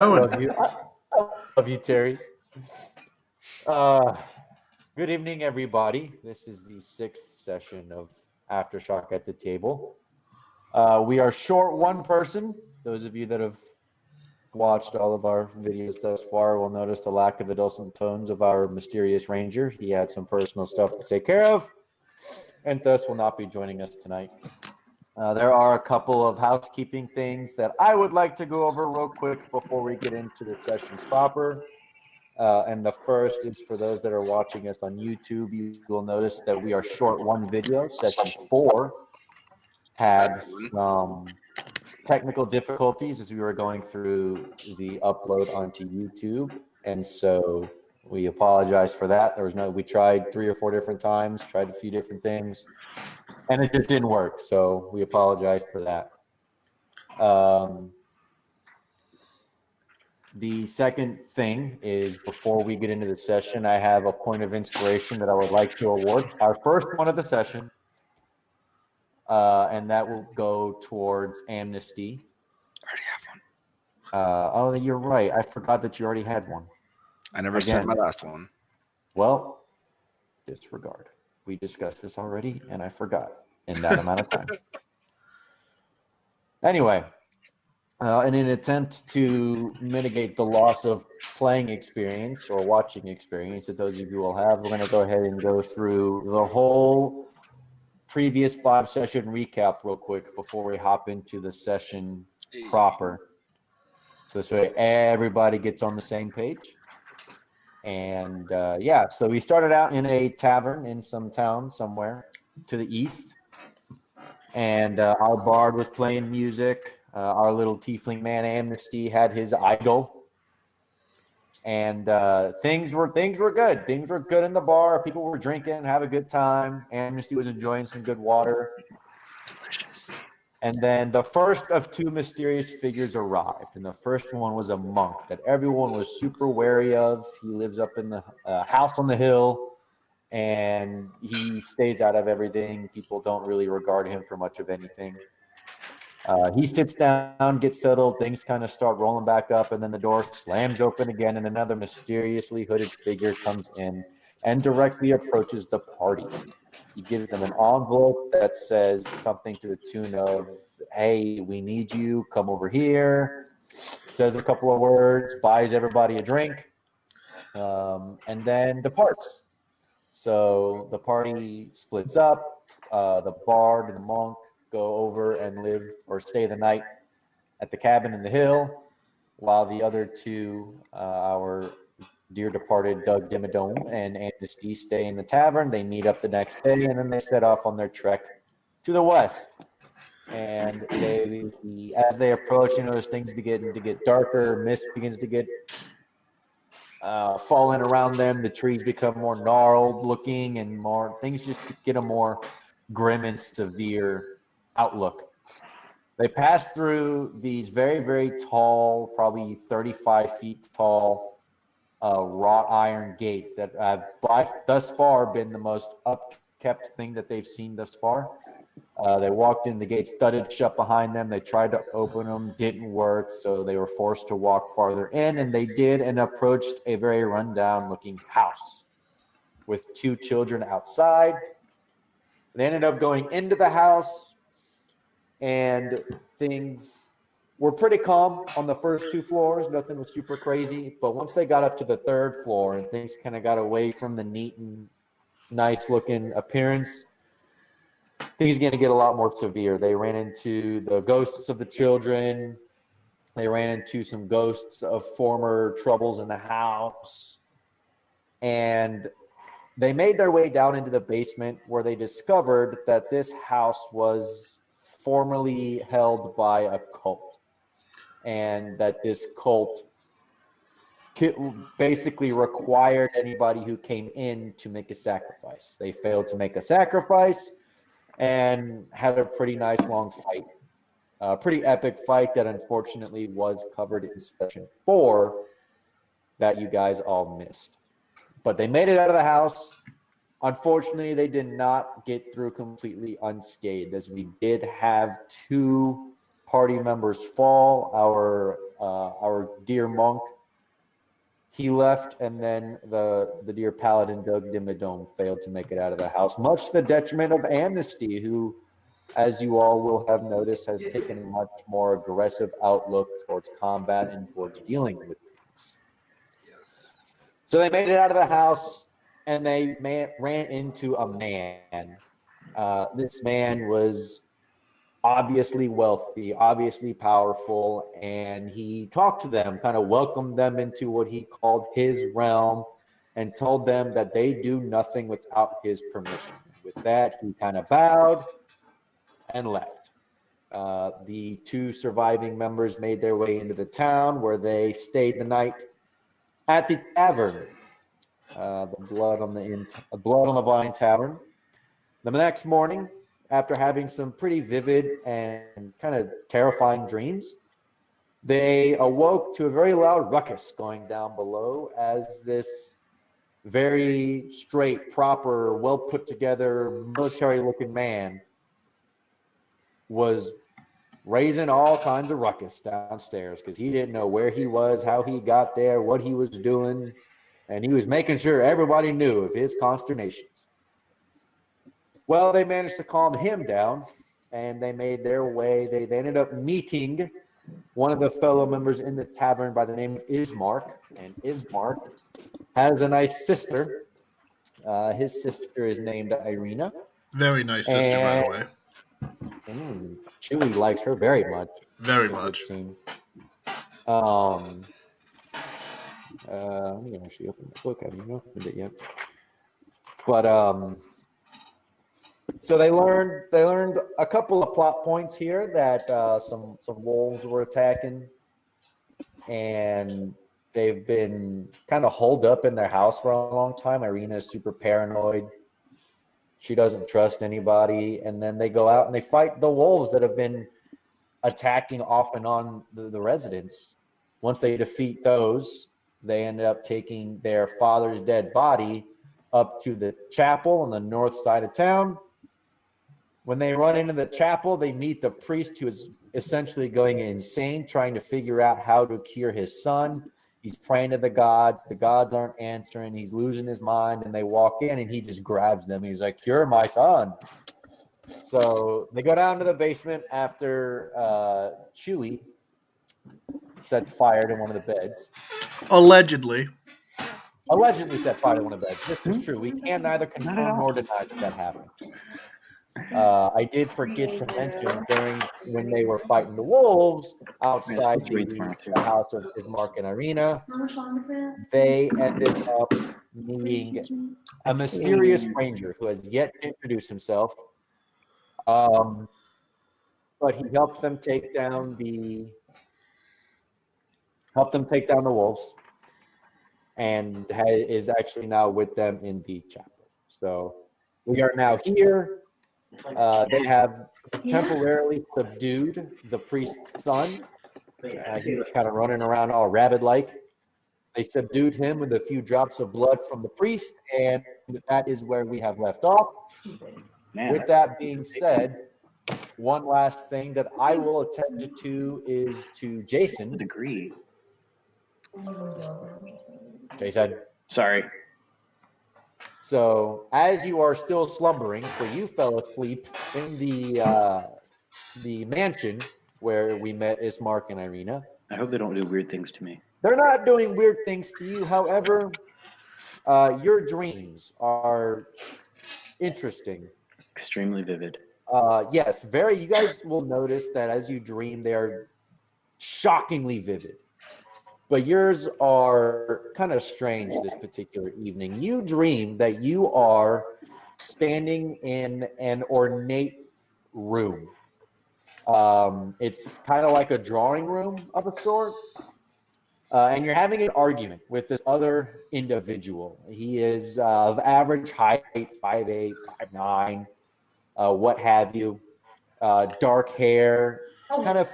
Love you. I love you, Terry. Good evening, everybody. This is the 6th session of Aftershock at the Table. We are short one person. Those of you that have watched all of our videos thus far will notice the lack of the dulcet tones of our mysterious ranger. He had some personal stuff to take care of, and thus will not be joining us tonight. There are a couple of housekeeping things that I would like to go over real quick before we get into the session proper. And the first is for those that are watching us on YouTube. You will notice that we are short one video. Session 4 had some technical difficulties as we were going through the upload onto YouTube. And so we apologize for that. We tried 3 or 4 different times, tried a few different things, and it just didn't work. So we apologize for that. The second thing is, before we get into the session, I have a point of inspiration that I would like to award. Our first one of the session, and that will go towards Amnesty. I already have one. Oh, you're right. I forgot that you already had one. I never sent my last one. Well, disregard. We discussed this already, and I forgot in that amount of time. Anyway. In an attempt to mitigate the loss of playing experience or watching experience that those of you will have, we're going to go ahead and go through the whole previous 5-session recap real quick before we hop into the session proper. So this way everybody gets on the same page. And so we started out in a tavern in some town somewhere to the east. And our bard was playing music. Our little tiefling man Amnesty had his idol, and things were good. Things were good in the bar. People were drinking, have a good time. Amnesty was enjoying some good water. Delicious. And then the first of 2 mysterious figures arrived, and the first one was a monk that everyone was super wary of. He lives up in the house on the hill, and he stays out of everything. People don't really regard him for much of anything. He sits down, gets settled, things kind of start rolling back up, and then the door slams open again, and another mysteriously hooded figure comes in and directly approaches the party. He gives them an envelope that says something to the tune of, "Hey, we need you, come over here," says a couple of words, buys everybody a drink, and then departs. So the party splits up. The bard and the monk go over and live or stay the night at the cabin in the hill, while the other 2, our dear departed Doug Dimmadome and Amnesty, stay in the tavern. They meet up the next day, and then they set off on their trek to the west. And as they approach, as things begin to get darker, mist begins to get falling around them. The trees become more gnarled looking, and things just get a more grim and severe outlook. They pass through these very, very tall, probably 35 feet tall, wrought iron gates that have thus far been the most upkept thing that they've seen thus far. They walked in, the gates thudded shut behind them. They tried to open them, didn't work, so they were forced to walk farther in, and they did, and approached a very rundown-looking house with 2 children outside. They ended up going into the house, and things were pretty calm on the first 2 floors. Nothing was super crazy. But once they got up to the 3rd floor and things kind of got away from the neat and nice-looking appearance, things are going to get a lot more severe. They ran into the ghosts of the children. They ran into some ghosts of former troubles in the house. And they made their way down into the basement, where they discovered that this house was formerly held by a cult, and that this cult basically required anybody who came in to make a sacrifice. They failed to make a sacrifice and had a pretty nice long fight, a pretty epic fight that unfortunately was covered in session 4 that you guys all missed. But they made it out of the house. Unfortunately, they did not get through completely unscathed, as we did have 2 party members fall. Our our dear monk, he left, and then the dear paladin Doug Dimmadome failed to make it out of the house, much to the detriment of Amnesty, who, as you all will have noticed, has taken a much more aggressive outlook towards combat and towards dealing with things. Yes. So they made it out of the house, and they ran into a man. This man was obviously wealthy, obviously powerful, and he talked to them, kind of welcomed them into what he called his realm, and told them that they do nothing without his permission. With that, he kind of bowed and left. The two surviving members made their way into the town, where they stayed the night at the tavern, the Blood on the Vine Tavern. The next morning, after having some pretty vivid and kind of terrifying dreams, they awoke to a very loud ruckus going down below as this very straight, proper, well put together, military looking man was raising all kinds of ruckus downstairs because he didn't know where he was, how he got there, what he was doing, and he was making sure everybody knew of his consternations. Well, they managed to calm him down, and they made their way. They ended up meeting one of the fellow members in the tavern by the name of Ismark, and Ismark has a nice sister. His sister is named Irina. Very nice sister, by the way. Chewy likes her very much. Very much. I'm gonna actually open the book. I haven't opened it yet. But so they learned a couple of plot points here that some wolves were attacking, and they've been kind of holed up in their house for a long time. Irina is super paranoid. She doesn't trust anybody, and then they go out and they fight the wolves that have been attacking off and on the residents. Once they defeat those, they end up taking their father's dead body up to the chapel on the north side of town. When they run into the chapel, they meet the priest who is essentially going insane, trying to figure out how to cure his son. He's praying to the gods. The gods aren't answering. He's losing his mind, and they walk in, and he just grabs them. He's like, "Cure my son." So they go down to the basement after Chewy set fire to one of the beds. Allegedly Set fire to one of the beds. This is true. We can neither confirm nor deny that happened. I did forget to mention when they were fighting the wolves outside the house of Ismark and Irina, they ended up meeting a mysterious ranger who has yet to introduce himself. But he helped them take down the wolves, and is actually now with them in the chapel. So we are now here. They have temporarily subdued the priest's son. He was kind of running around all rabid-like. They subdued him with a few drops of blood from the priest, and that is where we have left off. With that being said, one last thing that I will attend to is to Jaysun. Agree. Jaysun. Sorry. So, as you are still slumbering, for you fell asleep in the mansion where we met Ismark and Irina. I hope they don't do weird things to me. They're not doing weird things to you. However, your dreams are interesting. Extremely vivid. Yes, very. You guys will notice that as you dream, they are shockingly vivid. But yours are kind of strange this particular evening. You dream that you are standing in an ornate room. It's kind of like a drawing room of a sort. And you're having an argument with this other individual. He is of average height, 5'8", 5'9", what have you. Dark hair, kind of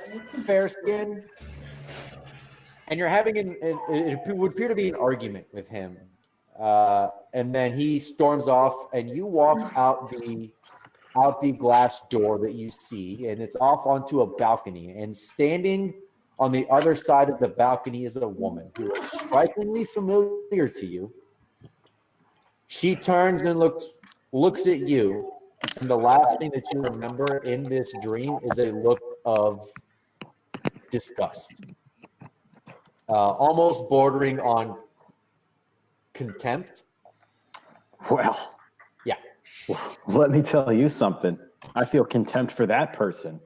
fair skin. And you're having it would appear to be an argument with him. And then he storms off, and you walk out the glass door that you see, and it's off onto a balcony. And standing On the other side of the balcony is a woman who is strikingly familiar to you. She turns and looks at you, and the last thing that you remember in this dream is a look of disgust, almost bordering on contempt. Well, Yeah. let me tell you something. I feel contempt for that person.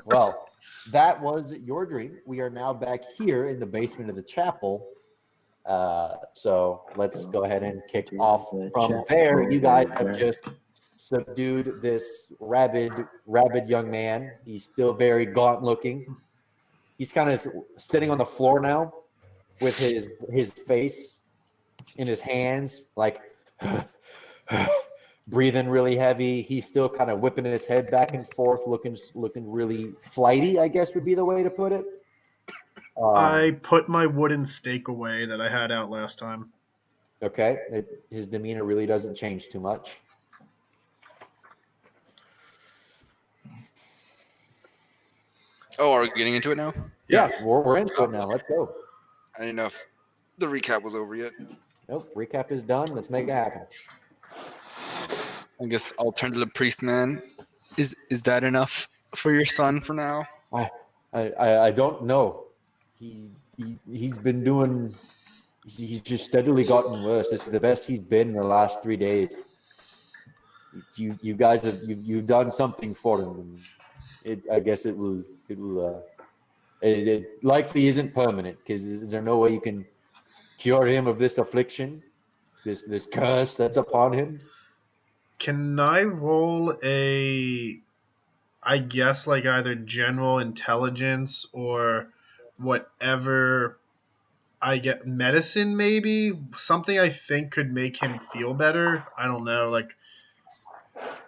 Well, that was your dream. We are now back here in the basement of the chapel. So let's go ahead and kick off from there. You guys have just subdued this rabid young man. He's still very gaunt looking. He's kind of sitting on the floor now with his face in his hands, like breathing really heavy. He's still kind of whipping his head back and forth, looking really flighty, I guess would be the way to put it. I put my wooden stake away that I had out last time. Okay. His demeanor really doesn't change too much. Oh, are we getting into it now? Yes. Yeah, we're into it now. Let's go. I didn't know if the recap was over yet. Nope, recap is done. Let's make it happen. I guess I'll turn to the priest man. Is that enough for your son for now? I don't know. He's been doing. He's just steadily gotten worse. This is the best he's been in the last 3 days. You guys you've done something for him. I guess it will. It likely isn't permanent because is there no way you can cure him of this affliction, this curse that's upon him? Can I roll I guess like either general intelligence or whatever I get, medicine maybe? Something I think could make him feel better? I don't know. Like,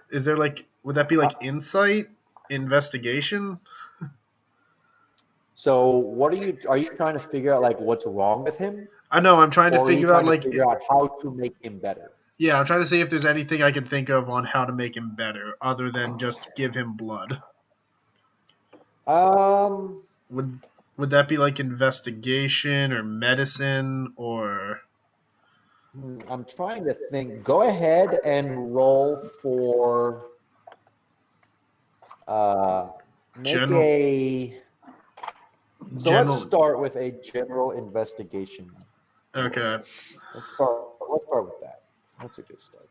is there like, would that be like insight? Investigation? So what are you trying to figure out like what's wrong with him? I know, I'm trying to Or are you figure out trying to like, figure out how to make him better? yeah, I'm trying to see if there's anything I can think of on how to make him better other than just give him blood. Would that be like investigation or medicine or? I'm trying to think. Go ahead and roll for General- let's start with a general investigation. Okay. Let's start with that. That's a good start.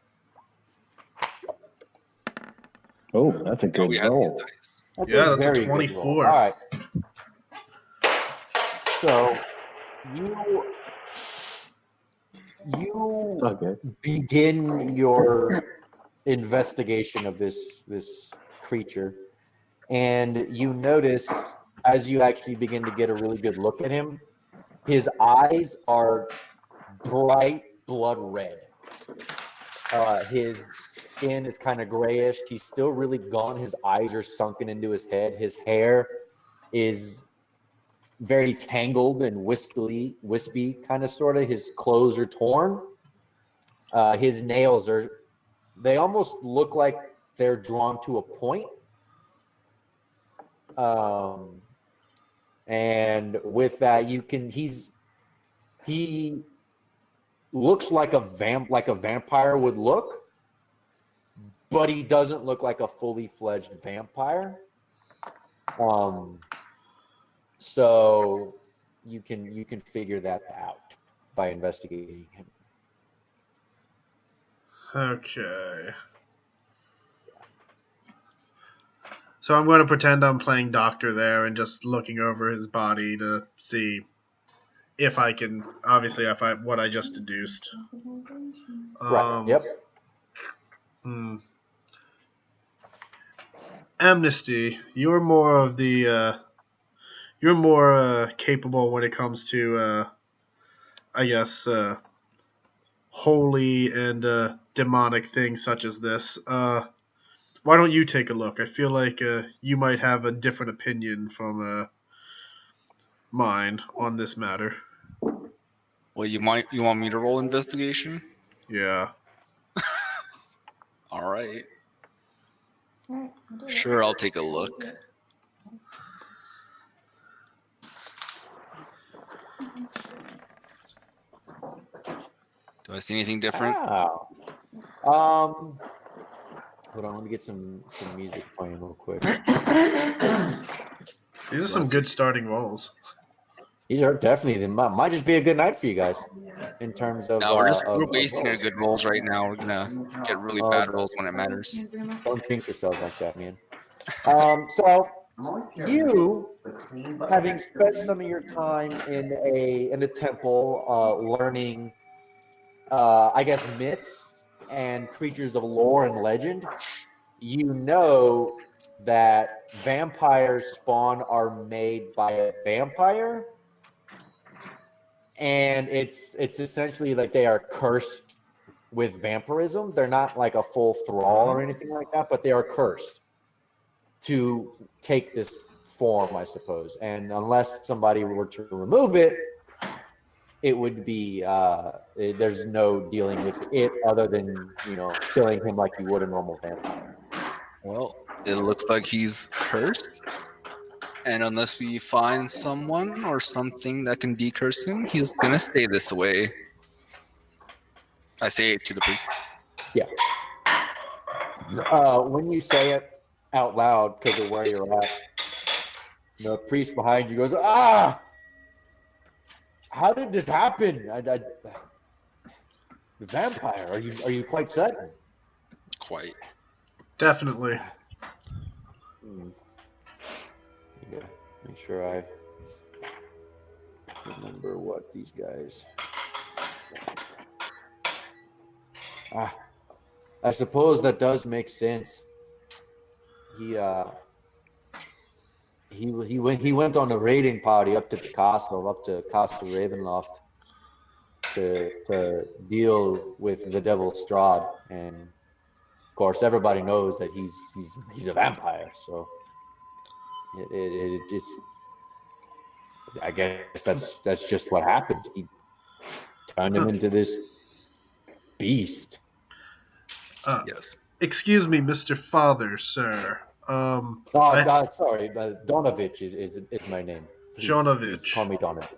Oh, that's a good We have these roll. dice. That's Yeah, a that's a very good roll. 24. All right. So you Okay. begin your investigation of this creature, and you notice as you actually begin to get a really good look at him, his eyes are bright blood red. His skin is kind of grayish. He's still really gaunt. His eyes are sunken into his head. His hair is very tangled and wispy, kind of sort of. His clothes are torn. His nails they almost look like they're drawn to a point. And with that, he looks like a vampire would look, but he doesn't look like a fully fledged vampire. So you can figure that out by investigating him. Okay. So I'm going to pretend I'm playing doctor there and just looking over his body to see if I can, obviously, what I just deduced. Right. Yep. Amnesty, you're more of the, you're more capable when it comes to, I guess, holy and demonic things such as this. Why don't you take a look? I feel like you might have a different opinion from mine on this matter. Well, you want me to roll investigation? Yeah. All right. Sure, I'll take a look. Do I see anything different? Wow. Hold on, let me get some music playing real quick. These are some good starting rolls. These are definitely might just be a good night for you guys in terms of. No, we're of wasting our rolls. good rolls right now. We're gonna get really bad rolls when it matters. Don't jinx yourselves like that, man. So you, having spent some of your time in a temple, learning, I guess, myths and creatures of lore and legend, you know that vampires spawn are made by a vampire, and it's essentially like they are cursed with vampirism. They're not like a full thrall or anything like that, but they are cursed to take this form, I suppose. And unless somebody were to remove it, it would be there's no dealing with it other than killing him like you would a normal vampire. Well, it looks like he's cursed. And unless we find someone or something that can decurse him, he's gonna stay this way. I say it to the priest. Yeah. When you say it out loud because of where you're at, the priest behind you goes, "Ah! How did this happen? The vampire? Are you quite certain?" Quite. Definitely. Yeah. Make sure I remember what these guys. I suppose that does make sense. He went on a raiding party up to the castle, up to Castle Ravenloft, to deal with the Devil Strahd, and of course everybody knows that he's a vampire. So it just, I guess that's just what happened. He turned him into this beast. Yes. Excuse me, Mr. Father, sir. Sorry, Donovich is my name. Donovich. Call me Donovich.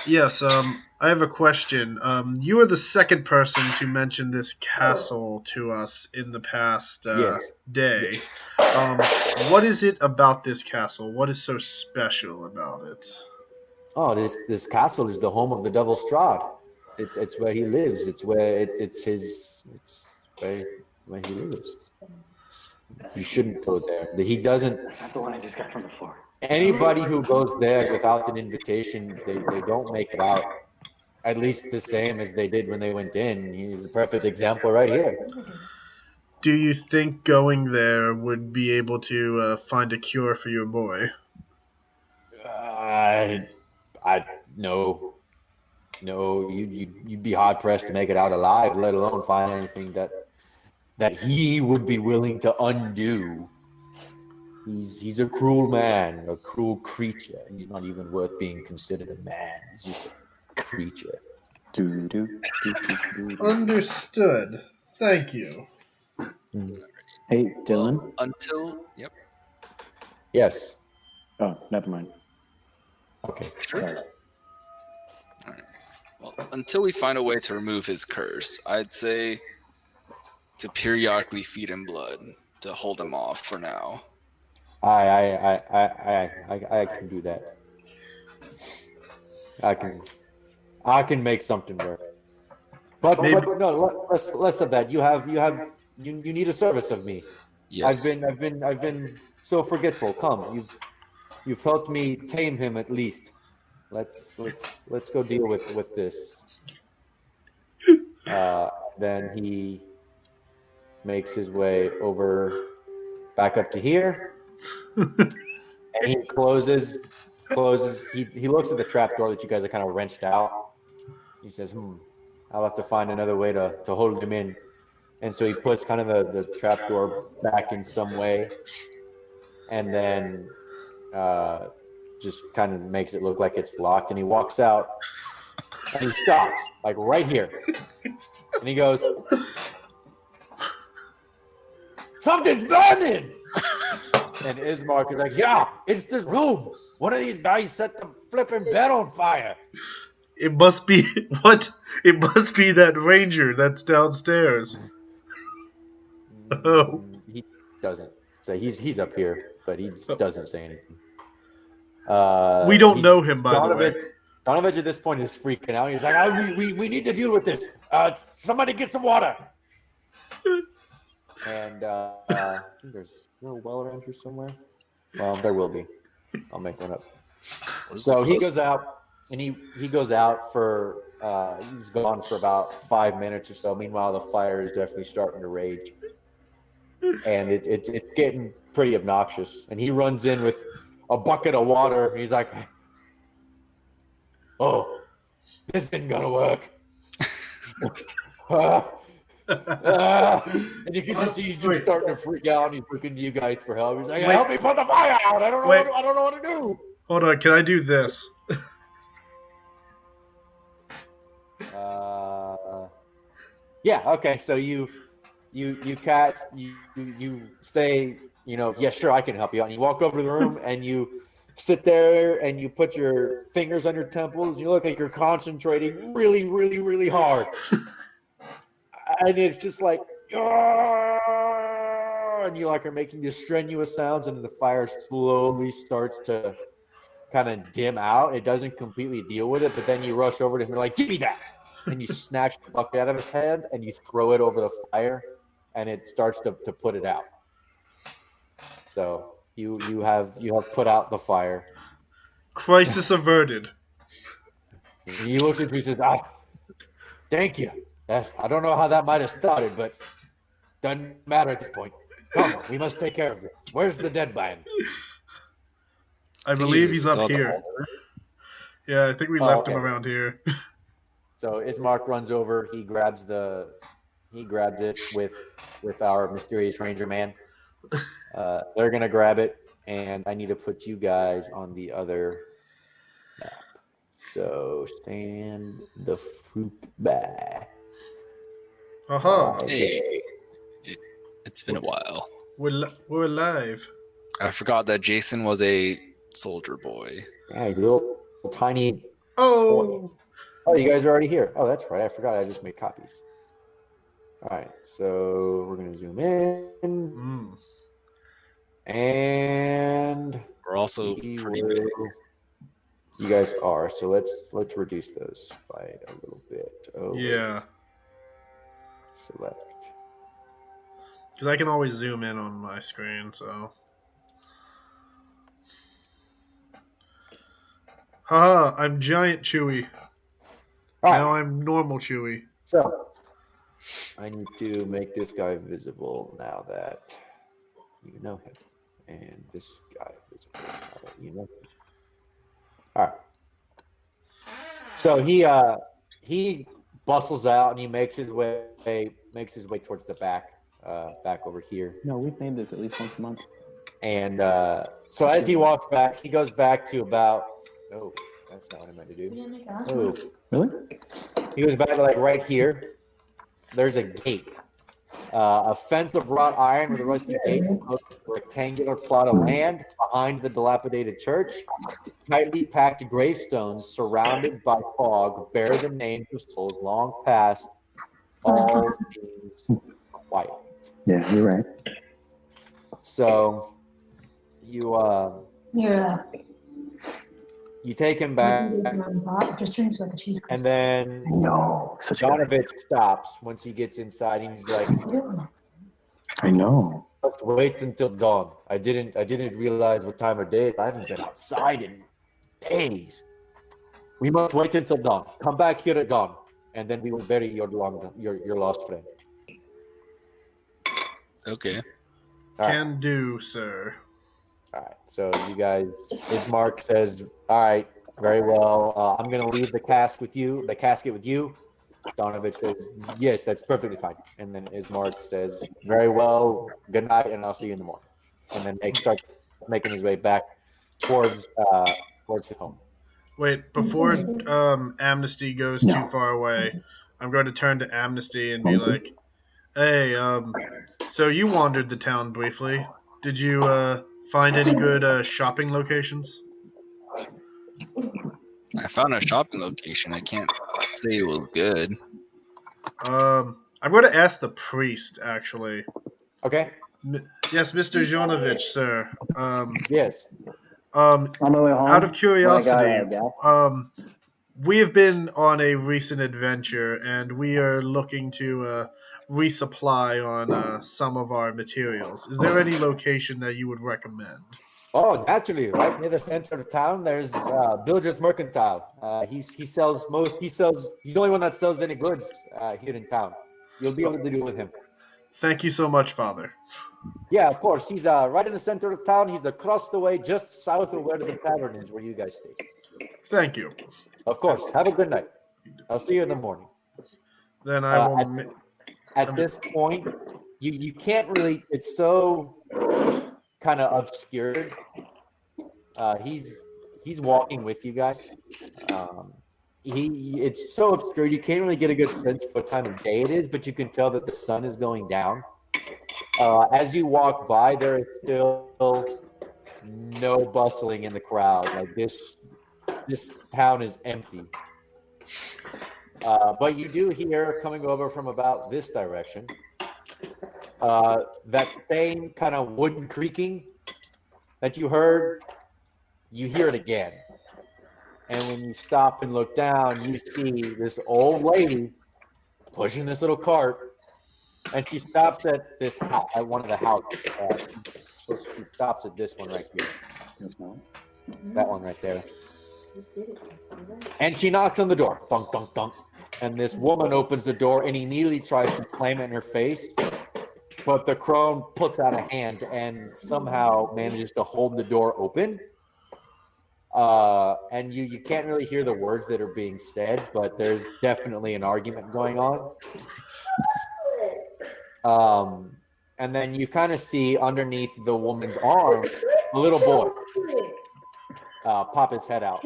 Yes, I have a question. You are the second person to mention this castle to us in the past day. What is it about this castle? What is so special about it? Oh, this castle is the home of the Devil Strahd. It's where he lives. It's where where he lives. You shouldn't go there. He doesn't. That's not the one I just got from the floor. Anybody who goes there without an invitation, they don't make it out. At least the same as they did when they went in. He's a perfect example right here. Do you think going there would be able to find a cure for your boy? No. You'd be hard pressed to make it out alive, let alone find anything that he would be willing to undo. He's a cruel man, a cruel creature. He's not even worth being considered a man. He's just a creature. Understood. Thank you. Hey, Dylan. Yep. Yes. Oh, never mind. Okay. Sorry. All right. Well, until we find a way to remove his curse, I'd say to periodically feed him blood to hold him off for now. I can do that. I can make something work. But no, less of that. You need a service of me. Yes. I've been so forgetful. Come, you've helped me tame him at least. Let's go deal with this. Then he makes his way over back up to here. And he closes. He looks at the trap door that you guys are kind of wrenched out. He says, I'll have to find another way to hold him in. And so he puts kind of the trap door back in some way, and then just kind of makes it look like it's locked. And he walks out, and he stops, like right here. And he goes, "Something's burning!" And Ismark is like, "Yeah, it's this room. One of these guys set the flipping bed on fire." It must be what? It must be that ranger that's downstairs. Oh. He doesn't say he's up here, but he doesn't say anything. We don't know him, by the way. Donovan at this point is freaking out. He's like, we need to deal with this. Somebody get some water. And I think there's no well around here somewhere. Well, there will be. I'll make one up. So he goes out, and he goes out for he's gone for about 5 minutes or so. Meanwhile, the fire is definitely starting to rage, and it's getting pretty obnoxious. And he runs in with a bucket of water. And he's like, "Oh, this isn't gonna work." And you can just see he's just starting to freak out. And he's looking to you guys for help. He's like, "Help me put the fire out! I don't know what to do." Hold on, can I do this? Yeah. Okay. So you say, yeah, sure, I can help you out. And you walk over to the room and you sit there and you put your fingers on your temples. You look like you're concentrating really, really, really hard. And it's just like, and you are making these strenuous sounds, and the fire slowly starts to kind of dim out. It doesn't completely deal with it, but then you rush over to him and you're like, "Give me that!" And you snatch the bucket out of his hand and you throw it over the fire, and it starts to put it out. So you have put out the fire. Crisis averted. He looks at you and says, "Thank you. I don't know how that might have started, but doesn't matter at this point. Come on, we must take care of this. Where's the dead man?" I believe he's up here. Yeah, I think we left him around here. So Ismark runs over. He grabs it with our mysterious ranger man. They're gonna grab it, and I need to put you guys on the other map. So stand the fruit back. Aha! Hey, it's been a while. We're alive. I forgot that Jaysun was a soldier boy. Yeah, little tiny. Oh, you guys are already here. Oh, that's right. I forgot. I just made copies. All right, so we're gonna zoom in, and We're also pretty big. You guys are. So let's reduce those by a little bit. Oh, yeah. Select. Because I can always zoom in on my screen, so. Haha, I'm giant Chewy. Now I'm normal Chewy. So I need to make this guy visible now that you know him, and this guy visible now that you know him. All right. So he bustles out and he makes his way towards the back over here. No, we've made this at least once a month. And so as he walks back, he goes back to about. Oh, that's not what I meant to do. Oh, Really? he goes back to right here. There's a gate, a fence of wrought iron with a rusty gate, a rectangular plot of land behind the dilapidated church. Tightly packed gravestones surrounded by fog bear the names of souls long past. All seems quiet. Yeah, you're right. So you you take him back, and then No, such a Donovich stops once he gets inside, and he's like, I know. "Let's wait until dawn. I didn't realize what time of day. I haven't been outside in days. We must wait until dawn. Come back here at dawn, and then we will bury your lost friend." Okay. All right. Can do, sir. All right. So you guys, Ismark says, "All right, very well. I'm gonna leave the casket with you. Donovich says, "Yes, that's perfectly fine." And then Ismark says, "Very well. Good night, and I'll see you in the morning." And then they start making his way back towards his home. Wait, before Amnesty goes too far away, I'm going to turn to Amnesty and be like, "Hey, so you wandered the town briefly. Did you find any good shopping locations?" I found a shopping location. I can't say it was good. I'm going to ask the priest, actually. Okay. Yes, Mr. Jonovich, sir. Yes. On my way home. Out of when I curiosity, got we have been on a recent adventure, and we are looking to resupply on some of our materials.'s there any location that you would recommend? Oh, naturally, right near the center of town, there's Bilger's Mercantile. He's the only one that sells any goods here in town. You'll be able to deal with him. Thank you so much, Father. Yeah, of course. He's right in the center of town. He's across the way, just south of where the tavern is, where you guys stay. Thank you. Of course. Have a good night. I'll see you in the morning. Then I will. At this point, you can't really. It's so kind of obscured. He's walking with you guys. It's so obscured you can't really get a good sense of what time of day it is, but you can tell that the sun is going down. As you walk by, there is still no bustling in the crowd. Like this town is empty. But you do hear coming over from about this direction that same kind of wooden creaking that you heard. You hear it again. And when you stop and look down, you see this old lady pushing this little cart. And she stops at at one of the houses. So she stops at this one right here. That one right there. And she knocks on the door. Thunk, thunk, thunk. And this woman opens the door and immediately tries to slam it in her face. But the crone puts out a hand and somehow manages to hold the door open. And you can't really hear the words that are being said, but there's definitely an argument going on. And then you kind of see underneath the woman's arm a little boy pop his head out.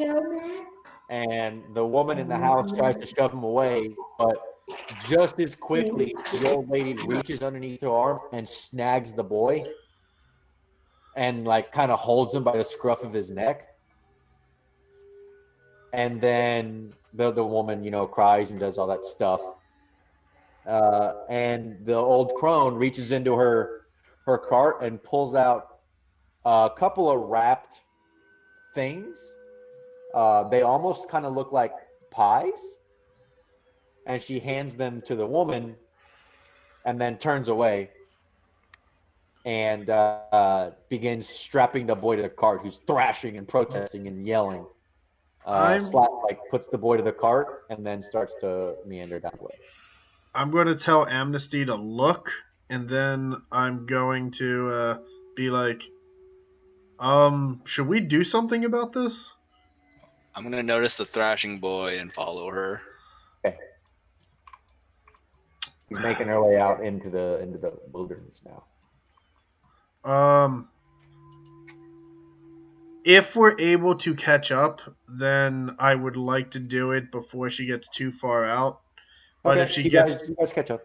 And the woman in the house tries to shove him away, but just as quickly, the old lady reaches underneath her arm and snags the boy and like kind of holds him by the scruff of his neck. And then the woman, cries and does all that stuff. And the old crone reaches into her cart and pulls out a couple of wrapped things. They almost kind of look like pies. And she hands them to the woman and then turns away and begins strapping the boy to the cart, who's thrashing and protesting and yelling. Puts the boy to the cart and then starts to meander down the way. I'm going to tell Amnesty to look, and then I'm going to be like, should we do something about this? I'm going to notice the thrashing boy and follow her. Okay. He's making her way out into the wilderness now. If we're able to catch up, then I would like to do it before she gets too far out. But okay, if she you guys catch up.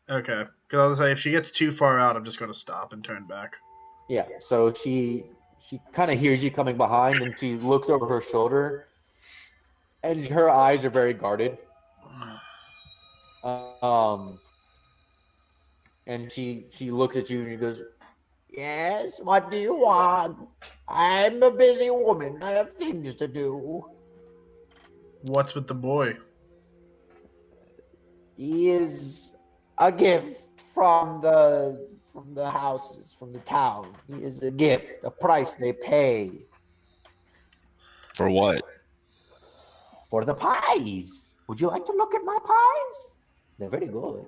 Okay. Because I was say if she gets too far out, I'm just going to stop and turn back. Yeah. So she kind of hears you coming behind, and she looks over her shoulder, and her eyes are very guarded. And she looks at you and she goes, "Yes, what do you want? I'm a busy woman. I have things to do." What's with the boy? He is a gift from the houses, from the town. He is a gift, a price they pay. For what? For the pies. Would you like to look at my pies? They're very good.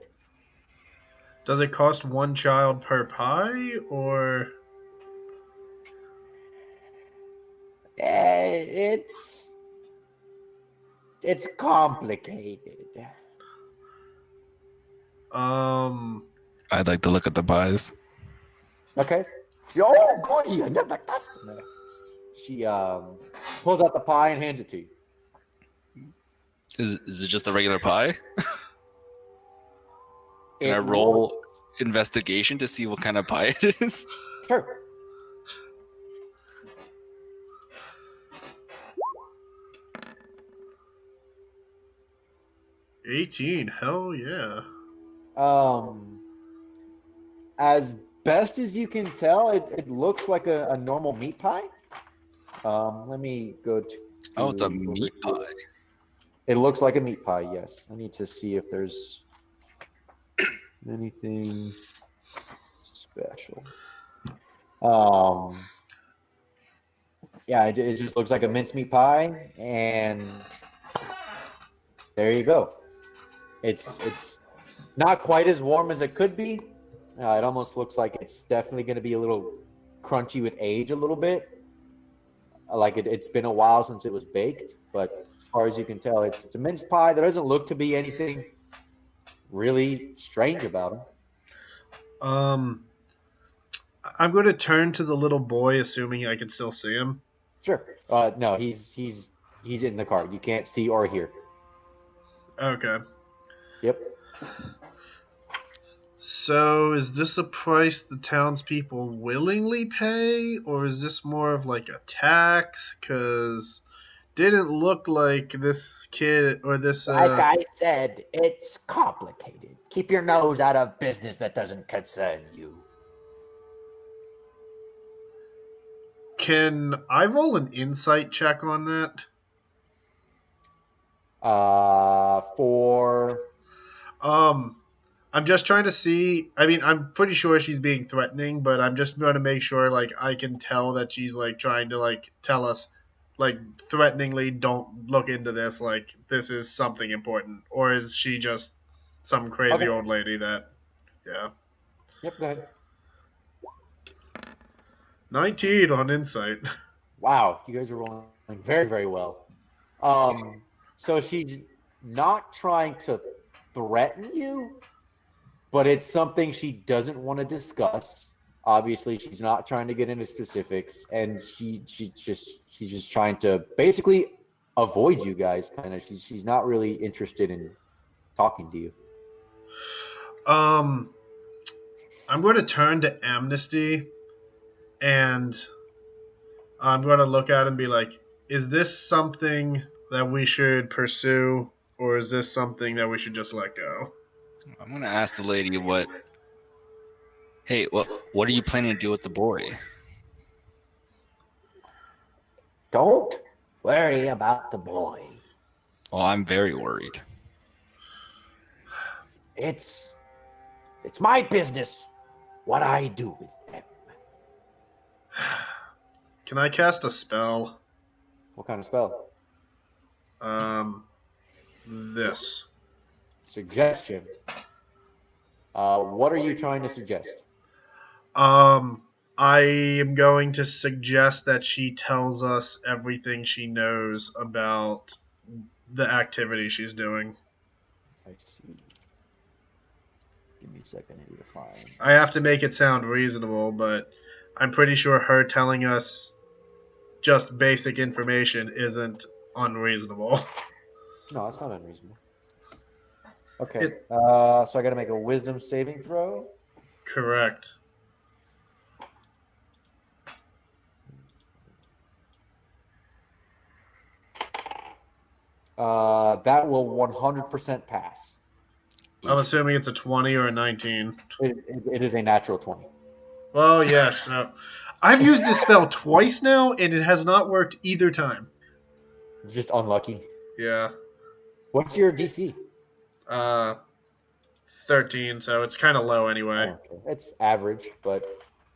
Does it cost one child per pie, or? It's complicated. I'd like to look at the pies. Okay. Oh, good. Another customer. She pulls out the pie and hands it to you. Is it just a regular pie? Can I roll investigation to see what kind of pie it is? Sure. 18. Hell yeah. As best as you can tell, it looks like a normal meat pie. Let me go to. Oh, it's a meat pie. It looks like a meat pie. Yes. I need to see if there's anything special. Yeah, it just looks like a mincemeat pie, and there you go. It's not quite as warm as it could be. It almost looks like it's definitely going to be a little crunchy with age a little bit. Like it's been a while since it was baked, but as far as you can tell, it's a mince pie. There doesn't look to be anything really strange about them. I'm going to turn to the little boy, assuming I can still see him. Sure. No, he's in the car. You can't see or hear. Okay. Yep. So, is this a price the townspeople willingly pay, or is this more of like a tax? Because didn't look like this kid or this. Like I said, it's complicated. Keep your nose out of business that doesn't concern you. Can I roll an insight check on that? For. I'm just trying to see. I mean, I'm pretty sure she's being threatening, but I'm just going to make sure, like, I can tell that she's, like, trying to, like, tell us, like, threateningly, don't look into this, like, this is something important. Or is she just some crazy old lady that, yeah. Yep, go ahead. 19 on insight. Wow, you guys are rolling very, very well. So she's not trying to threaten you, but it's something she doesn't want to discuss. Obviously, she's not trying to get into specifics, and she's just trying to basically avoid you guys. Kind of, she's not really interested in talking to you. I'm going to turn to Amnesty, and I'm going to look at him and be like, is this something that we should pursue, or is this something that we should just let go? I'm gonna ask the lady what are you planning to do with the boy? Don't worry about the boy. Oh, I'm very worried. It's my business what I do with them. Can I cast a spell? What kind of spell? This. Suggestion. What are you trying to suggest? I am going to suggest that she tells us everything she knows about the activity she's doing. I see. Give me a second. I need to find. I have to make it sound reasonable, but I'm pretty sure her telling us just basic information isn't unreasonable. No, that's not unreasonable. Okay. So I got to make a wisdom saving throw. Correct. That will 100% pass. I'm assuming it's a 20 or a 19. It is a natural 20. Oh, yes. No. I've used this spell twice now, and it has not worked either time. Just unlucky. Yeah. What's your DC? 13, so it's kind of low anyway. Okay. It's average, but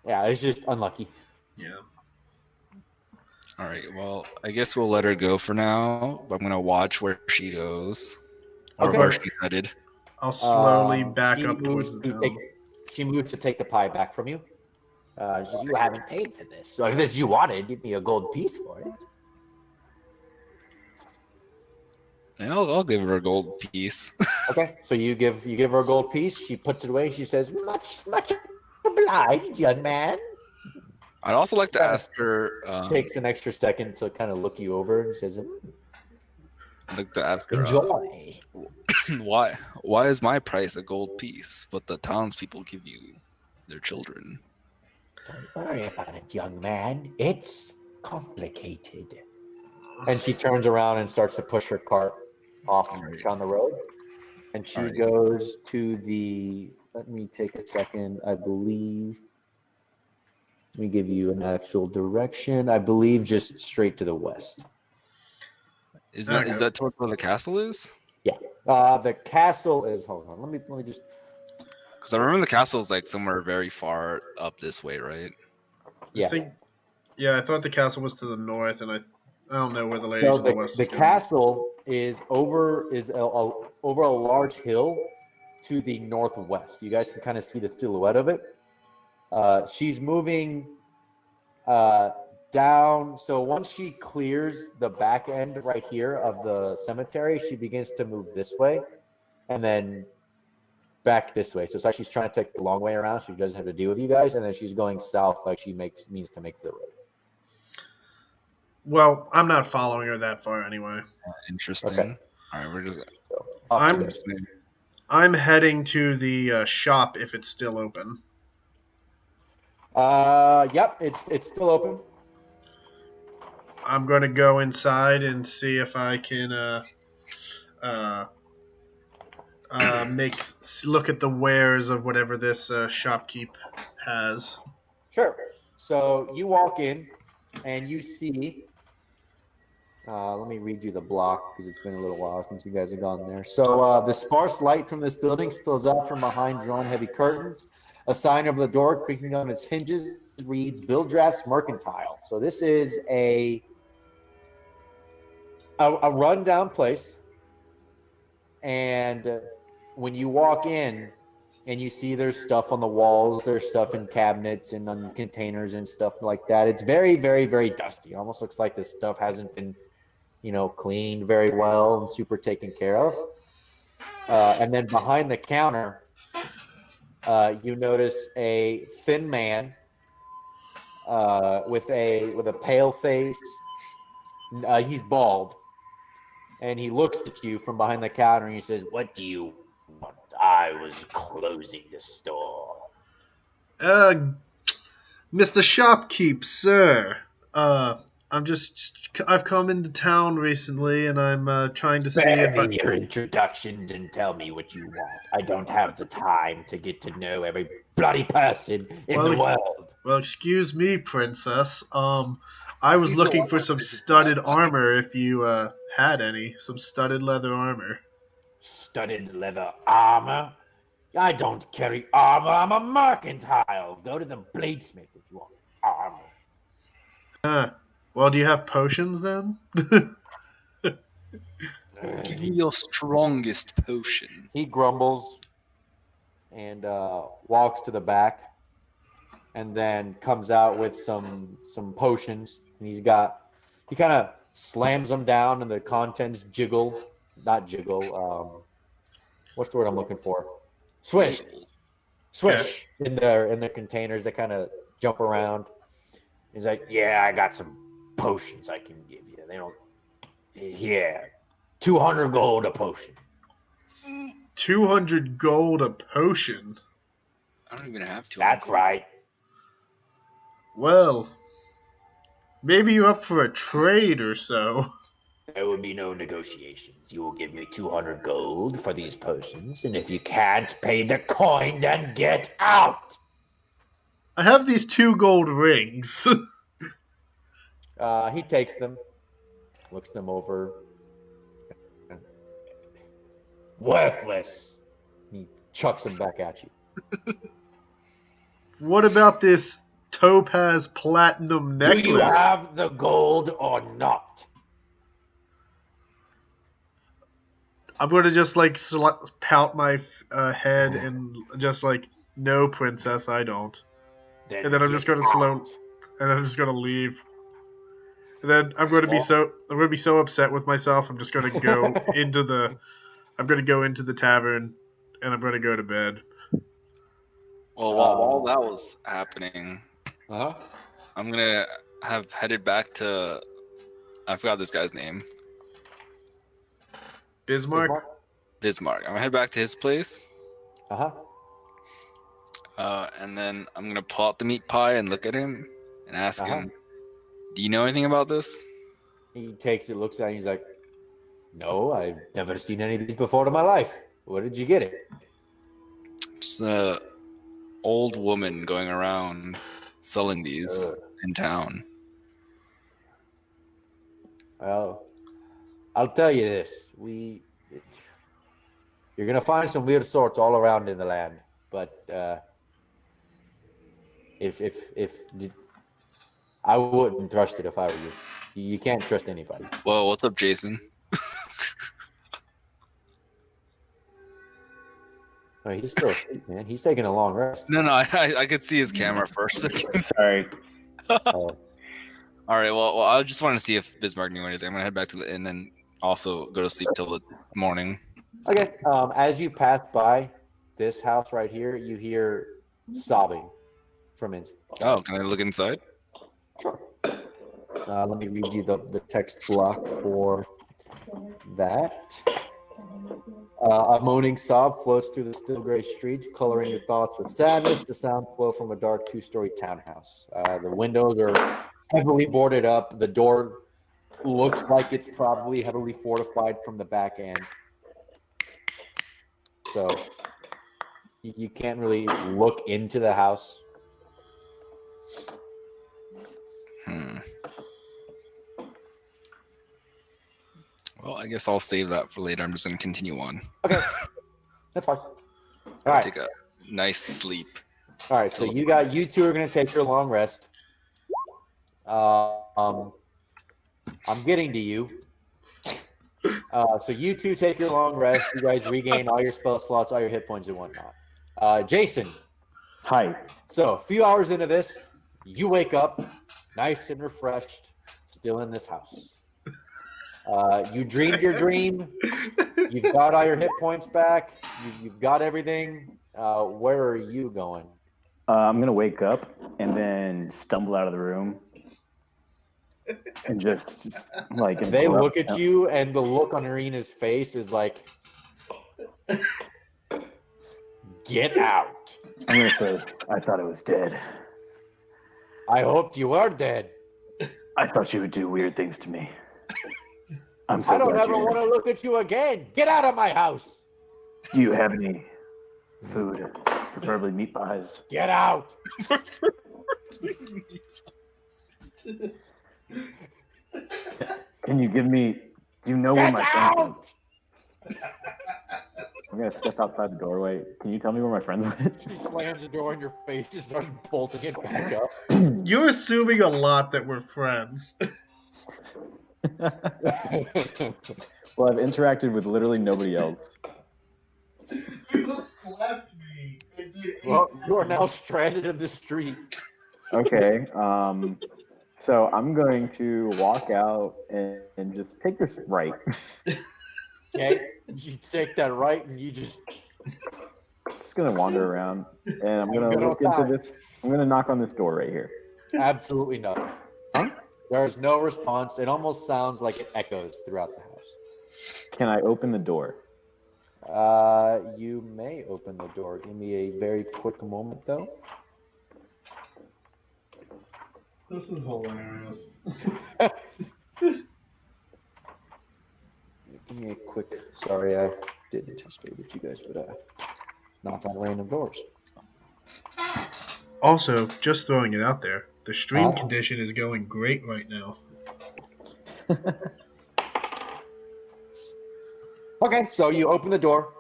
yeah, it's just unlucky. Yeah. All right. Well, I guess we'll let her go for now. I'm gonna watch where she goes or Okay. where she's headed. I'll slowly back she up towards moves the to town. she moves to take the pie back from you. She says, You haven't paid for this. so if this you wanted, give me a gold piece for it. Yeah, I'll give her a gold piece. Okay, so you give her a gold piece. She puts it away. She says, "Much obliged, young man." I'd also like to ask her. Takes an extra second to kind of look you over and says, I'd like to ask her. Enjoy. Why is my price a gold piece, but the townspeople give you their children? Don't worry about it, young man. It's complicated. and she turns around and starts to push her cart off down the road. And she Alright. goes to the. Let me take a second. I believe. Let me give you an actual direction. I believe just straight to the west. Is Okay. that towards where the castle is? Yeah. The castle is. Hold on. Let me just. Because I remember the castle is like somewhere very far up this way, right? Yeah. I thought the castle was to the north, and I don't know where the lady So to the west the is going. castle is over over a large hill to the northwest. You guys can kind of see the silhouette of it. She's moving down. So once she clears the back end right here of the cemetery, she begins to move this way, and then back this way. So it's like she's trying to take the long way around. She doesn't have to deal with you guys, and then she's going south like she means to make the road. Well, I'm not following her that far anyway. Interesting. Okay. All right, we're just. So I'm- opposite. I'm heading to the shop if it's still open. Yep, it's still open. I'm going to go inside and see if I can look at the wares of whatever this shopkeep has. Sure. So you walk in and you see. Let me read you the block because it's been a little while since you guys have gone there. So the sparse light from this building spills out from behind drawn heavy curtains. A sign over the door creaking on its hinges reads Bill Drafts Mercantile. So this is a rundown place. And when you walk in and you see there's stuff on the walls, there's stuff in cabinets and on containers and stuff like that. It's very, very, very dusty. It almost looks like this stuff hasn't been, cleaned very well and super taken care of. And then behind the counter, you notice a thin man with a pale face. He's bald, and he looks at you from behind the counter and he says, "What do you want? I was closing the store." Mr. Shopkeep, sir. I've come into town recently, and I'm trying to see if Spare me your introductions and tell me what you want. I don't have the time to get to know every bloody person in the world. Well, excuse me, princess. I was looking for some studded armor if you had any. Some studded leather armor. Studded leather armor? I don't carry armor. I'm a mercantile. Go to the bladesmith if you want armor. Well, do you have potions then? Give me your strongest potion. He grumbles and walks to the back, and then comes out with some potions. And he kind of slams them down, and the contents not jiggle. What's the word I'm looking for? Swish in their containers. They kind of jump around. He's like, "Yeah, I got some potions I can give you. They don't. Yeah, 200 gold a potion." 200 gold a potion? I don't even have to. That's right. Well, maybe you're up for a trade or so. There will be no negotiations. You will give me 200 gold for these potions, and if you can't pay the coin, then get out. I have these 2 gold rings. He takes them, looks them over. Worthless. He chucks them back at you. What about this topaz platinum necklace? Do you have the gold or not? I'm going to just pout my head and just no, princess, I don't. And then I'm just going to leave. And then I'm going to be so upset with myself. I'm just going to go into the tavern, and I'm going to go to bed. Well, while that was happening, Uh-huh. I'm gonna have headed back to. I forgot this guy's name. Bismarck? Bismarck. I'm gonna head back to his place. Uh-huh. And then I'm gonna pull out the meat pie and look at him and ask Uh-huh. him, "Do you know anything about this?" He takes it, looks at it, and he's like, "No, I've never seen any of these before in my life. What did you get it? Just a old woman going around selling these in town. Well, I'll tell you this: you're gonna find some weird sorts all around in the land, but if I wouldn't trust it if I were you. You can't trust anybody. Whoa, what's up, Jaysun? Oh, he's still asleep, man. He's taking a long rest. No, I could see his camera for a second. Sorry. All right, well, I just wanted to see if Bismarck knew anything. I'm gonna head back to the inn and also go to sleep till the morning. Okay. As you pass by this house right here, you hear sobbing from inside. Oh, can I look inside? Sure. Let me read you the text block for that. A moaning sob floats through the still gray streets, coloring your thoughts with sadness. The sound flow from a dark two-story townhouse. The windows are heavily boarded up. The door looks like it's probably heavily fortified from the back end. So you can't really look into the house. Well, I guess I'll save that for later. I'm just gonna continue on. Okay, that's fine. So All right. take a nice sleep. All right, so you two are going to take your long rest. I'm getting to you. So you two take your long rest. You guys regain all your spell slots, all your hit points, and whatnot. Jaysun. Hi. So a few hours into this, you wake up nice and refreshed, still in this house. You dreamed your dream. You've got all your hit points back. You've got everything. Where are you going? I'm going to wake up and then stumble out of the room. And just like... They look at you, and the look on Irina's face is like, get out. I'm going to say, I thought it was dead. I hoped you were dead. I thought you would do weird things to me. I'm so I don't glad ever you're want to look at you again. Get out of my house. Do you have any food? Preferably meat pies. Get out. Can you give me... Do you know where Get my friends went? out. I'm going to step outside the doorway. Can you tell me where my friends went? She slams the door in your face and starts bolting it back up. You're assuming a lot that we're friends. Well, I've interacted with literally nobody else. You slapped me. It did Well, you are now stranded in the street. Okay. So I'm going to walk out and just take this right. Okay, you take that right, and you just Gonna wander around, and I'm gonna Good look old into time. this. I'm gonna knock on this door right here. absolutely nothing. There's no response. It almost sounds like it echoes throughout the house. Can I open the door? You may open the door. Give me a very quick moment, though. This is hilarious. Give me a quick. Sorry, I didn't anticipate that you guys would knock on random doors. Also, just throwing it out there, the stream Oh. condition is going great right now. Okay, so you open the door.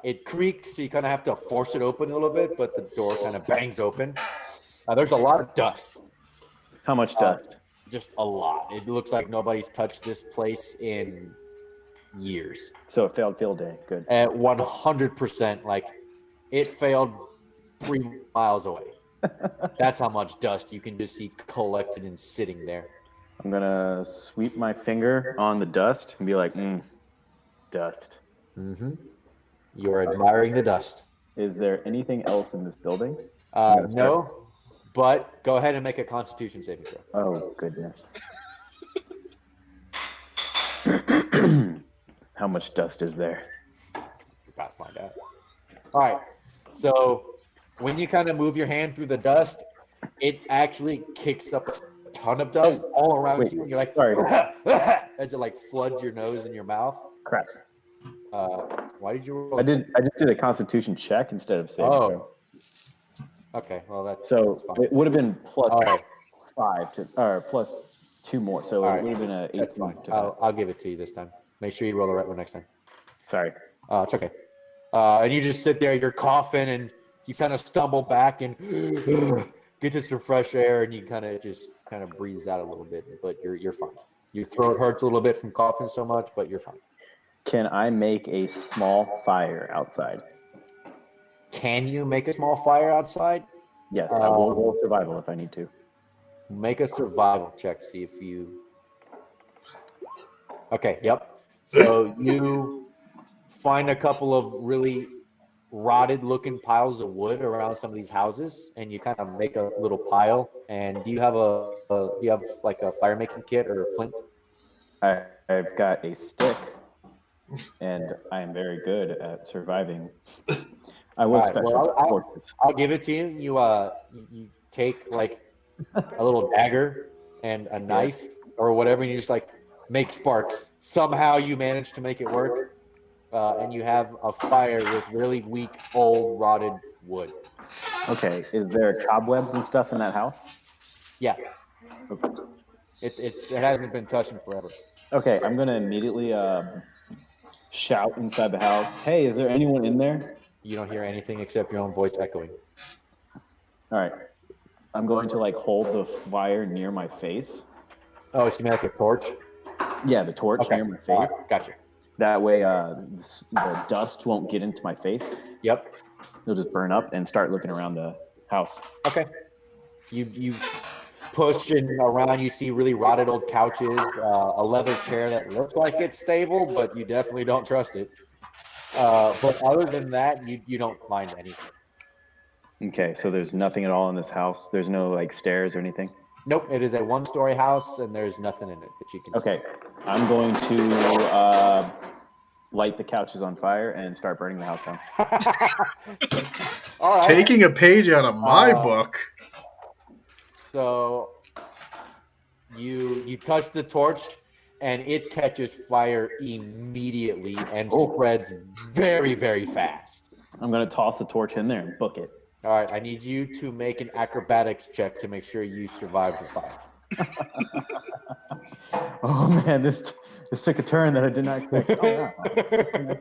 It creaks, so you kind of have to force it open a little bit, but the door kind of bangs open. There's a lot of dust. How much dust? Just a lot. It looks like nobody's touched this place in years. So it failed field day. Good. At 100%, like it failed 3 miles away. That's how much dust you can just see collected and sitting there. I'm gonna sweep my finger on the dust and be like, dust. Mm-hmm. You're admiring the dust. Is there anything else in this building? gonna start- No, but go ahead and make a Constitution saving throw. Oh, goodness. How much dust is there? You're about to find out. All right. So when you kind of move your hand through the dust, it actually kicks up a ton of dust all around Wait, you, and you're like, sorry. as it like floods your nose and your mouth. Crap. Why did you roll? I just did a Constitution check instead of saving throw. Okay, well that's So fine. it would have been plus All right. 5 to, or plus 2 more. So All it right. would have been a 18. That's fine. I'll give it to you this time. Make sure you roll the right one next time. Sorry. It's okay. And you just sit there, you're coughing, and you kind of stumble back and get to some fresh air, and you kind of breathes out a little bit, but you're fine. Your throat hurts a little bit from coughing so much, but you're fine. Can I make a small fire outside? Can you make a small fire outside? Yes, I will roll survival if I need to. Make a survival check. See if you. Okay. Yep. So you find a couple of really rotted-looking piles of wood around some of these houses, and you kind of make a little pile. And do you have like a fire-making kit or a flint? I've got a stick, and I am very good at surviving. I was special forces. I'll give it to you. You take like a little dagger and a knife or whatever, and you just like make sparks. Somehow you manage to make it work, and you have a fire with really weak, old, rotted wood. Okay, is there cobwebs and stuff in that house? Yeah, Okay. it hasn't been touched in forever. Okay, I'm gonna immediately shout inside the house. Hey, is there anyone in there? You don't hear anything except your own voice echoing. All right, I'm going to like hold the fire near my face. Oh, so you mean like a torch? Yeah, the torch near my face. Gotcha. That way, the dust won't get into my face. Yep. It'll just burn up and start looking around the house. Okay. You push and around. You see really rotted old couches, a leather chair that looks like it's stable, but you definitely don't trust it. But other than that, you don't find anything. Okay, so there's nothing at all in this house. There's no like stairs or anything. Nope, it is a one-story house, and there's nothing in it that you can see. Okay, I'm going to light the couches on fire and start burning the house down. All right. Taking a page out of my book. So you touch the torch, and it catches fire immediately and spreads very, very fast. I'm going to toss the torch in there and book it. All right, I need you to make an acrobatics check to make sure you survive the fire. Oh man, this took a turn that I did not expect. Oh,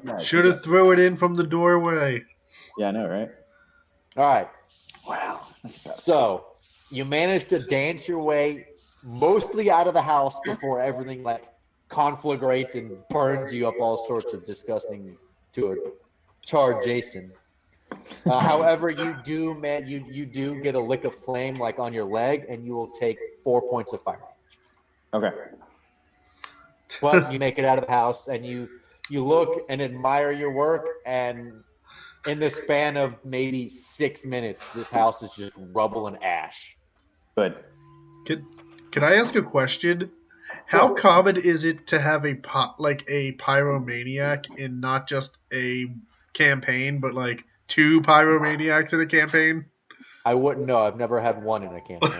yeah. Should have thrown it in from the doorway. Yeah, I know, right? All right. Wow. So you managed to dance your way mostly out of the house before everything like conflagrates and burns you up all sorts of disgusting to a charred Jaysun. However, you do get a lick of flame like on your leg, and you will take 4 points of fire damage. Okay. But you make it out of the house, and you look and admire your work, and in the span of maybe 6 minutes, this house is just rubble and ash. Good. Can I ask a question? How common is it to have a pyromaniac in not just a campaign, but like 2 pyromaniacs in a campaign? I wouldn't know. I've never had one in a campaign.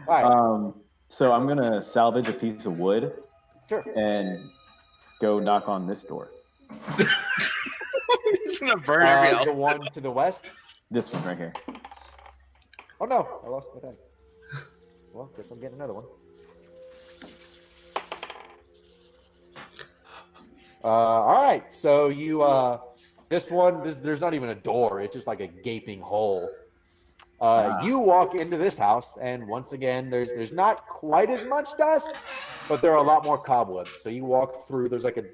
All right. So I'm gonna salvage a piece of wood. Sure. And go knock on this door. You're just gonna burn every house. The one to the west? This one right here. Oh no, I lost my die. Well, guess I'm getting another one. All right, so you there's not even a door, it's just like a gaping hole. You walk into this house, and once again there's not quite as much dust, but there are a lot more cobwebs. So you walk through, there's like a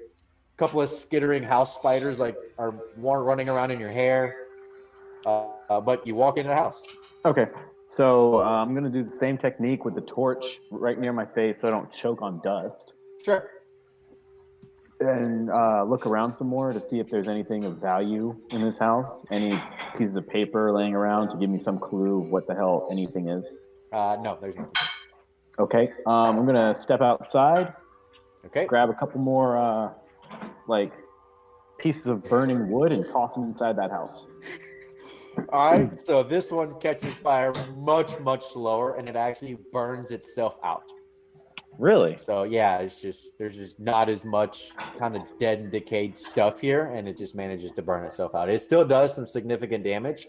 couple of skittering house spiders like are more running around in your hair, but you walk into the house. Okay, so I'm gonna do the same technique with the torch right near my face so I don't choke on dust. Sure. And look around some more to see if there's anything of value in this house. Any pieces of paper laying around to give me some clue of what the hell anything is. No, there's nothing. Okay, I'm gonna step outside. Okay. Grab a couple more like pieces of burning wood and toss them inside that house. All right, so this one catches fire much, much slower, and it actually burns itself out. Really? So yeah, there's just not as much kind of dead and decayed stuff here, and it just manages to burn itself out. It still does some significant damage,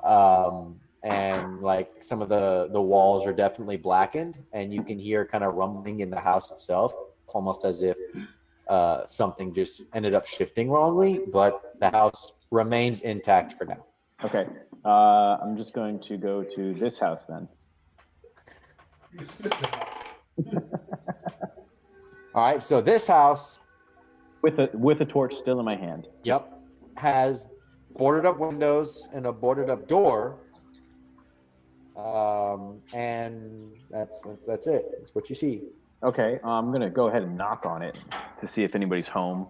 and like some of the walls are definitely blackened, and you can hear kind of rumbling in the house itself, almost as if something just ended up shifting wrongly. But the house remains intact for now. Okay. I'm just going to go to this house then. All right, so this house, With a torch still in my hand. yep, has boarded up windows and a boarded up door, and that's it. That's what you see. Okay, I'm gonna go ahead and knock on it to see if anybody's home.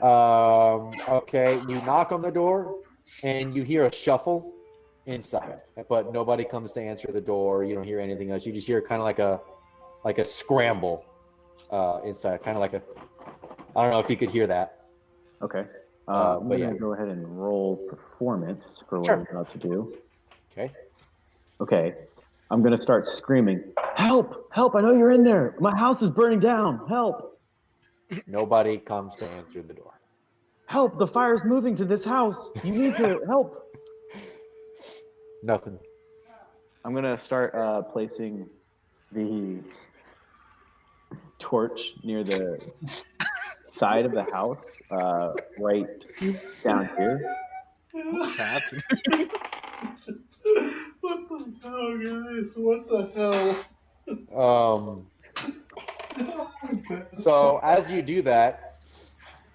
Okay, you knock on the door, and you hear a shuffle inside, but nobody comes to answer the door. You don't hear anything else. You just hear kind of like a scramble inside, kind of like a. I don't know if you could hear that. Okay. But I'm gonna yeah. go ahead and roll performance for what Sure. I'm about to do. Okay. Okay. I'm gonna start screaming, "Help! Help! I know you're in there. My house is burning down. Help! Nobody comes to answer the door. Help! The fire's moving to this house. You need to help." Nothing. I'm gonna start placing the torch near the side of the house, right down here. What's happening? What the hell, guys? What the hell? So as you do that,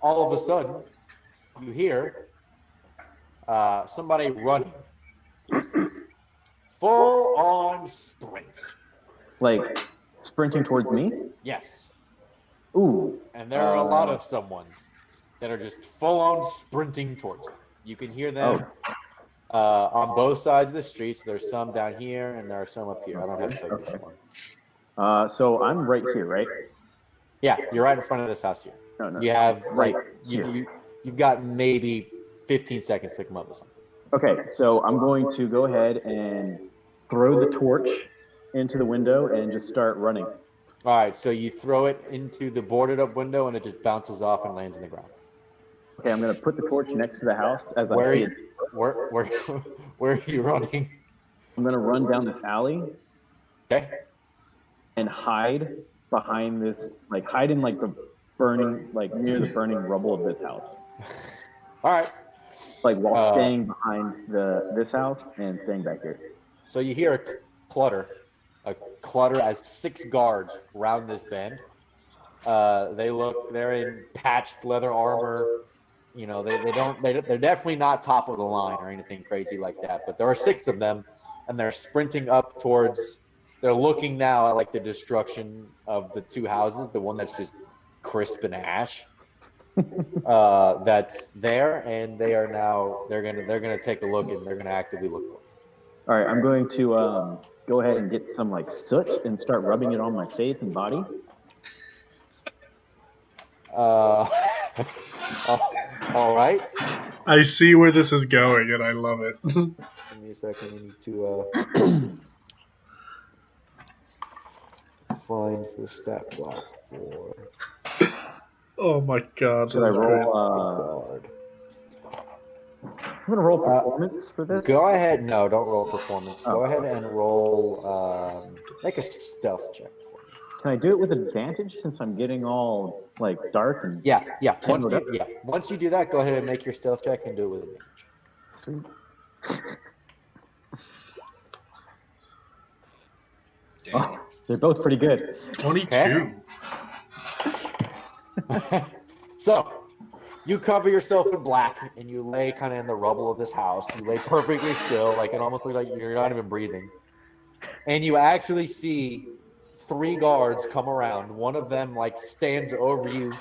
all of a sudden, you hear somebody running. Full on sprint. Like sprinting towards me. Yes. Ooh. And there are a lot of someones that are just full on sprinting towards you. You can hear them on both sides of the street. So there's some down here and there are some up here. I don't have to say this one. So I'm right here, right? Yeah, you're right in front of this house here. No. You have Right like here. you've got maybe 15 seconds to come up with something. Okay, so I'm going to go ahead and throw the torch into the window and just start running. All right, so you throw it into the boarded up window and it just bounces off and lands in the ground. Okay, I'm going to put the torch next to the house as I Where see are it. where are you running? I'm going to run down this alley Okay. and hide behind this, like hide in like the burning, like near the burning rubble of this house. All right. Like while staying behind this house and staying back here. So you hear a clutter as 6 guards round this bend. They're in patched leather armor. You know, they're definitely not top of the line or anything crazy like that. But there are 6 of them, and they're sprinting up towards. They're looking now at like the destruction of the 2 houses, the one that's just crisp and ash. That's there, and they're gonna take a look and they're gonna actively look for it. All right, I'm going to go ahead and get some like soot and start rubbing it on my face and body. All right. I see where this is going, and I love it. Give me a second. I need to find the stat block for. Oh my god, Should I that's great. roll? I'm gonna roll performance for this. Go ahead. No, don't roll performance. Go ahead and roll. Make a stealth check for me. Can I do it with advantage since I'm getting all like dark and Yeah. Tangled up? Once you do that, go ahead and make your stealth check and do it with advantage. Sweet. Damn. Oh, they're both pretty good. 22. Okay. So, you cover yourself in black and you lay kind of in the rubble of this house. You lay perfectly still, like it almost looks like you're not even breathing. And you actually see 3 guards come around. One of them like stands over you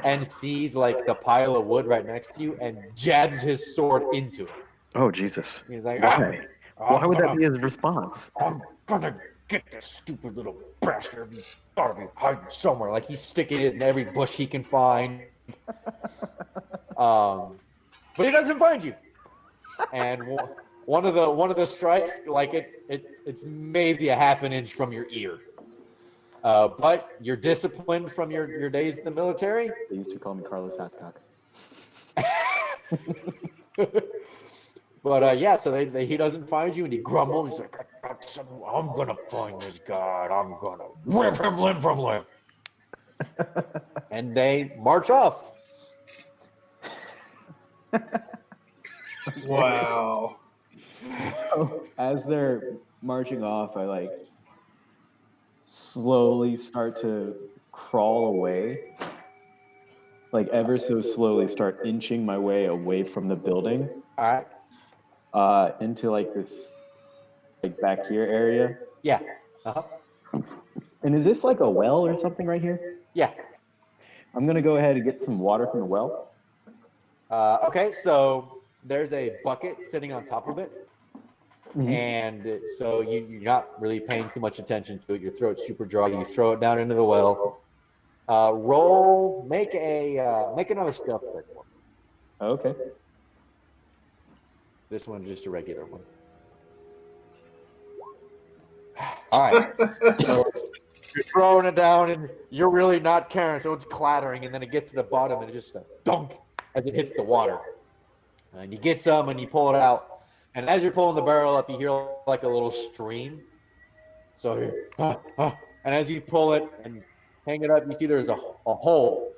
and sees like the pile of wood right next to you and jabs his sword into it. Oh, Jesus. He's like, Why? Why would that be his response? I'm gonna get this stupid little bastard. He's gotta be hiding somewhere. Like he's sticking it in every bush he can find. But he doesn't find you. And one of the strikes, like it's maybe a half an inch from your ear. But you're disciplined from your days in the military. They used to call me Carlos Hatcock. But yeah, so he doesn't find you, and he grumbles. He's like, "I'm gonna find this guy. I'm gonna rip him limb from limb." And they march off. Wow. So as they're marching off, I like slowly start to crawl away, like ever so slowly start inching my way away from the building. All right. Into like this like back here area. Yeah. Uh-huh. And is this like a well or something right here? Yeah. I'm gonna go ahead and get some water from the well. Okay, so there's a bucket sitting on top of it. Mhm. And so you're not really paying too much attention to it. Your throat's super dry. You throw it down into the well. Make another stealth check. Okay. This one's just a regular one. All right. So you're throwing it down, and you're really not caring. So it's clattering, and then it gets to the bottom, and it just dunk as it hits the water. And you get some, and you pull it out. And as you're pulling the barrel up, you hear like a little stream. So you're, and as you pull it and hang it up, you see there's a hole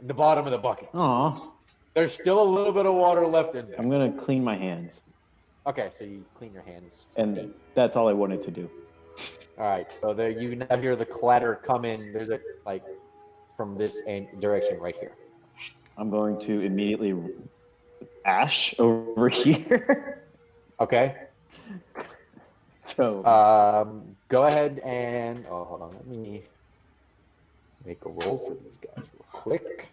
in the bottom of the bucket. Aw. There's still a little bit of water left in there. I'm gonna clean my hands. Okay, so you clean your hands. And that's all I wanted to do. All right, so there you now hear the clatter come in. There's from this direction right here. I'm going to immediately ash over here. Okay. So go ahead and hold on. Let me make a roll for these guys real quick.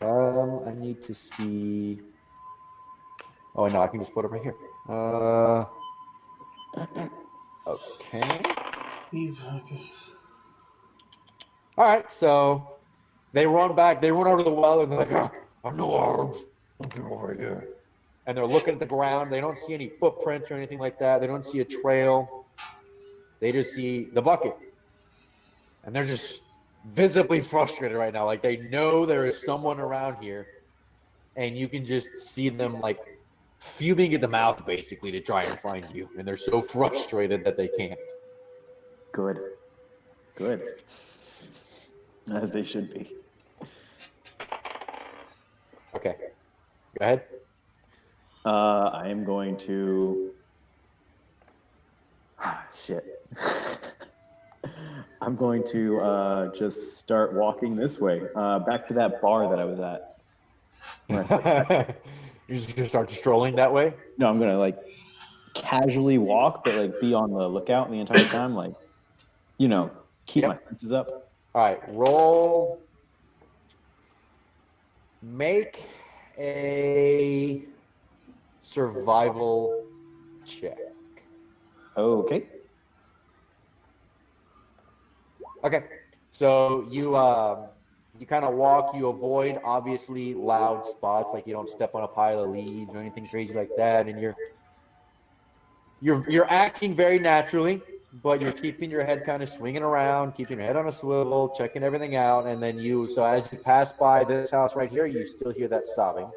I need to see. Oh no, I can just put it right here. Okay. All right, so they run back. They run over to the well, and they're like, "I'm no arms. Something over here." And they're looking at the ground. They don't see any footprints or anything like that. They don't see a trail. They just see the bucket, and they're just visibly frustrated right now. Like they know there is someone around here, and you can just see them like fuming at the mouth basically to try and find you, and they're so frustrated that they can't. good. As they should be. Okay, go ahead. I am going to. Shit. I'm going to just start walking this way, back to that bar that I was at. You're just gonna start strolling that way? No, I'm gonna like casually walk, but like be on the lookout the entire time, like keep my senses up. All right, roll. Make a survival check. Okay. Okay, so you kind of walk. You avoid obviously loud spots, like you don't step on a pile of leaves or anything crazy like that, and you're acting very naturally, but you're keeping your head kind of swinging around, keeping your head on a swivel, checking everything out, and then so as you pass by this house right here, you still hear that sobbing.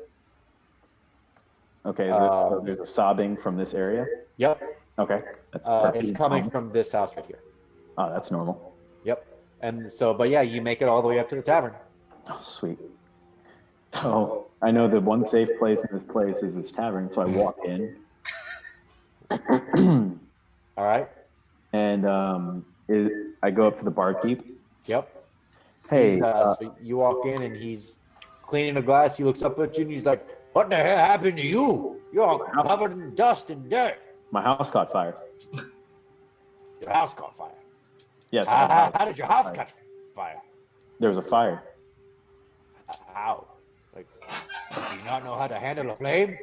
Okay. There's a sobbing from this area. Yep, Okay. That's it's coming from this house right here. Oh, that's normal. Yep, and so, but yeah, you make it all the way up to the tavern. Oh, sweet. So I know the one safe place in this place is this tavern, so I walk in. All right. And I go up to the barkeep. Yep. Hey, So you walk in and he's cleaning a glass. He looks up at you and he's like, "What the hell happened to you? You're all covered in dust and dirt. my house caught fire. Your house caught fire." Yes. How did your house catch fire? There was a fire. How? Like, do you not know how to handle a flame?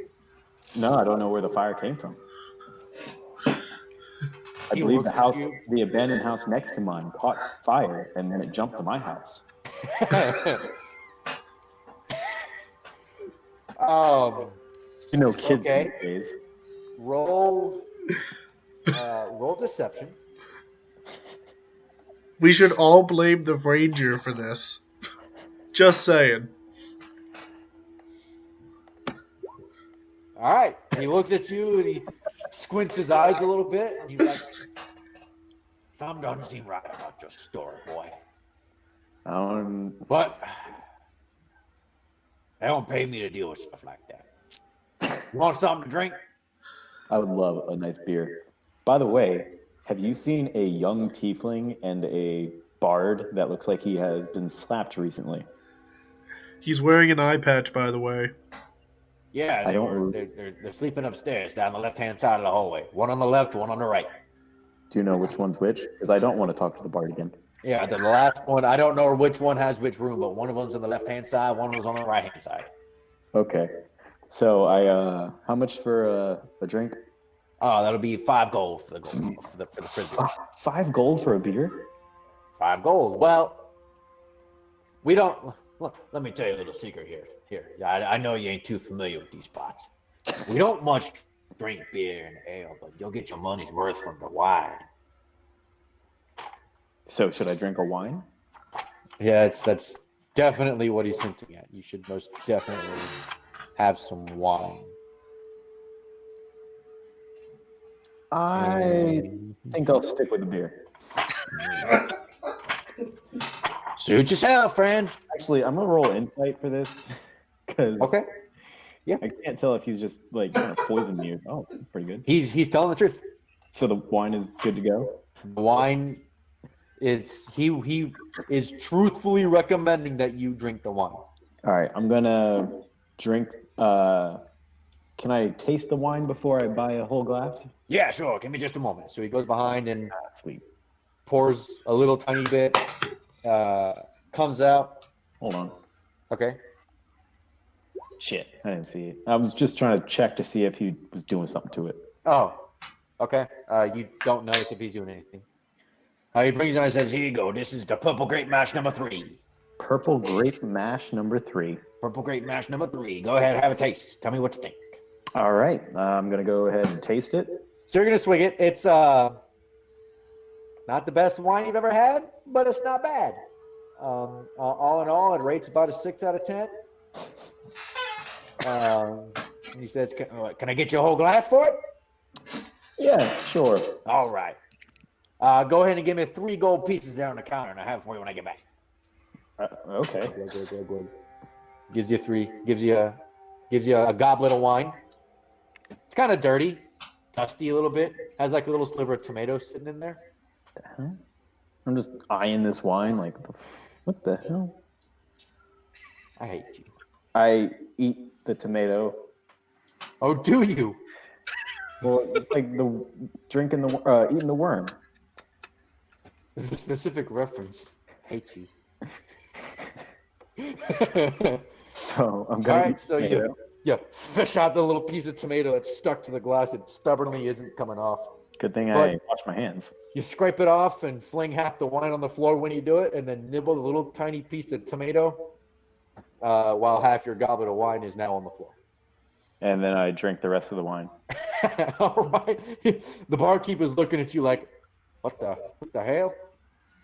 No, I don't know where the fire came from. I He believe looks the at house, you. the abandoned house next to mine, caught fire, and then it jumped to my house. Kids Okay. these days. Roll deception. We should all blame the ranger for this. Just saying. All right. He looks at you and he squints his eyes a little bit. And he's like, something doesn't seem right about your story, boy. But they don't pay me to deal with stuff like that. You want something to drink? I would love a nice beer. By the way, have you seen a young tiefling and a bard that looks like he has been slapped recently? He's wearing an eye patch, by the way. Yeah, they're sleeping upstairs down the left-hand side of the hallway. One on the left, one on the right. Do you know which one's which? Because I don't want to talk to the bard again. Yeah, the last one, I don't know which one has which room, but one of them's on the left-hand side, one of them's on the right-hand side. Okay. So how much for a drink? Oh, that'll be 5 gold for the beer. 5 gold for a beer? 5 gold. Well, we don't. Look, let me tell you a little secret here. I know you ain't too familiar with these spots. We don't much drink beer and ale, but you'll get your money's worth from the wine. So should I drink a wine? Yeah, that's definitely what he's hinting at. You should most definitely have some wine. I think I'll stick with the beer. Suit yourself, friend. Actually, I'm gonna roll insight for this because Okay. Yeah. I can't tell if he's just like trying to poison me. Oh, that's pretty good. He's telling the truth. So the wine is good to go. The wine, he is truthfully recommending that you drink the wine. All right, I'm gonna drink. Can I taste the wine before I buy a whole glass? Yeah, sure. Give me just a moment. So he goes behind and Sweet. pours a little tiny bit. Comes out. Hold on. Okay. Shit, I didn't see it. I was just trying to check to see if he was doing something to it. Oh, okay. You don't notice if he's doing anything. He brings it on and says, here you go. This is the purple grape mash number 3. Purple grape mash number 3. Purple grape mash number 3. Go ahead, have a taste. Tell me what you think. All right, I'm gonna go ahead and taste it. So you're gonna swig it. It's not the best wine you've ever had, but it's not bad. All in all, it rates about a 6 out of 10. He says, can I get you a whole glass for it? Yeah, sure. All right. Go ahead and give me 3 gold pieces there on the counter, and I'll have it for you when I get back. Okay. Good. Gives you 3. Gives you a goblet of wine. It's kind of dirty, dusty a little bit. Has like a little sliver of tomato sitting in there. I'm just eyeing this wine like, what the hell? I hate you. I eat the tomato. Oh, do you? Well, it's like the eating the worm. This is a specific reference. Hate you. So I'm gonna. All right, so you fish out the little piece of tomato that's stuck to the glass. It stubbornly isn't coming off. Good thing But- I wash my hands. You scrape it off and fling half the wine on the floor when you do it, and then nibble the little tiny piece of tomato while half your goblet of wine is now on the floor. And then I drink the rest of the wine. All right. The barkeeper's looking at you like, what the hell?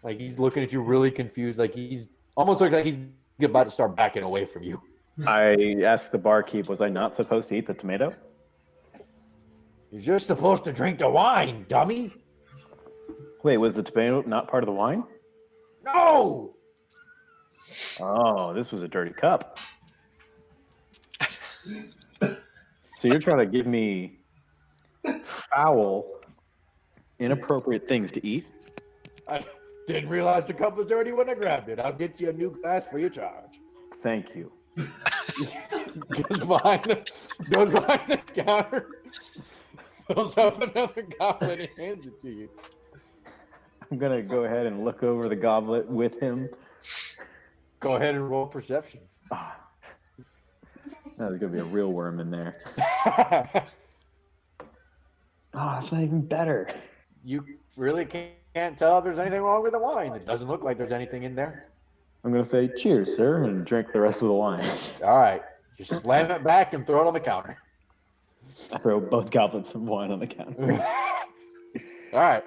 Like he's looking at you really confused. Like he's almost looks like he's about to start backing away from you. I asked the barkeep, was I not supposed to eat the tomato? You're supposed to drink the wine, dummy. Wait, was the tomato not part of the wine? No. Oh, this was a dirty cup. So you're trying to give me foul, inappropriate things to eat? I didn't realize the cup was dirty when I grabbed it. I'll get you a new glass for your charge. Thank you. goes behind the counter, fills up another goblet and hands it to you. I'm going to go ahead and look over the goblet with him. Go ahead and roll perception. Oh, there's going to be a real worm in there. Oh, that's not even better. You really can't tell if there's anything wrong with the wine. It doesn't look like there's anything in there. I'm going to say, cheers, sir, and drink the rest of the wine. All right. Just slam it back and throw it on the counter. I throw both goblets of wine on the counter. All right.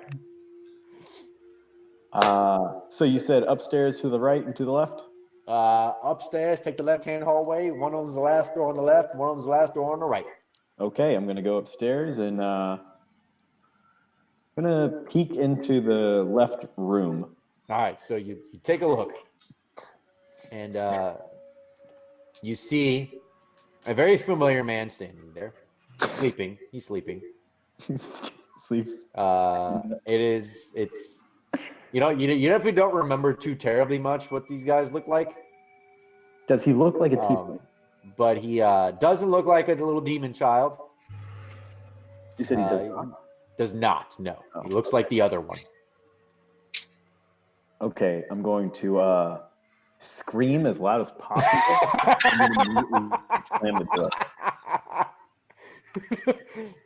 So you said upstairs to the right and to the left? Upstairs, take the left-hand hallway. One of them's the last door on the left. One of them's the last door on the right. Okay, I'm going to go upstairs and I'm going to peek into the left room. All right, so you take a look, and you see a very familiar man standing there, sleeping. He's sleeping. Sleeps. It's you definitely don't remember too terribly much what these guys look like. Does he look like a tiefling? But he doesn't look like a little demon child. You said he does not? Does not, no. Oh. He looks like the other one. Okay, I'm going to scream as loud as possible and then immediately slam the door.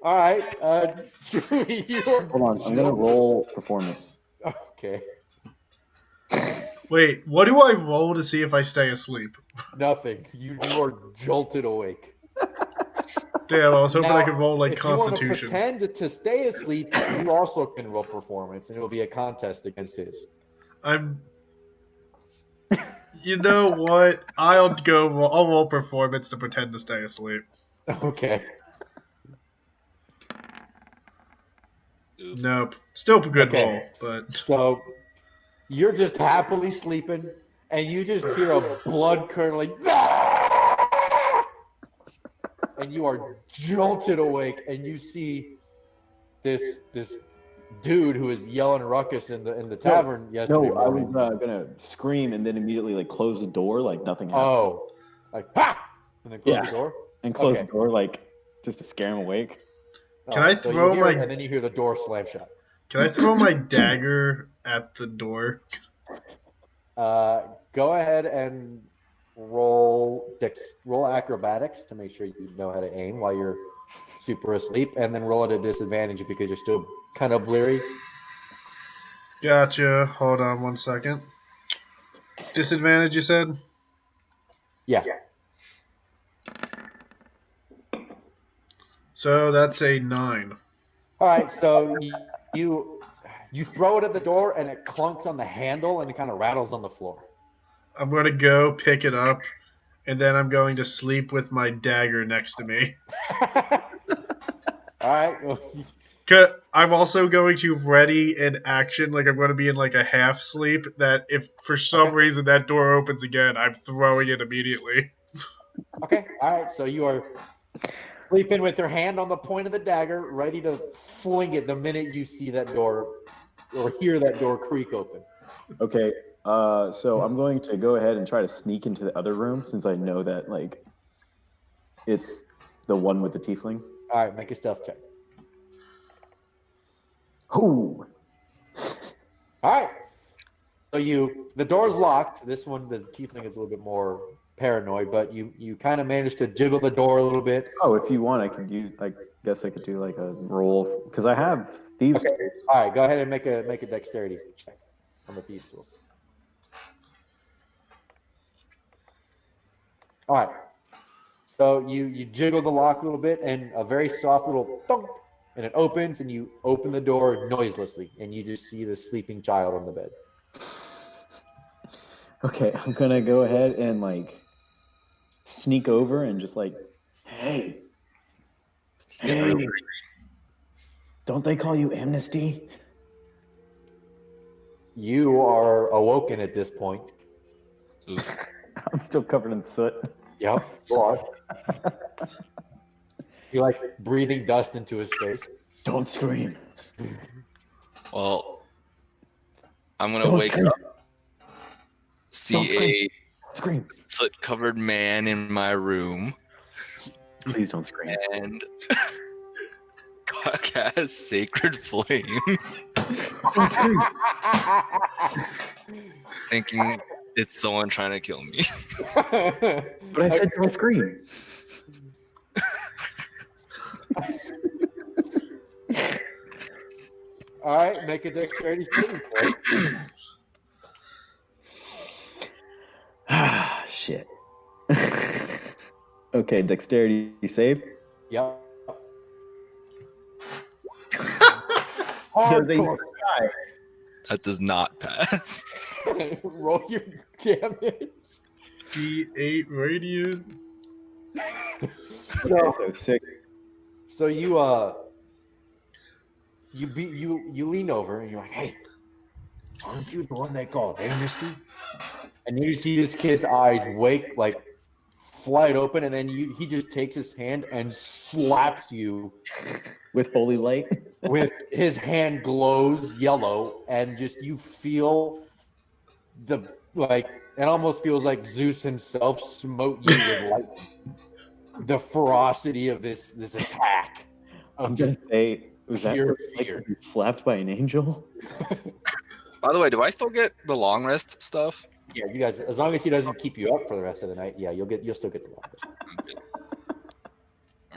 All right. Chewy, Hold on, I'm going to roll performance. Okay. Wait, what do I roll to see if I stay asleep? Nothing. You are jolted awake. Damn, I was hoping Now, I could roll like if you want to Constitution. pretend to stay asleep, you also can roll performance, and it'll be a contest against his. You know what? I'll roll performance to pretend to stay asleep. Okay. Nope. Still a good roll, Okay. but So you're just happily sleeping, and you just hear a blood curdling, and you are jolted awake, and you see this dude who is yelling ruckus in the tavern yesterday No, I morning. was going to scream and then immediately like close the door like nothing happened. Oh, like ha! And then close Yeah. the door. And close okay. the door like just to scare him awake. Can I so you throw hear my- it, and then you hear the door slam shut. can I throw my dagger at the door? Go ahead and roll acrobatics to make sure you know how to aim while you're super asleep, and then roll at a disadvantage because you're still kind of bleary. Gotcha. Hold on 1 second. Disadvantage, you said? Yeah. So that's a 9. All right, so you throw it at the door, and it clunks on the handle, and it kind of rattles on the floor. I'm going to go pick it up, and then I'm going to sleep with my dagger next to me. All right. Well, I'm also going to ready an action, like I'm going to be in like a half sleep, that if for some reason that door opens again, I'm throwing it immediately. okay. All right. So you are sleeping with your hand on the point of the dagger, ready to fling it the minute you see that door or hear that door creak open. Okay, so I'm going to go ahead and try to sneak into the other room since I know that like it's the one with the tiefling. All right. Make a stealth check. Ooh. All right. So the door's locked. This one, the tiefling is a little bit more paranoid, but you kind of managed to jiggle the door a little bit. Oh, if you want, I guess I could do like a roll because I have thieves. Okay. All right. Go ahead and make a dexterity check on the thieves tools. All right. So you jiggle the lock a little bit, and a very soft little thunk, and it opens, and you open the door noiselessly, and you just see the sleeping child on the bed. Okay, I'm gonna go ahead and like sneak over and just like, hey, don't they call you Amnesty? You are awoken at this point. I'm still covered in soot. Yep. Go on. You're like breathing dust into his face. Don't scream. Well, I'm gonna Don't wake scream. up, see Scream. a soot-covered man in my room, Please don't scream. and cast Sacred Flame, Don't scream. thinking it's someone trying to kill me. But I said don't scream. All right, make a dexterity saving throw. Ah, shit. Okay, dexterity save. Yep. Does he Hardcore. die? That does not pass. Roll your damage. D8 radiant. So, So 6. so you you lean over and you're like, "Hey, aren't you the one they call Amnesty?" And you see this kid's eyes flight open, and then he just takes his hand and slaps you With holy light. with his hand glows yellow, and just you feel it almost feels like Zeus himself smote you with lightning. The ferocity of this attack. I'm gonna say, was that pure what it's like fear. to be slapped by an angel? By the way, do I still get the long rest stuff? Yeah, you guys. As long as he doesn't keep you up for the rest of the night, yeah, you'll still get the longest.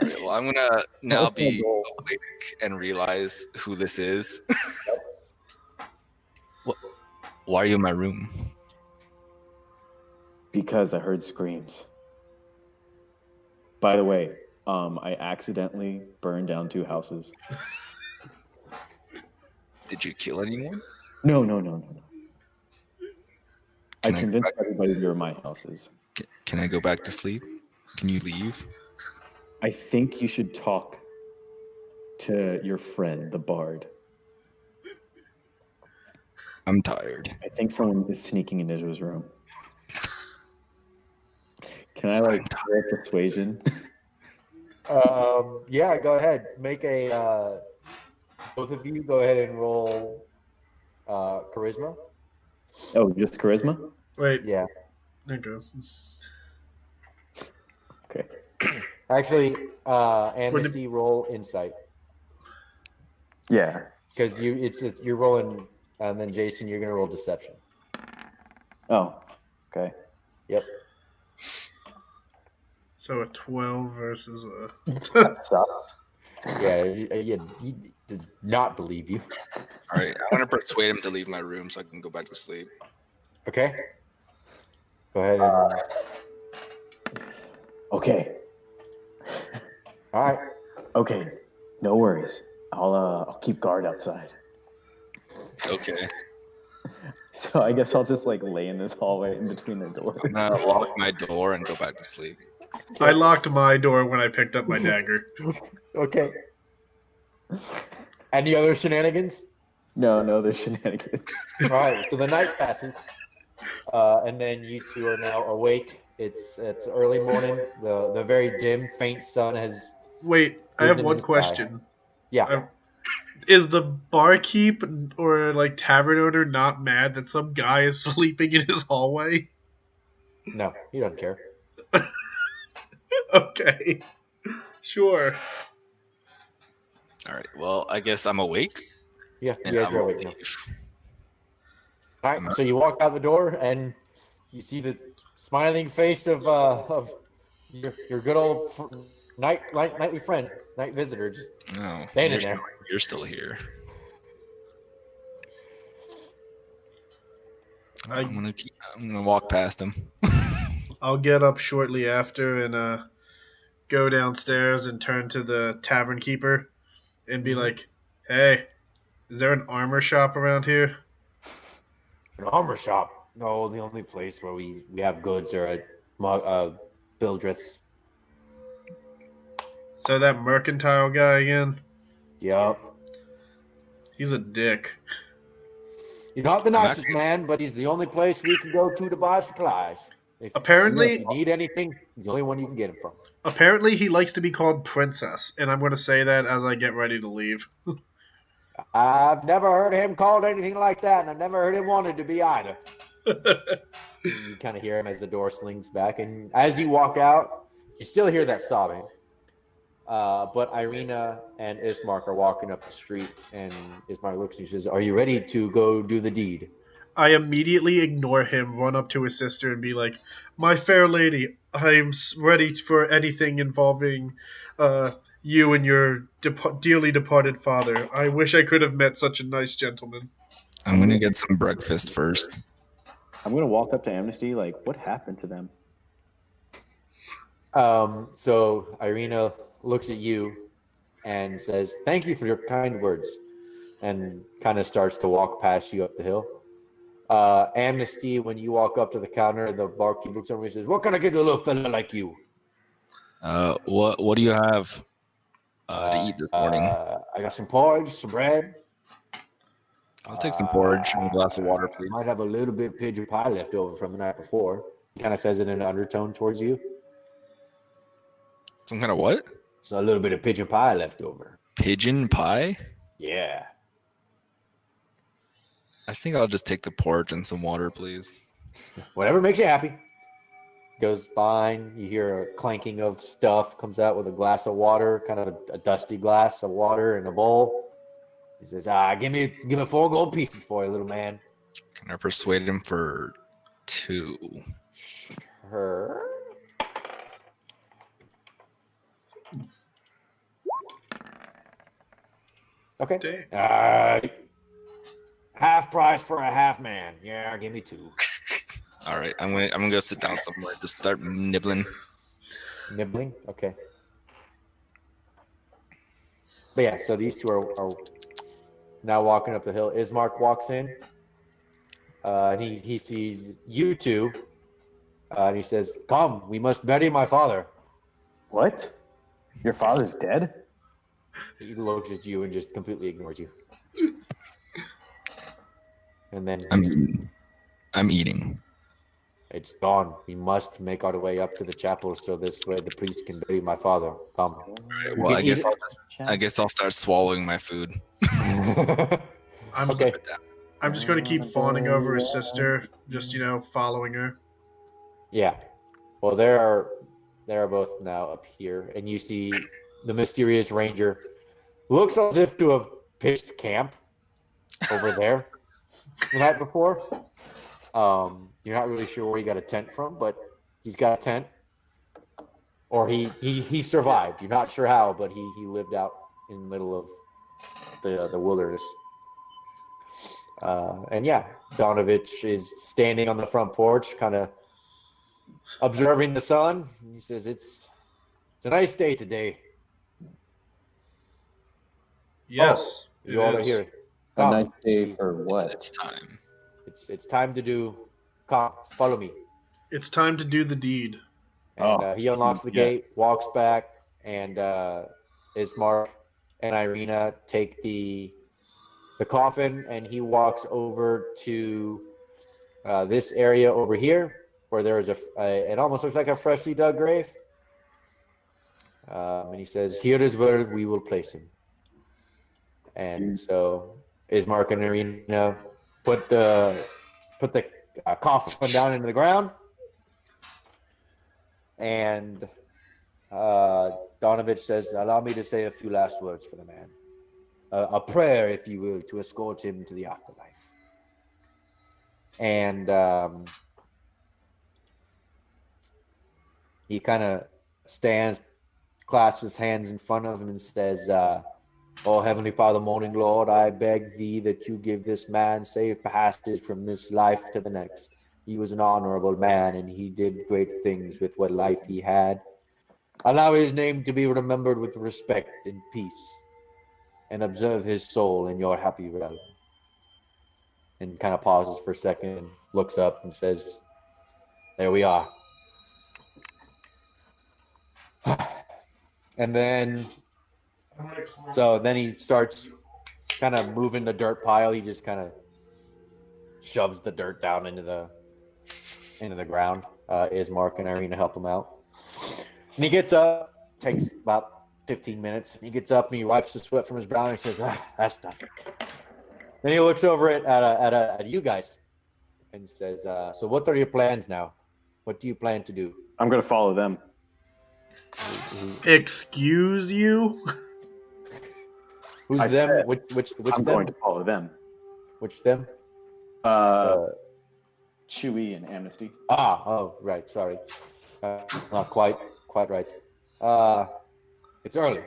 All right. Well, I'm gonna now be awake and realize who this is. Why are you in my room? Because I heard screams. By the way, I accidentally burned down 2 houses. Did you kill anyone? No. I Can I go convinced back? everybody they were my houses. Can I go back to sleep? Can you leave? I think you should talk to your friend, the bard. I'm tired. I think someone is sneaking into his room. Can I roll persuasion? Yeah, go ahead. Make a. Both of you go ahead and roll charisma. Oh, just charisma? Wait. Yeah. Okay. Okay. Actually, Amnesty roll insight Yeah. because you're rolling, and then Jaysun, you're gonna roll deception. Oh, okay. Yep. So a 12 versus a. That sucks. Yeah. He does not believe you. All right. I'm gonna persuade him to leave my room so I can go back to sleep. Okay. Go ahead. And, Okay. all right. Okay. No worries. I'll keep guard outside. Okay. So I guess I'll just lay in this hallway in between the doors. I'm gonna lock my door and go back to sleep. I locked my door when I picked up my dagger. Okay. Any other shenanigans? No, there's shenanigans. All right. So the night passes, and then you two are now awake. It's early morning. The very dim, faint sun has. Wait, I have Risen in one the sky. question. Yeah. Is the barkeep or tavern owner not mad that some guy is sleeping in his hallway? No, he doesn't care. Okay. Sure. All right. Well, I guess I'm awake. Yeah, And you guys I'm are awake now. leave. All right. So you walk out the door, and you see the smiling face of your good old nightly friend, night visitor, just No, standing there. you're still here. I'm gonna walk past him. I'll get up shortly after and go downstairs and turn to the tavern keeper and be like, "Hey, is there an armor shop around here?" An armor shop? No, the only place where we have goods are at Bildreth's. So that mercantile guy again? Yep. He's a dick. You're not the nicest man, but he's the only place we can go to buy supplies. If Apparently- you need anything, he's the only one you can get them from. Apparently, he likes to be called Princess, and I'm going to say that as I get ready to leave. I've never heard him called anything like that, and I've never heard him wanted to be either. You kind of hear him as the door slings back, and as you walk out, you still hear that sobbing. But Irina and Ismark are walking up the street, and Ismark looks and says, "Are you ready to go do the deed?" I immediately ignore him, run up to his sister, and be like, "My fair lady, I'm ready for anything involving you and your dearly departed father. I wish I could have met such a nice gentleman." I'm gonna get some breakfast first. I'm gonna walk up to Amnesty. What happened to them? So Irina looks at you and says, "Thank you for your kind words. and kind of starts to walk past you up the hill. Amnesty, when you walk up to the counter, the barkeep looks over and says, "What can I get to a little fella like you?" What do you have to eat this morning? I got some porridge, some bread. I'll take some porridge and a glass of water, please. Might have a little bit of pigeon pie left over from the night before. He kind of says it in an undertone towards you. Some kind of what? So a little bit of pigeon pie left over. Pigeon pie? Yeah. I think I'll just take the porridge and some water, please. Whatever makes you happy. Goes fine. You hear a clanking of stuff. Comes out with a glass of water, kind of a dusty glass of water in a bowl. He says, give me 4 gold pieces for you, little man. Can I persuade him for 2? Sure. Okay. Half price for a half man. Yeah, give me 2. All right, I'm gonna go sit down somewhere. Just start nibbling. Nibbling? Okay. But yeah, so these two are now walking up the hill. Ismark walks in. And he sees you two. And he says, "Come, we must bury my father." What? Your father's dead? He looks at you and just completely ignores you. And then I'm eating. It's dawn. We must make our way up to the chapel so this way the priest can bury my father. Come. Right, well, I guess I'll start swallowing my food. Okay. I'm just going to keep fawning over his sister, just, following her. Yeah. Well, they're both now up here, and you see the mysterious ranger looks as if to have pitched camp over there the night before. You're not really sure where he got a tent from, but he's got a tent. Or he survived. You're not sure how, but he lived out in the middle of the wilderness. And yeah, Donovich is standing on the front porch, kind of observing the sun. He says, "It's a nice day today." Yes, you all are here. A nice day for what? It's time. It's time to do. Come, follow me. It's time to do the deed. And he unlocks the gate, walks back, and Ismark and Irina take the coffin, and he walks over to this area over here, where there is it almost looks like a freshly dug grave. And he says, "Here is where we will place him." And so Ismark and Irina put the coffin down into the ground, and Donovich says, "Allow me to say a few last words for the man. A prayer, if you will, to escort him to the afterlife." And he kind of stands, clasps his hands in front of him, and says, "Oh, Heavenly Father, Morning Lord, I beg thee that you give this man safe passage from this life to the next. He was an honorable man, and he did great things with what life he had. Allow his name to be remembered with respect and peace, and observe his soul in your happy realm." And kind of pauses for a second, looks up and says, "There we are." And then he starts kind of moving the dirt pile. He just kind of shoves the dirt down into the ground. Ismark and Irina help him out. And he gets up, takes about 15 minutes. He gets up and he wipes the sweat from his brow and he says, "That's nothing." Then he looks over at you guys and says, "So what are your plans now? What do you plan to do?" I'm going to follow them. Excuse you? Who's them? said Which I'm them? going to follow them. Which them? Chewy and Amnesty. Oh, right. Sorry. Not quite right. It's early.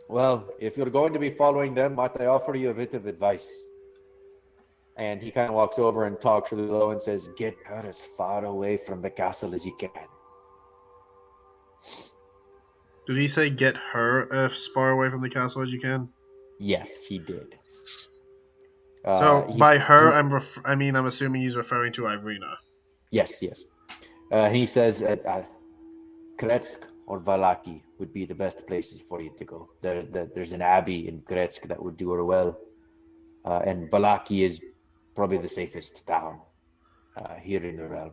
Well, if you're going to be following them, might I offer you a bit of advice? And he kind of walks over and talks really low and says, "Get her as far away from the castle as you can." Did he say get her as far away from the castle as you can? Yes, he did. So He's- by her, he- I'm assuming he's referring to Irina. Yes. He says Kretsk or Valaki would be the best places for you to go. There's an abbey in Kretsk that would do her well. And Valaki is probably the safest town here in the realm.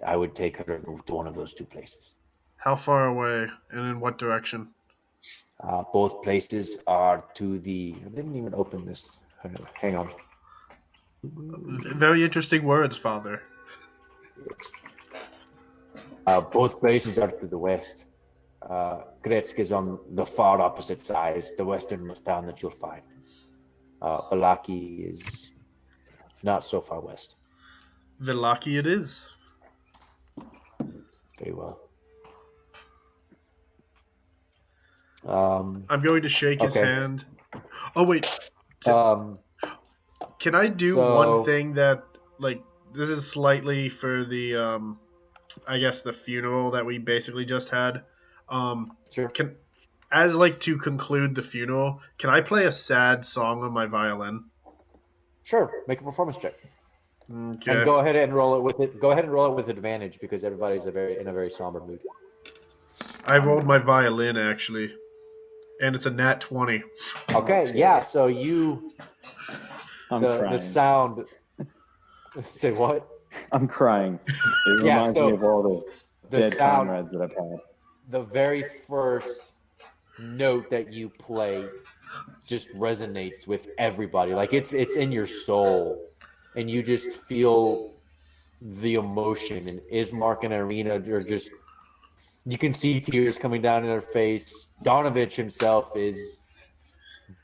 I would take her to one of those two places. How far away and in what direction? Both places are to the... I didn't even open this. Hang on. Very interesting words, Father. Both places are to the west. Kretsk is on the far opposite side. It's the westernmost town that you'll find. Valaki is not so far west. Villaki it is. Very well. I'm going to shake his Okay. hand. Oh, wait. Can I do So- one thing that, like, this is slightly for the, I guess, the funeral that we basically just had. Sure. As, like, to conclude the funeral, can I play a sad song on my violin? Sure. Make a performance check. Okay. And go ahead and roll it with it. Go ahead and roll it with advantage because everybody's in a very somber mood. I rolled my violin, actually. And it's a nat 20. Okay. Yeah. So you I'm the crying. sound. Say what? I'm crying. It Yeah, reminds so me of all the the dead sound- comrades that I've had. The very first note that you play just resonates with everybody. Like it's in your soul, and you just feel the emotion. And Ismark and Irina are just, you can see tears coming down in their face. Donovich himself is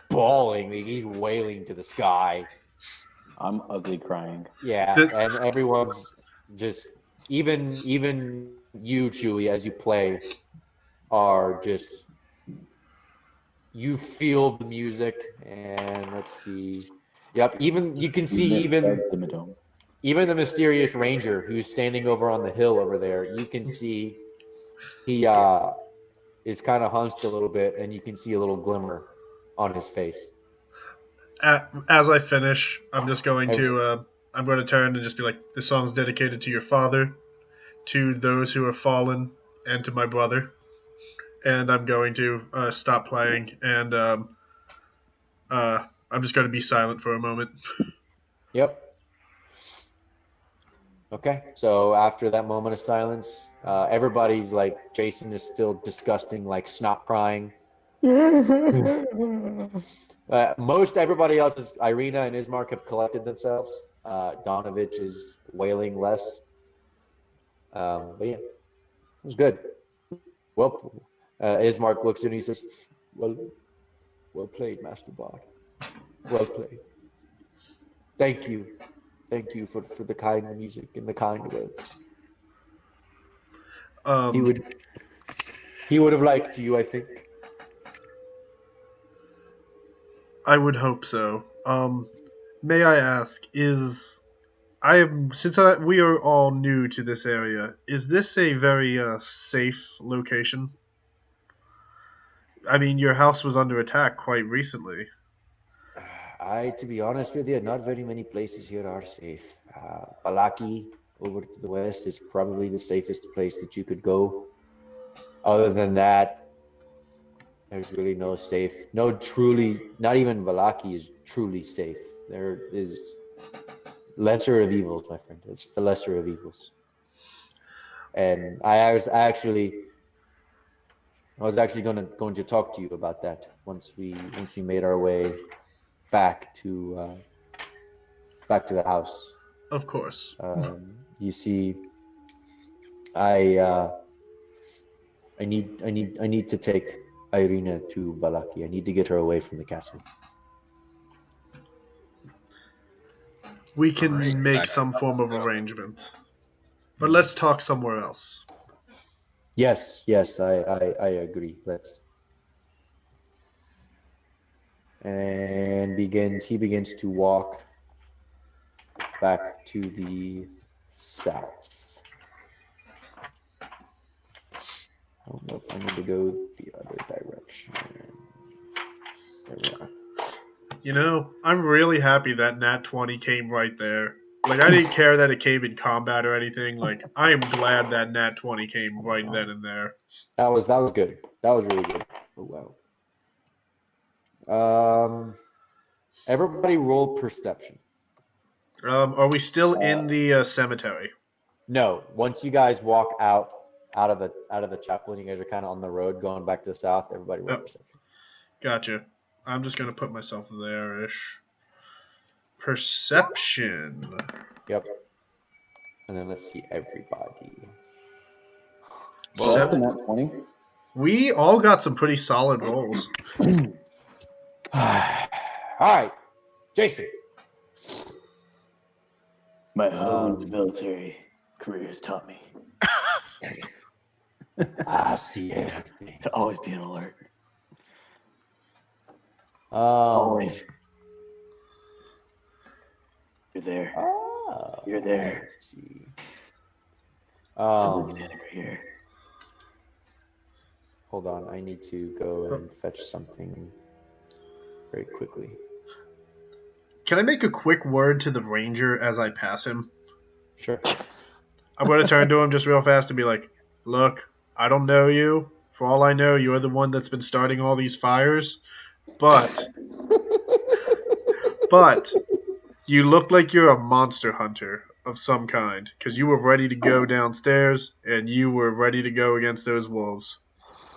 bawling. Like, he's wailing to the sky. I'm ugly crying. Yeah, This- and everyone's just, even you, Chewy, as you play, are just, you feel the music. And let's see. Yep, even you can see even the mysterious ranger who's standing over on the hill over there. You can see he is kind of hunched a little bit, and you can see a little glimmer on his face. As I finish, I'm just going to I'm going to turn and just be like, this song's dedicated to your father, to those who have fallen, and to my brother. And I'm going to stop playing, and I'm just going to be silent for a moment. Yep. Okay. So after that moment of silence, everybody's like, Jaysun is still disgusting, like snot crying. Most everybody else is, Irina and Ismark have collected themselves. Donovich is wailing less. But yeah, it was good. Well, Ismark looks at him and he says, well played, Master Bard. Well played. Thank you. Thank you for the kind music and the kind words. He would have liked you, I think. I would hope so. May I ask, we are all new to this area, is this a very safe location? I mean, your house was under attack quite recently. To be honest with you, not very many places here are safe. Balaki over to the west is probably the safest place that you could go. Other than that, there's really not even Valaki is truly safe. There is lesser of evils, my friend. It's the lesser of evils. And I was actually going to talk to you about that once we made our way back to the house. Of course. You see, I need to take Irina to Balaki. I need to get her away from the castle. We can Right, make back some form of arrangement. But let's talk somewhere else. Yes, I agree. Let's. And he begins to walk back to the south. I don't know if I need to go the other direction. There we are. You know, I'm really happy that Nat 20 came right there. Like, I didn't care that it came in combat or anything. Like, I am glad that Nat 20 came right then and there. That was good. That was really good. Oh, wow. Everybody roll perception. Are we still in the cemetery? No, once you guys walk out of the chapel and you guys are kind of on the road going back to the south, everybody roll perception. Gotcha. I'm just going to put myself there-ish. Perception. Yep. And then let's see everybody. Well, Nat 20. We all got some pretty solid rolls. All right, Jaysun. My whole military career has taught me I see everything. to always be on alert. Always. You're there. Oh, You're there. let's see. Someone's standing right here. Hold on, I need to go and fetch something very quickly. Can I make a quick word to the ranger as I pass him? Sure. I'm going to turn to him just real fast and be like, look, I don't know you. For all I know, you're the one that's been starting all these fires. But you look like you're a monster hunter of some kind because you were ready to go downstairs and you were ready to go against those wolves.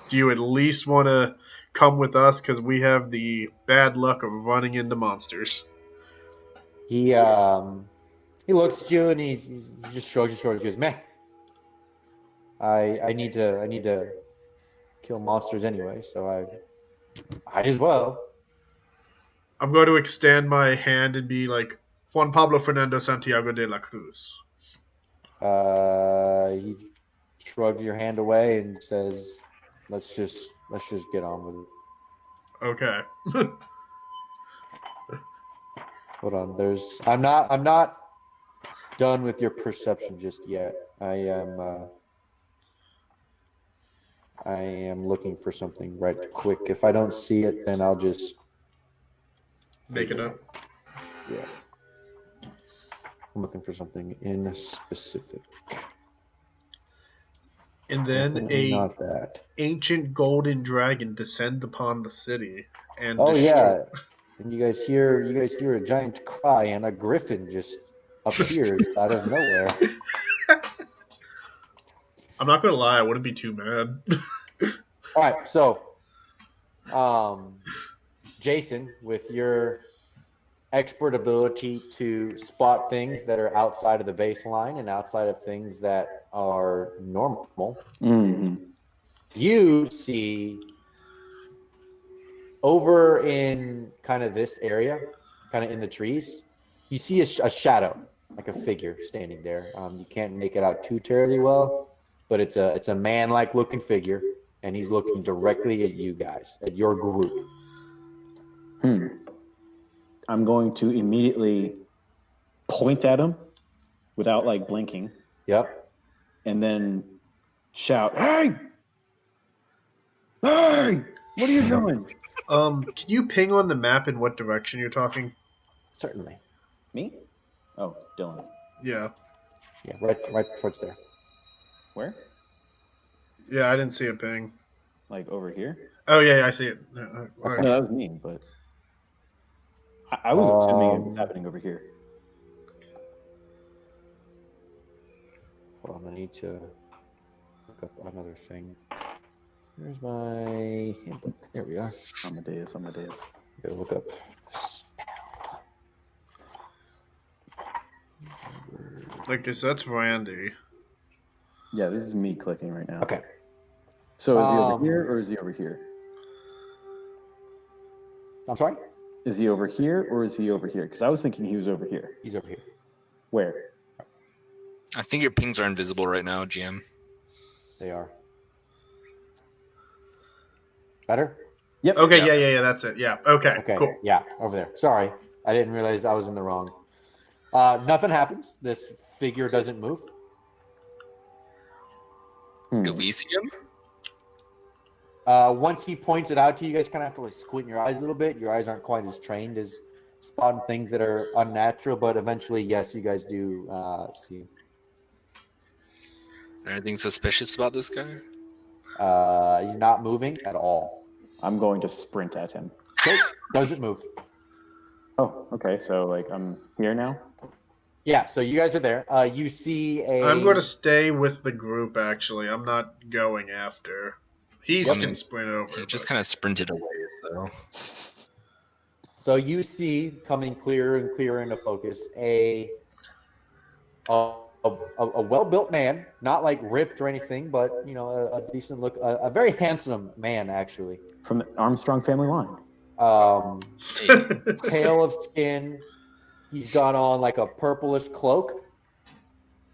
Do you at least want to come with us because we have the bad luck of running into monsters? He looks at you and he just shrugs his shoulders. He goes, "Meh. I need to kill monsters anyway, so I might as well." I'm going to extend my hand and be like, Juan Pablo Fernando Santiago de la Cruz. He shrugs your hand away and says, "Let's just get on with it." Okay. Hold on. I'm not done with your perception just yet. I am looking for something right quick. If I don't see it, then I'll just Make it up. Yeah. I'm looking for something in specific. And then Definitely a not that. ancient golden dragon descend upon the city and Oh destroy- yeah. And you guys hear a giant cry and a griffin just appears out of nowhere. I'm not gonna lie, I wouldn't be too mad. All right, so Jaysun, with your expert ability to spot things that are outside of the baseline and outside of things that are normal, you see over in kind of this area, kind of in the trees, you see a shadow, like a figure standing there. You can't make it out too terribly well, but it's a man-like looking figure, and he's looking directly at you guys, at your group. I'm going to immediately point at him without like blinking. Yep. And then shout, "Hey! Hey! What are you doing?" Can you ping on the map in what direction you're talking? Certainly. Me? Oh, Dylan. Yeah. Yeah, right towards there. Where? Yeah, I didn't see a ping. Like over here? Oh yeah, I see it. All No, right. that was me, but I was assuming it was happening over here. Hold on, I need to look up another thing. Where's my handbook? There we are. Amadeus. Gotta look up spell. Like this, that's Randy. Yeah, this is me clicking right now. Okay. So is he over here or is he over here? I'm sorry? Is he over here or is he over here? Because I was thinking he was over here. He's over here. Where? I think your pings are invisible right now, GM. They are. Better? Yep. Okay, yeah, that's it. Yeah. Okay. Okay. Cool. Yeah, over there. Sorry. I didn't realize I was in the wrong. Nothing happens. This figure doesn't move. Do we see him? Once he points it out to you, you guys kind of have to like squint your eyes a little bit. Your eyes aren't quite as trained as spotting things that are unnatural, but eventually, yes, you guys do see. Is there anything suspicious about this guy? He's not moving at all. I'm going to sprint at him. Okay, doesn't move. Oh, okay. So like I'm here now. Yeah, so you guys are there. You see a. I'm going to stay with the group, actually. I'm not going after. He can sprint over. He just kind of sprinted away, so. So you see, coming clearer and clearer into focus, a well-built man, not like ripped or anything, but you know, a decent look, a very handsome man actually. From the Armstrong family line. Pale of skin. He's got on like a purplish cloak.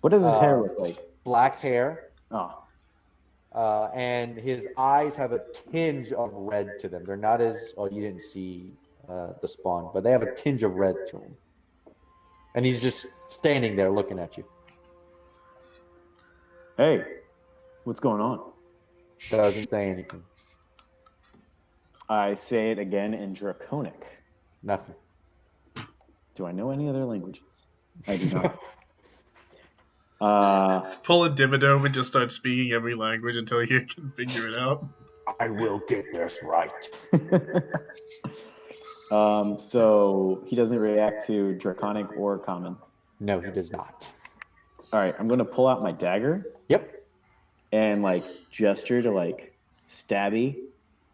What does his hair look like? Black hair. Oh, And his eyes have a tinge of red to them. They're not as, you didn't see the spawn, but they have a tinge of red to them. And he's just standing there looking at you. hey, what's going on? Doesn't say anything. I say it again in Draconic. Nothing. Do I know any other languages? I do not. Pull a Dimmadome and just start speaking every language until you can figure it out. I will get this right. So he doesn't react to Draconic or Common. No, he does not. All right, I'm going to pull out my dagger Yep. and like gesture to like stabby.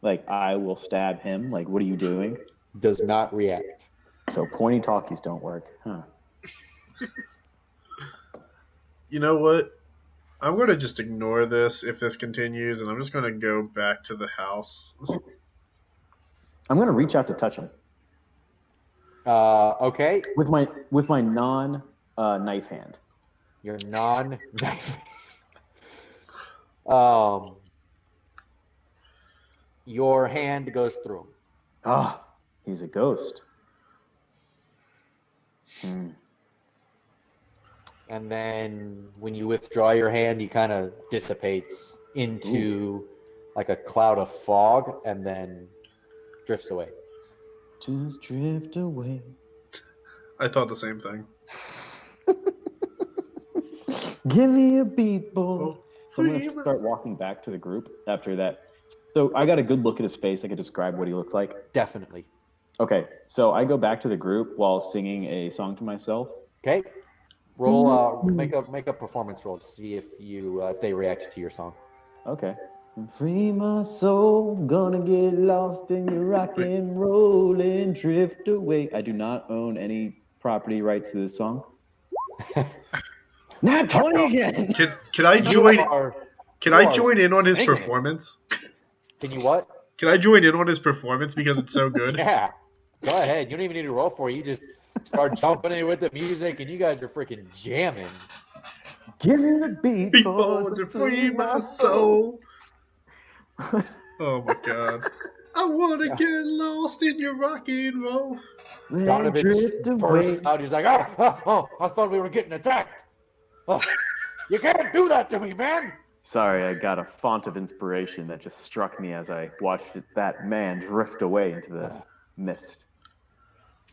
Like I will stab him. Like, what are you doing? Does not react. So pointy talkies don't work, huh? You know what? I'm going to just ignore this if this continues, and I'm just going to go back to the house. I'm going to reach out to touch him Okay. with my non knife hand. Your non-knife. Your hand goes through him. Ah, he's a ghost. And then when you withdraw your hand, he kind of dissipates into like a cloud of fog and then drifts away. Just drift away. I thought the same thing. Give me a beat, boy. Oh, So I'm going to start walking back to the group after that. So I got a good look at his face. I could describe what he looks like. Definitely. Okay, so I go back to the group while singing a song to myself. Okay. Roll. Make a performance roll to see if they react to your song. Okay. Free my soul, gonna get lost in your rock and roll and drift away. I do not own any property rights to this song. Not 20 again. Can I join? Can I are join in on his singing it. performance? Can you what? Can I join in on his performance because it's so good? Yeah. Go ahead. You don't even need to roll for it. You just start jumping in with the music, and you guys are freaking jamming. Give me the beat, Beat boys, boys and free my soul. Oh my god. I wanna get lost in your rock and roll. and Donovan drift away. bursts out. He's like, oh, I thought we were getting attacked. Oh, you can't do that to me, man. Sorry, I got a font of inspiration that just struck me as I watched that man drift away into the mist.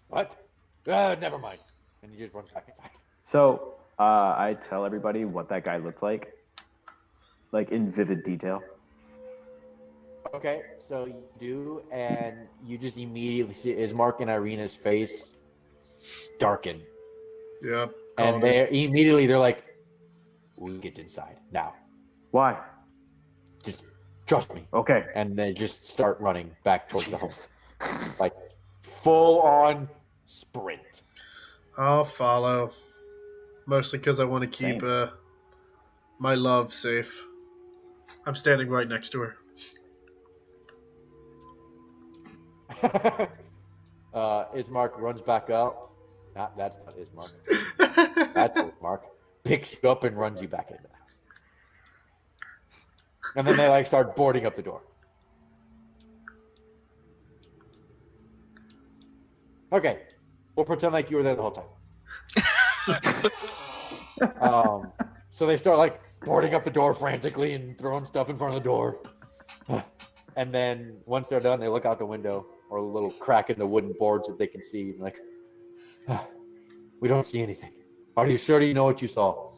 What? Never mind. And he just runs back inside. So I tell everybody what that guy looks like in vivid detail. Okay, so you do, and you just immediately see Ismark and Irina's face darken. Yep. And they're like, we get inside now. Why? Just trust me. Okay. And they just start running back towards the Jesus. home. Like full on sprint. I'll follow. Mostly because I want to keep my love safe. I'm standing right next to her. Ismark runs back up. That's not Ismark. That's Ismark. Picks you up and runs you back into the house. And then they start boarding up the door. Okay, we'll pretend like you were there the whole time. So they start boarding up the door frantically and throwing stuff in front of the door. And then once they're done, they look out the window or a little crack in the wooden boards that they can see. Like, we don't see anything. Are you sure you know what you saw?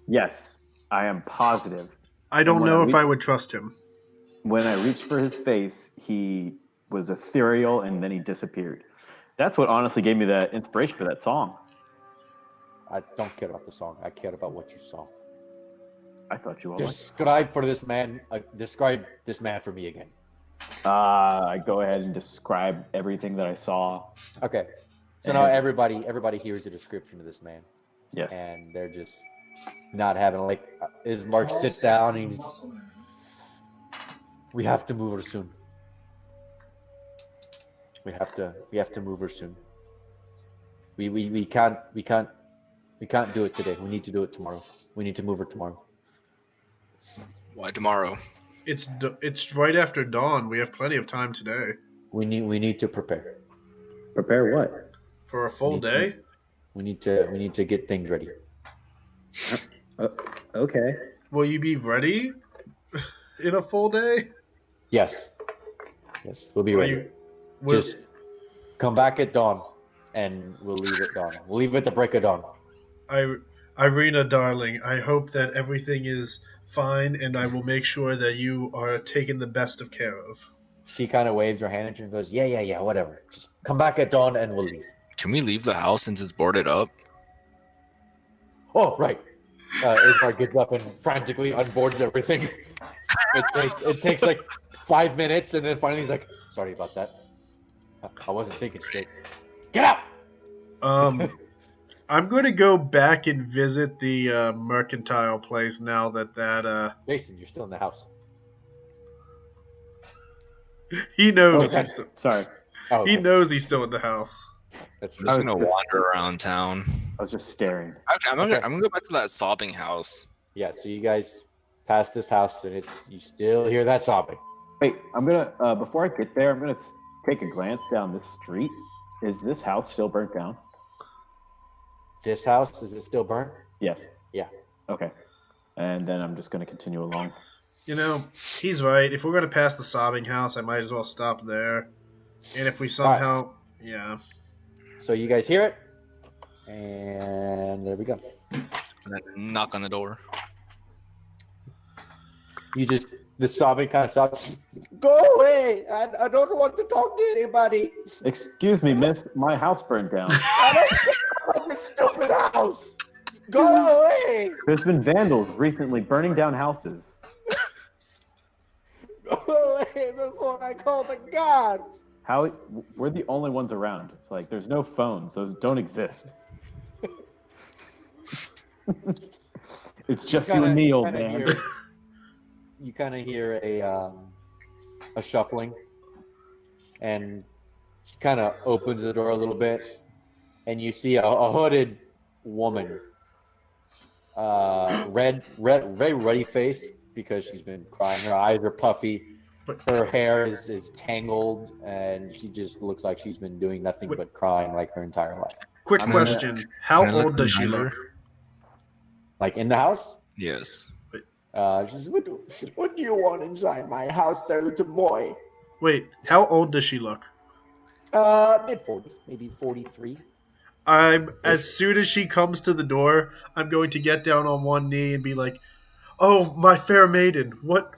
Yes, I am positive. I don't when know I if I would trust him. When I reached for his face, he was ethereal and then he disappeared. That's what honestly gave me the inspiration for that song. I don't care about the song. I care about what you saw. I thought you all Describe this man for me again. I go ahead and describe everything that I saw. Okay. So now everybody hears the description of this man. Yes. And they're just not having as Mark sits down and we have to move her soon. We have to move her soon. We can't do it today. We need to do it tomorrow. We need to move her tomorrow. Why tomorrow? It's right after dawn. We have plenty of time today. We need to prepare. Prepare what? For a full day? We need to get things ready. Okay. Will you be ready in a full day? Yes, we'll be ready. Just come back at dawn, and we'll leave at dawn. We'll leave at the break of dawn. Irina, darling, I hope that everything is fine, and I will make sure that you are taken the best of care of. She kind of waves her hand at you and goes, yeah, whatever. Just come back at dawn, and we'll leave. Can we leave the house since it's boarded up? Oh, right. Ismar gets up and frantically unboards everything. It takes like 5 minutes, and then finally he's like, sorry about that. I wasn't thinking straight. Get out! I'm going to go back and visit the mercantile place now that Jaysun, you're still in the house. He knows. Okay. Sorry. Oh, okay. He knows he's still in the house. That's I'm just gonna wander around town. I was just staring. Actually, I'm gonna go back to that sobbing house. Yeah, so you guys pass this house, and you still hear that sobbing. Wait, I'm gonna before I get there, I'm gonna take a glance down this street. Is this house still burnt down? This house, is it still burnt? Yes. Yeah. Okay. And then I'm just gonna continue along. You know, he's right. If we're going to pass the sobbing house, I might as well stop there. And if we somehow... Yeah. So you guys hear it, and there we go. And then knock on the door. The sobbing kind of stops. Go away! I don't want to talk to anybody. Excuse me, miss. My house burned down. I don't want this stupid house. Go away! There's been vandals recently burning down houses. Go away before I call the gods. How? We're the only ones around. Like, there's no phones. Those don't exist. It's just you and me, old man. You kind of hear a shuffling, and she kind of opens the door a little bit, and you see a hooded woman, very ruddy face because she's been crying. Her eyes are puffy. Her hair is tangled, and she just looks like she's been doing nothing but crying like her entire life. Quick question. How old does she look? Like in the house? Yes. She says, what do you want inside my house there, little boy? Wait, how old does she look? Mid-40s, maybe 43. As soon as she comes to the door, I'm going to get down on one knee and be like, "Oh, my fair maiden, what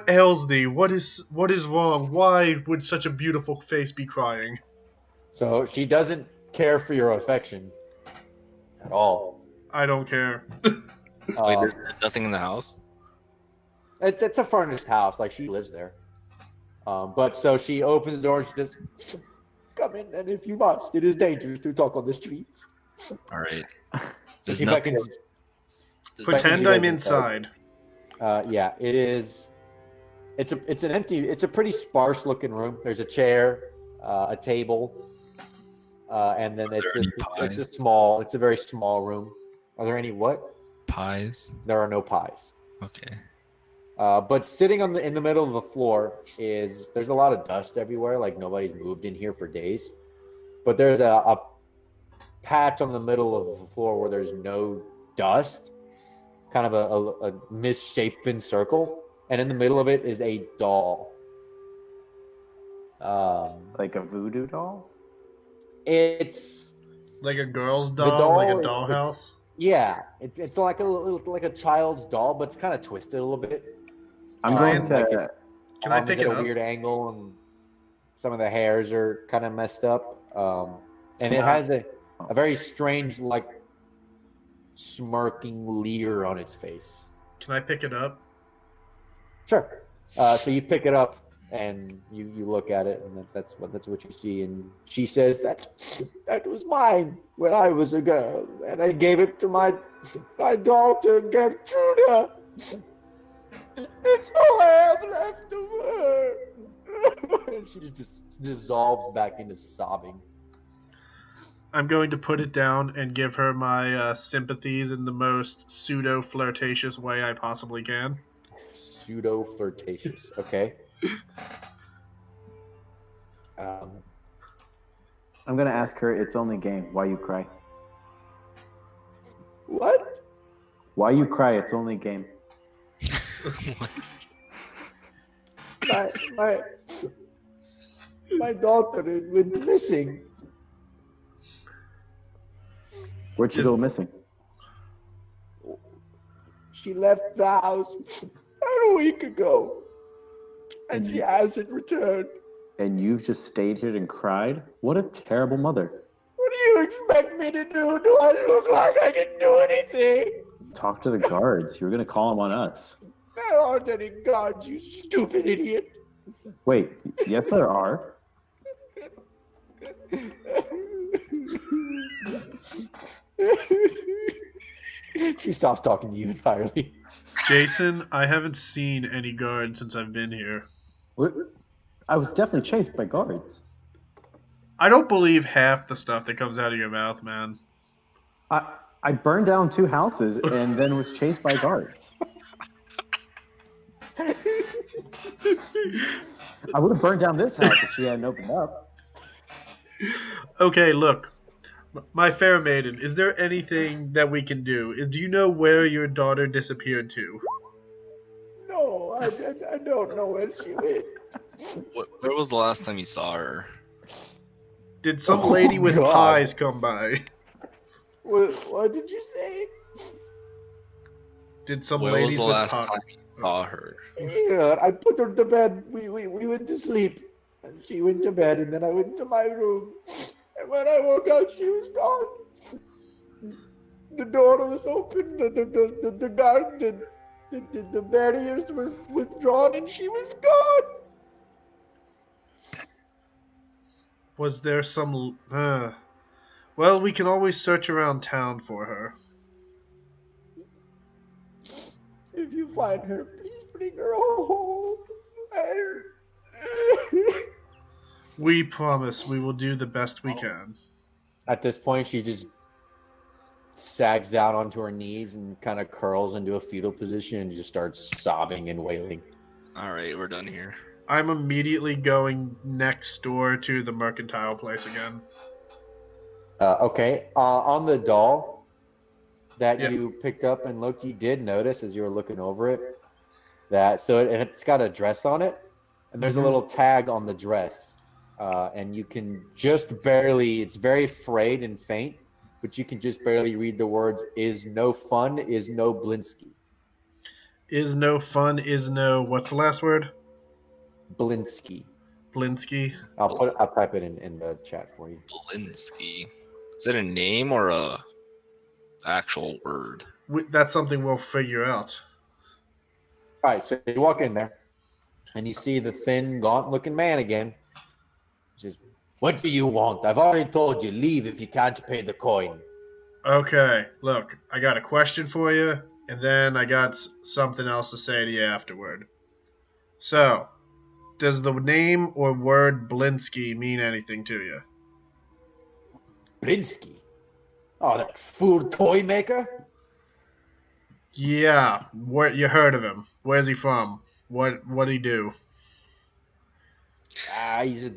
ails thee? What is wrong? Why would such a beautiful face be crying?" So she doesn't care for your affection at all. I don't care. Wait, there's nothing in the house? It's a furnished house, like she lives there. But so she opens the door and she just come in, and if you must, it is dangerous to talk on the streets. All right. So she beckons. Pretend I'm inside. Yeah, it is. It's a pretty sparse looking room. There's a chair, a table, and then it's a very small room. Are there any what? Pies? There are no pies. Okay. But sitting in the middle of the floor there's a lot of dust everywhere. Like nobody's moved in here for days. But there's a patch on the middle of the floor where there's no dust. Kind of a misshapen circle, and in the middle of it is a doll. Like a voodoo doll? It's Like a girl's the doll, like a doll. dollhouse. Yeah, it's like a child's doll, but it's kind of twisted a little bit. I'm going Brian, to. Can I Arm pick is it at a up? weird angle, and some of the hairs are kind of messed up. And it has a very strange, like, smirking leer on its face. Can I pick it up? Sure. So you pick it up and you look at it, and that's what you see. And she says that was mine when I was a girl, and I gave it to my daughter Gertruda. It's all I have left of her. And she just dissolves back into sobbing. I'm going to put it down and give her my sympathies in the most pseudo-flirtatious way I possibly can. Pseudo flirtatious. Okay. I'm going to ask her, it's only game. Why you cry? What? Why you cry? It's only game. My daughter went missing. Where'd she go missing? She left the house about a week ago, and she hasn't returned. And you've just stayed here and cried? What a terrible mother. What do you expect me to do? Do I look like I can do anything? Talk to the guards. You were going to call them on us. There aren't any guards, you stupid idiot. Wait, yes there are. She stops talking to you entirely. Jaysun, I haven't seen any guards since I've been here. I was definitely chased by guards. I don't believe half the stuff that comes out of your mouth, man. I burned down 2 houses and then was chased by guards. I would have burned down this house if she hadn't opened up. Okay, look. My fair maiden, is there anything that we can do? Do you know where your daughter disappeared to? No, I don't know where she went. Where was the last time you saw her? Did some lady with God. pies come by? What did you say? Did some Where was ladies the with last pies? time you saw her? Yeah, I put her to bed. We went to sleep, and she went to bed, and then I went to my room. And when I woke up, she was gone. The door was open. The guard, the barriers were withdrawn, and she was gone. Was there some... Well, we can always search around town for her. If you find her, please bring her home. We promise we will do the best we can. At this point, she just sags down onto her knees and kind of curls into a fetal position and just starts sobbing and wailing. All right, we're done here. I'm immediately going next door to the mercantile place again. Okay. On the doll that Yep. you picked up and looked, you did notice as you were looking over it that it's got a dress on it, and there's a little tag on the dress, and you can just barely. It's very frayed and faint, but you can just barely read the words: "Is no fun, is no Blinsky." Is no fun, is no... What's the last word? Blinsky. Blinsky. I'll type it in the chat for you. Blinsky. Is it a name or a actual word? That's something we'll figure out. All right, so you walk in there, and you see the thin, gaunt-looking man again. He says, "What do you want? I've already told you, leave if you can't pay the coin." Okay, look, I got a question for you, and then I got something else to say to you afterward. So, does the name or word Blinsky mean anything to you? Blinsky? Oh, that fool toy maker? Yeah, you heard of him. Where's he from? What'd he do? He's a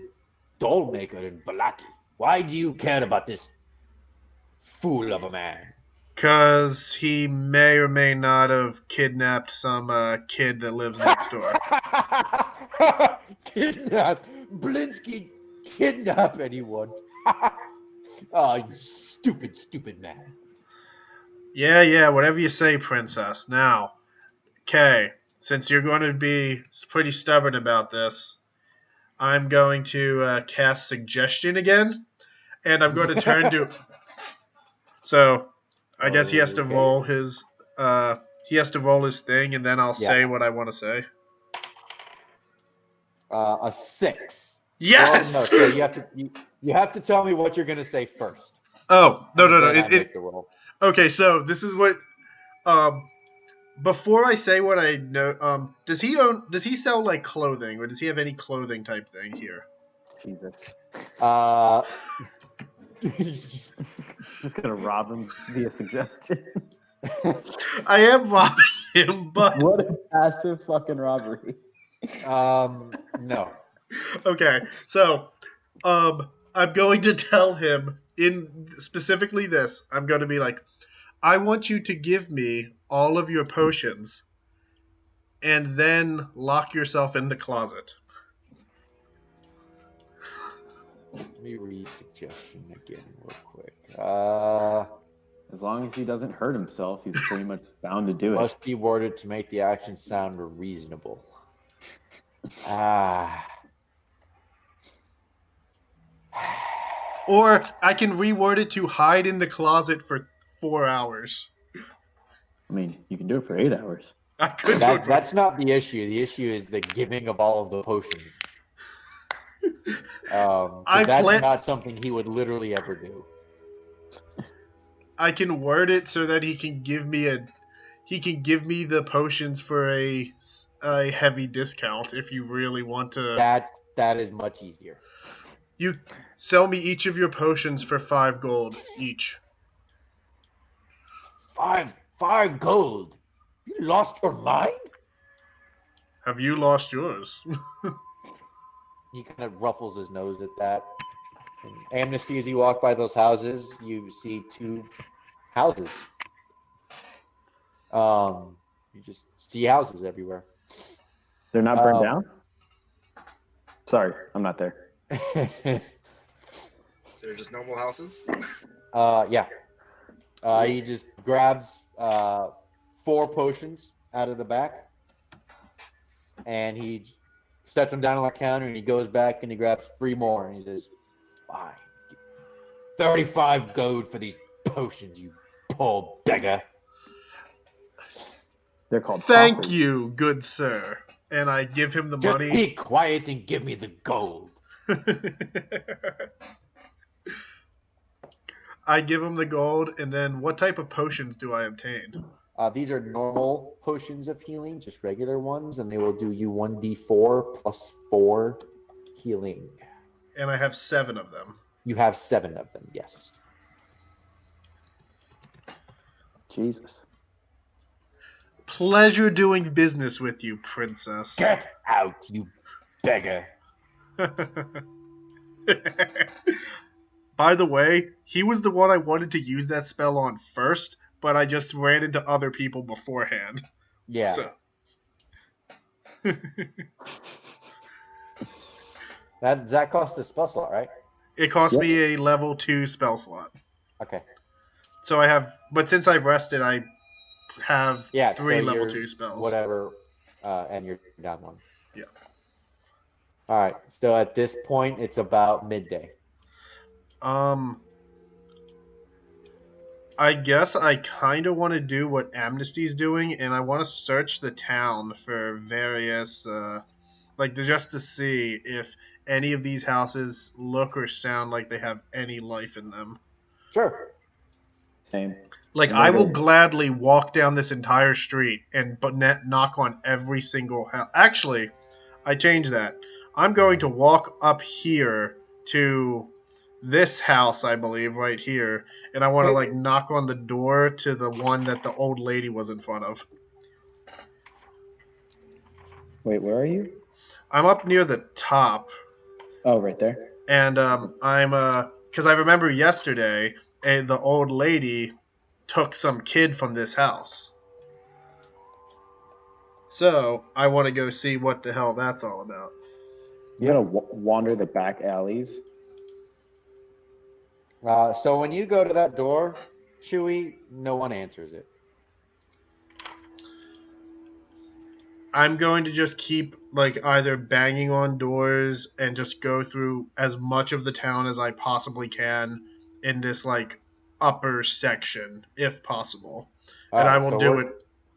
doll maker in Balaki. Why do you care about this fool of a man? Because he may or may not have kidnapped some kid that lives next door. Kidnap Blinsky. Kidnap anyone? Oh, you stupid man. Yeah, whatever you say, princess. Now, okay, since you're going to be pretty stubborn about this, I'm going to cast suggestion again, and I'm going to turn to. So, I guess he has to Okay. roll his. He has to roll his thing, and then I'll say what I want to say. A 6. Yes. Well, no, so you have to tell me what you're gonna say first. Oh no! Then I make the roll. Okay, so this is what. Before I say what I know, does he sell like clothing, or does he have any clothing type thing here? Jesus. Just gonna rob him via suggestion. I am robbing him, but what a passive fucking robbery. No. Okay, so I'm going to tell him in specifically this. I'm going to be like, I want you to give me all of your potions and then lock yourself in the closet. Let me read suggestion again real quick. As long as he doesn't hurt himself, he's pretty much bound to do it. Must be worded to make the action sound reasonable. Or I can reword it to hide in the closet for 4 hours. I mean, you can do it for 8 hours. I could That's not the issue. The issue is the giving of all of the potions. That's not something he would literally ever do. I can word it so that he can give me the potions for a heavy discount if you really want to. That is much easier. You sell me each of your potions for 5 gold each. 5 gold? You lost your mind? Have you lost yours? He kind of ruffles his nose at that. And Amnesty, as you walk by those houses, you see 2 houses. You just see houses everywhere. They're not burned down? Sorry, I'm not there. They're just normal houses? Yeah. He just grabs 4 potions out of the back, and he sets them down on the counter, and he goes back and he grabs 3 more, and he says, "Fine, 35 gold for these potions, you poor beggar." They're called Thank poppers. you, good sir. And I give him the Just money. be quiet and give me the gold. I give him the gold, and then what type of potions do I obtain? These are normal potions of healing, just regular ones, and they will do you 1d4 plus 4 healing. And I have 7 of them. You have 7 of them, yes. Jesus. Pleasure doing business with you, princess. Get out, you beggar. By the way, he was the one I wanted to use that spell on first, but I just ran into other people beforehand. Yeah. So. That costs a spell slot, right? It cost me a level 2 spell slot. Okay. So I have, but since I've rested, I have 3 so level you're 2 spells. Whatever, and you're down 1. Yeah. All right. So at this point, it's about midday. I guess I kind of want to do what Amnesty's doing, and I want to search the town for various, just to see if any of these houses look or sound like they have any life in them. Sure. Same. Like, I will gladly walk down this entire street and knock on every single house. Actually, I changed that. I'm going to walk up here to this house, I believe, right here, and I want to knock on the door to the one that the old lady was in front of. Wait, where are you? I'm up near the top, Oh, right there. and I'm because I remember yesterday, the old lady took some kid from this house. So I want to go see what the hell that's all about. I'm gonna wander the back alleys. So when you go to that door, Chewy, no one answers it. I'm going to just keep like either banging on doors and just go through as much of the town as I possibly can in this like upper section, if possible. And I will do it.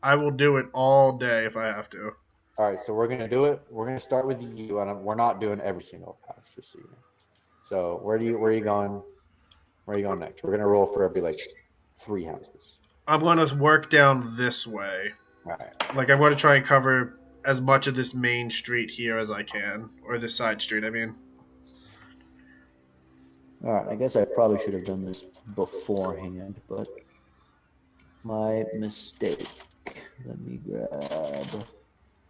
I will do it all day if I have to. All right, so we're gonna do it. We're gonna start with you, and we're not doing every single house, just so you know. So where are you going? Where are you going next? We're gonna roll for every like 3 houses. I'm going to work down this way. All right. Like I'm going to try and cover as much of this main street here as I can, or this side street. I mean. All right. I guess I probably should have done this beforehand, but my mistake. Let me grab.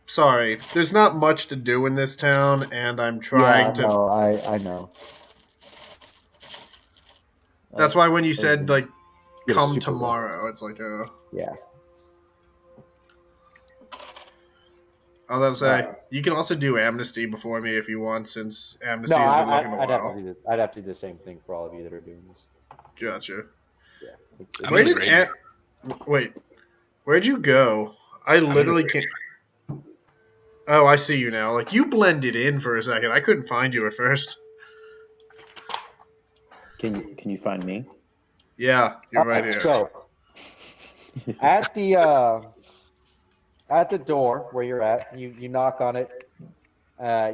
Sorry, there's not much to do in this town, and I'm trying to. No, I know. That's why when you said like Yeah, come super tomorrow, it's like Yeah. I was gonna say you can also do Amnesty before me if you want, since Amnesty No, has been looking a I'd while. have to do the same thing for all of you that are doing this. Gotcha. Yeah. Where did wait? Where'd you go? I literally can't. Oh, I see you now. Like you blended in for a second. I couldn't find you at first. Can you find me? Yeah, you're right here. So at the door where you're at, you knock on it.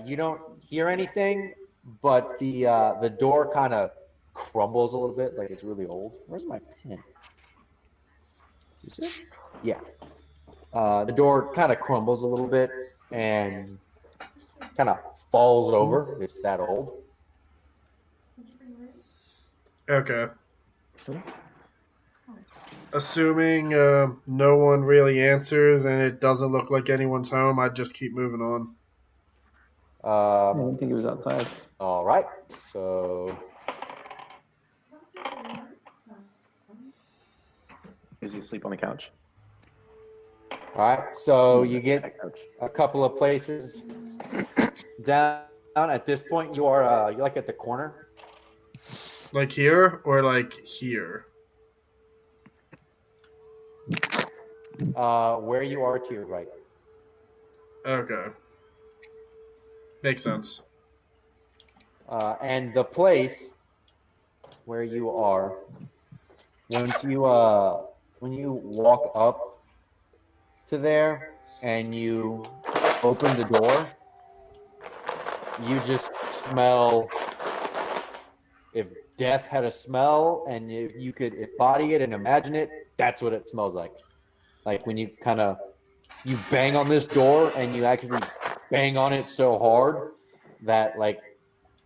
You don't hear anything, but the door kind of crumbles a little bit, like it's really old. Where's my pen? Is it? Yeah. The door kind of crumbles a little bit and kind of falls over. It's that old. Okay. Assuming no one really answers and it doesn't look like anyone's home, I'd just keep moving on. I didn't think he was outside. All right. So Is he asleep on the couch? all right. So you get a couple of places down. At this point, you're like at the corner. Like here or like here? Where you are to your right. Okay. Makes sense. And the place where you are, when you walk up to there and you open the door, you just smell. If death had a smell and you could embody it and imagine it, that's what it smells like. Like when you you bang on this door and you actually bang on it so hard that like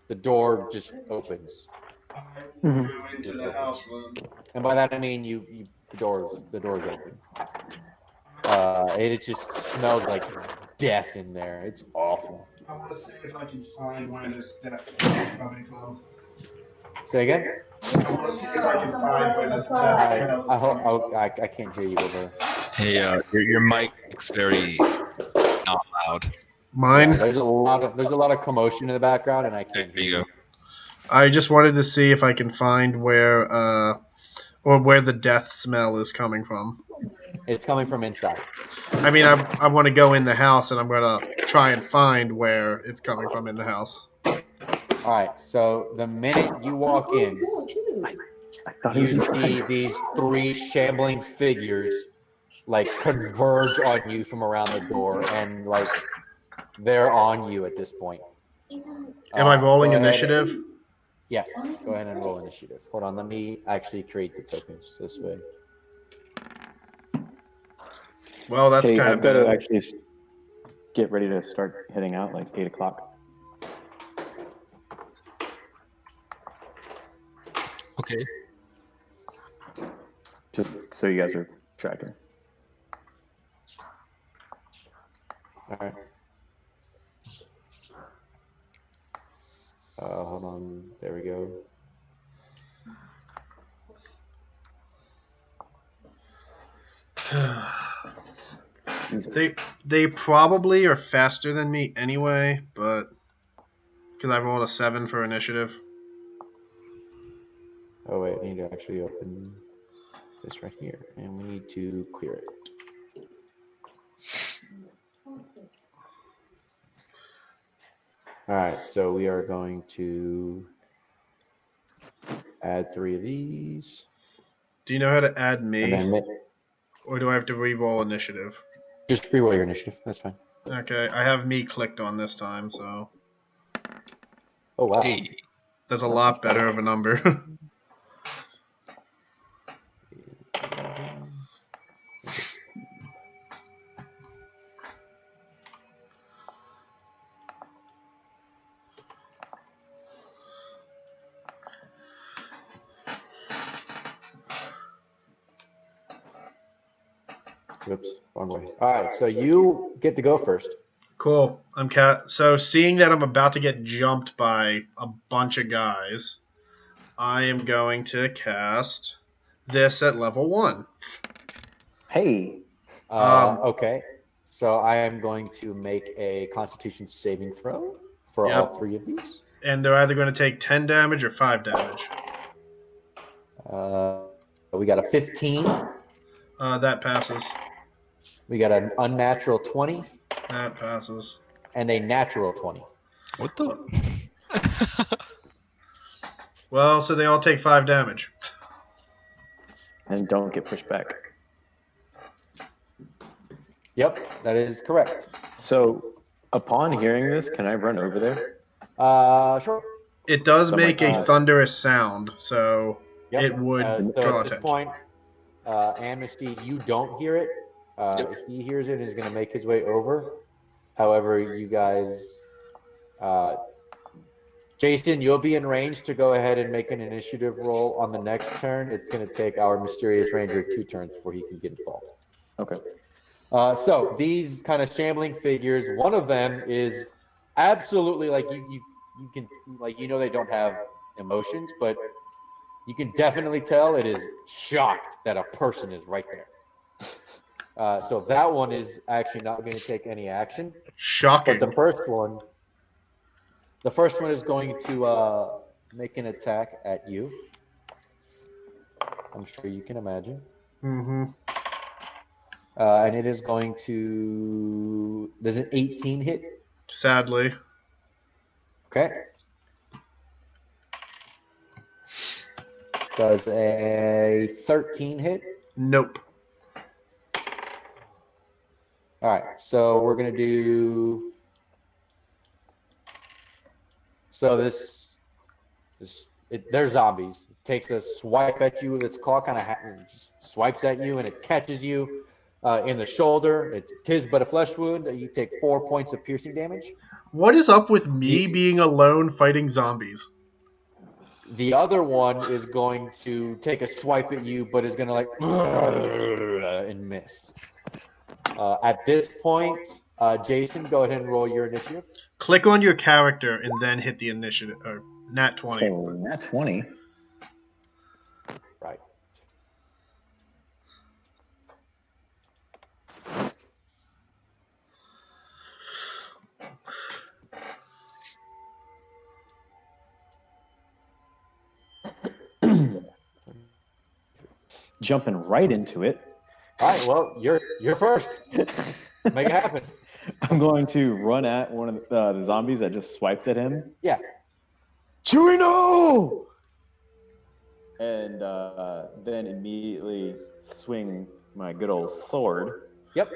the door just opens. Move into the house, then. And by that I mean the door's open. It just smells like death in there. It's awful. I want to see if I can find where this death smell is coming from. Say again? I want to see if I can find where this death smell is coming from. I can't hear you over. Hey, your mic's very not loud. Mine? Yeah, there's a lot of commotion in the background, and I can't. There you go. I just wanted to see if I can find where the death smell is coming from. It's coming from inside. I mean, I want to go in the house, and I'm going to try and find where it's coming from in the house. All right. So the minute you walk in, you see these 3 shambling figures like converge on you from around the door, and like they're on you at this point. Am I rolling initiative? Yes. Go ahead and roll initiative. Hold on. Let me actually create the tokens this way. Well, that's kind I've of got to bad. actually get ready to start heading out, like 8 o'clock. Okay. Just so you guys are tracking. All right. Hold on. There we go. Jesus. They probably are faster than me anyway, but because I rolled a 7 for initiative. Oh wait, I need to actually open this right here, and we need to clear it. All right, so we are going to add 3 of these. Do you know how to add And me, then or do I have to re-roll initiative? just re-roll your initiative. That's fine. Okay, I have me clicked on this time, so Oh wow. Hey, that's a lot better of a number. Whoops, wrong way. All right, so you get to go first. Cool. So seeing that I'm about to get jumped by a bunch of guys, I am going to cast this at level 1. Hey. Okay, so I am going to make a Constitution saving throw for Yep. all 3 of these. And they're either going to take 10 damage or 5 damage. We got a 15. That passes. We got an unnatural 20 That passes. and a natural 20. what the? Well, so they all take 5 damage. And don't get pushed back. Yep, that is correct. So, upon hearing this, can I run over there? Sure. It does So make my a God. thunderous sound, so Yep. it would So draw at this attention. point, Amnesty, you don't hear it. Yep. He hears it and is going to make his way over. However, you guys, Jaysun, you'll be in range to go ahead and make an initiative roll on the next turn. It's going to take our mysterious ranger 2 turns before he can get involved. Okay. So these kind of shambling figures, one of them is absolutely like you can like they don't have emotions, but you can definitely tell it is shocked that a person is right there. So that one is actually not going to take any action. Shocking. But the first one is going to make an attack at you. I'm sure you can imagine. Mm-hmm. And it is going to. Does an 18 hit? Sadly. Okay. Does a 13 hit? Nope. All right. So we're going to do. So they're zombies. It takes a swipe at you with its claw, kind of just swipes at you, and it catches you in the shoulder. Tis but a flesh wound. You take 4 points of piercing damage. What is up with me being alone fighting zombies? The other one is going to take a swipe at you, but is going to and miss. At this point, Jaysun, go ahead and roll your initiative. Click on your character and then hit the initiative, or nat 20. So, nat 20. Right. Jumping right into it. All right. Well, you're first. Make it happen. I'm going to run at one of the zombies that just swiped at him. Yeah. Chewy, no! And then immediately swing my good old sword. Yep.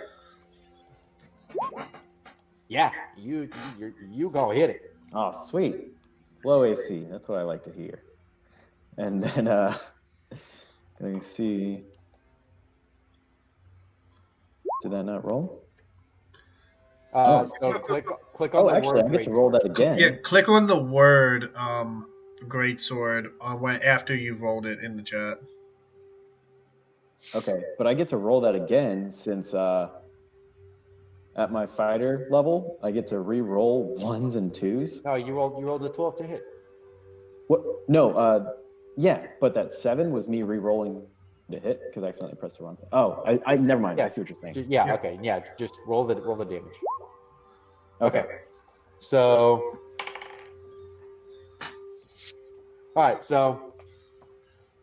Yeah. You go hit it. Oh, sweet. Low AC. That's what I like to hear. And then, let me see. Did that not roll? So click on Oh, the actually, word I get to roll that again. Yeah, click on the word greatsword after you've rolled it in the chat. Okay, but I get to roll that again since at my fighter level, I get to re-roll 1s and 2s. No, you rolled a 12 to hit. What? No, yeah, but that 7 was me re-rolling Did it hit? Because I accidentally pressed the wrong thing. Oh, I never mind. Yeah. I see what you're saying. Yeah, okay. Yeah, just roll the damage. Okay. So, all right. So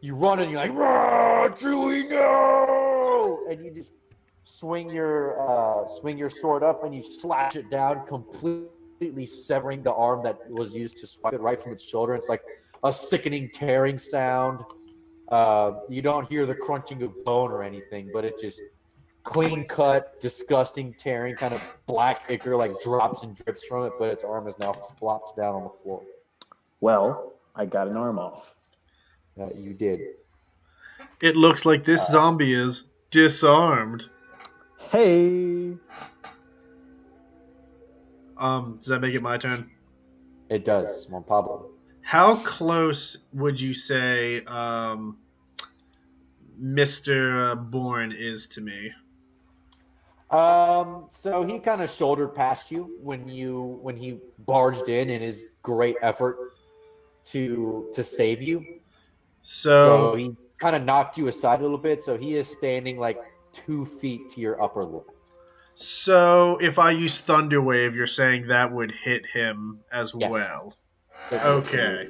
you run and you're like, "Rah, Chewy, no!" And you just swing your sword up and you slash it down, completely severing the arm that was used to swipe it right from its shoulder. It's like a sickening tearing sound. You don't hear the crunching of bone or anything, but it just clean cut, disgusting, tearing, kind of black ichor like drops and drips from it, but its arm is now flops down on the floor. Well, I got an arm off. You did. It looks like this zombie is disarmed. Hey. Does that make it my turn? It does, Juan Pablo. How close would you say Mr. Boorne is to me? So he kind of shouldered past you when he barged in his great effort to save you. So he kind of knocked you aside a little bit. So he is standing like 2 feet to your upper left. So if I use Thunder Wave, you're saying that would hit him as well. Okay.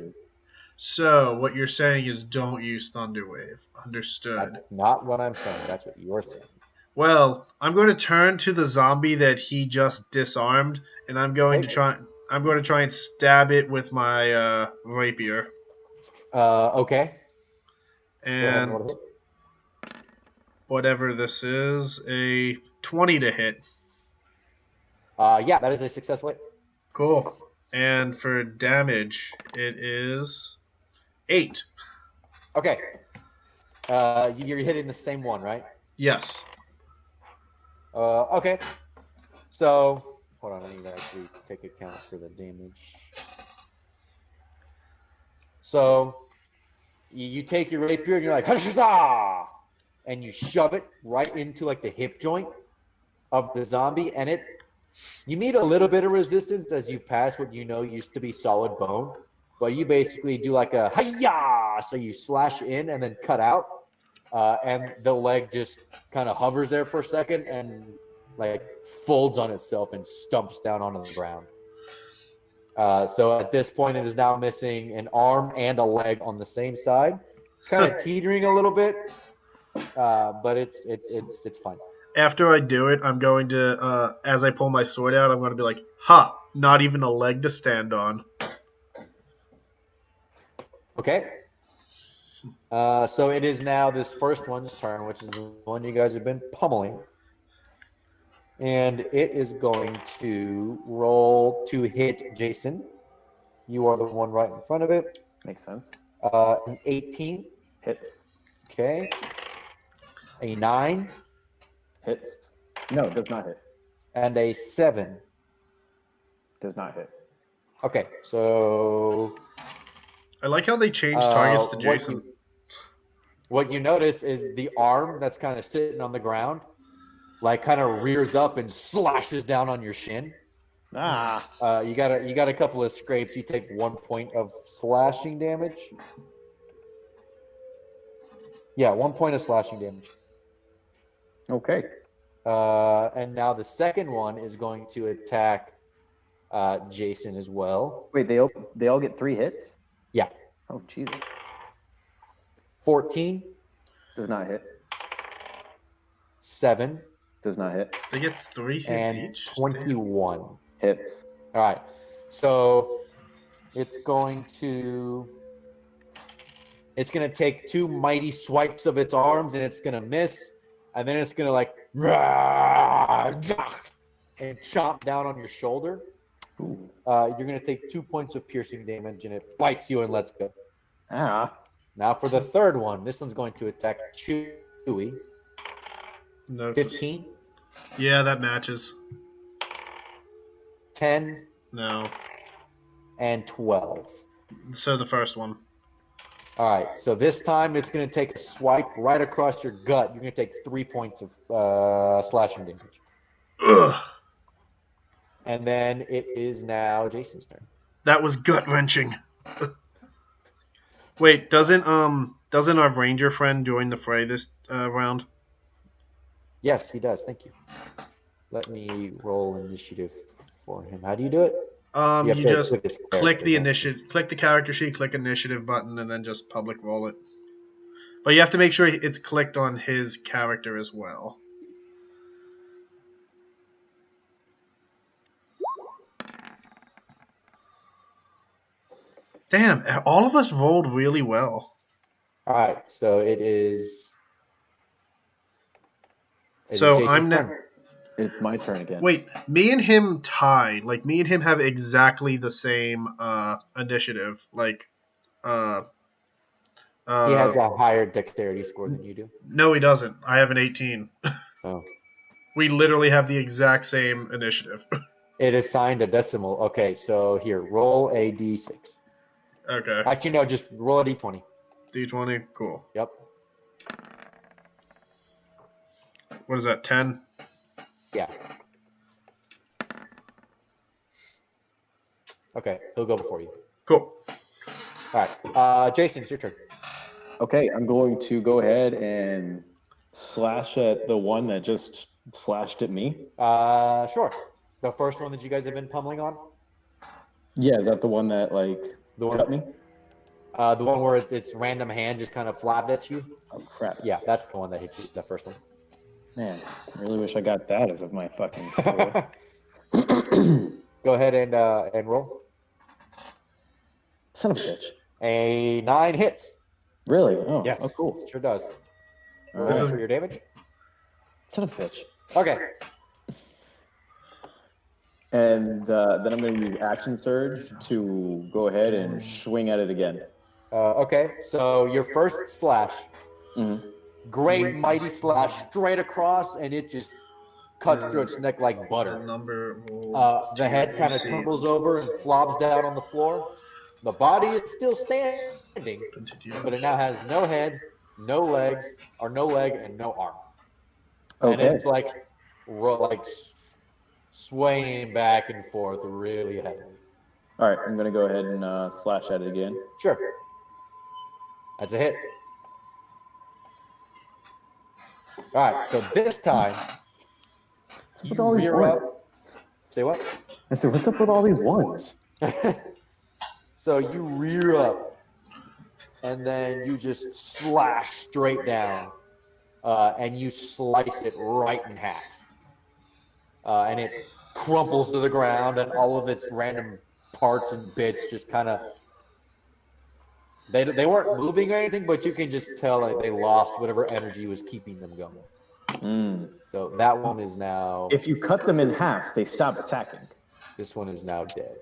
So what you're saying is don't use Thunder Wave. Understood. That's not what I'm saying. That's what you're saying. Well, I'm going to turn to the zombie that he just disarmed, and I'm going to try and stab it with my rapier. Okay. And whatever this is, a 20 to hit. Yeah, that is a successful hit. Cool. And for damage, it is 8. Okay. You're hitting the same one, right? Yes. Okay. So, hold on. I need to actually take account for the damage. So, you take your rapier and you're like, "Huzzah!" and you shove it right into like the hip joint of the zombie, and you meet a little bit of resistance as you pass what you know used to be solid bone, but you basically do like a hi-ya, so you slash in and then cut out, and the leg just kind of hovers there for a second and like folds on itself and stumps down onto the ground. So at this point, it is now missing an arm and a leg on the same side. It's kind of teetering a little bit, but it's fine. After I do it, I'm going to, as I pull my sword out, I'm going to be like, "Ha! Not even a leg to stand on." Okay. So it is now this first one's turn, which is the one you guys have been pummeling. And it is going to roll to hit Jaysun. You are the one right in front of it. Makes sense. An 18. Hits. Okay. A 9. Hits. No, it does not hit. And a 7. Does not hit. Okay, so I like how they changed targets to Jaysun. What you notice is the arm that's kind of sitting on the ground, like kind of rears up and slashes down on your shin. You got a couple of scrapes. You take 1 point of slashing damage. Yeah, 1 point of slashing damage. Okay. And now the second one is going to attack Jaysun as well. Wait, they all get 3 hits? Yeah. Oh, Jesus. 14. Does not hit. 7. Does not hit. They get 3 hits And each? 21. Hits. All right. So it's going to take 2 mighty swipes of its arms, and it's going to miss. And then it's going to like and chomp down on your shoulder. You're going to take 2 points of piercing damage, and it bites you and lets go. Now for the third one. This one's going to attack Chewy. No. 15. Yeah, that matches. 10. No. And 12. So the first one. All right. So this time it's going to take a swipe right across your gut. You're going to take 3 points of slashing damage. Ugh. And then it is now Jayson's turn. That was gut wrenching. Wait, doesn't Doesn't our ranger friend join the fray this round? Yes, he does. Thank you. Let me roll initiative for him. How do you do it? You have to just click his click character, the don't initiative, click the character sheet, click initiative button, and then just public roll it. But you have to make sure it's clicked on his character as well. Damn, all of us rolled really well. All right, so it is. So Jason's I'm turn. It's my turn again. Wait, me and him tied. Like, me and him have exactly the same initiative. Like, He has a higher dexterity score than you do. No, he doesn't. I have an 18. Oh. We literally have the exact same initiative. It assigned a decimal. Okay, so here, roll a d6. Okay. Actually, no, just roll a d20. D20? Cool. Yep. What is that, 10? Yeah. Okay, he'll go before you. Cool. All right, Jaysun, it's your turn. Okay, I'm going to go ahead and slash at the one that just slashed at me. Sure. The first one that you guys have been pummeling on? Yeah, is that the one that, like, cut me? The one where its random hand just kind of flapped at you? Oh, crap. Yeah, that's the one that hit you, the first one. Man, I really wish I got that as of my fucking score. Go ahead and roll. Son of a bitch. A 9 hits. Really? Oh, Yes. Oh, cool. Sure does. Roll This is- for your damage. Son of a bitch. Okay. And then I'm going to use Action Surge to go ahead and swing at it again. Okay, so your first slash, Mm-hmm. great mighty slash straight across, and it just cuts through its neck like butter. The head kind of tumbles over and flops down on the floor. The body is still standing, but it now has no head, no legs, or no leg, and no arm. And Okay. it's like swaying back and forth really heavily. All right, I'm going to go ahead and slash at it again. Sure. That's a hit. All right, so this time, What's up with you all these rear ones? up. Say what? I said, what's up with all these ones? So you rear up, and then you just slash straight down, and you slice it right in half. And it crumples to the ground, and all of its random parts and bits just kind of they weren't moving or anything, but you can just tell like they lost whatever energy was keeping them going. Mm. So that one is now. If you cut them in half, they stop attacking. This one is now dead.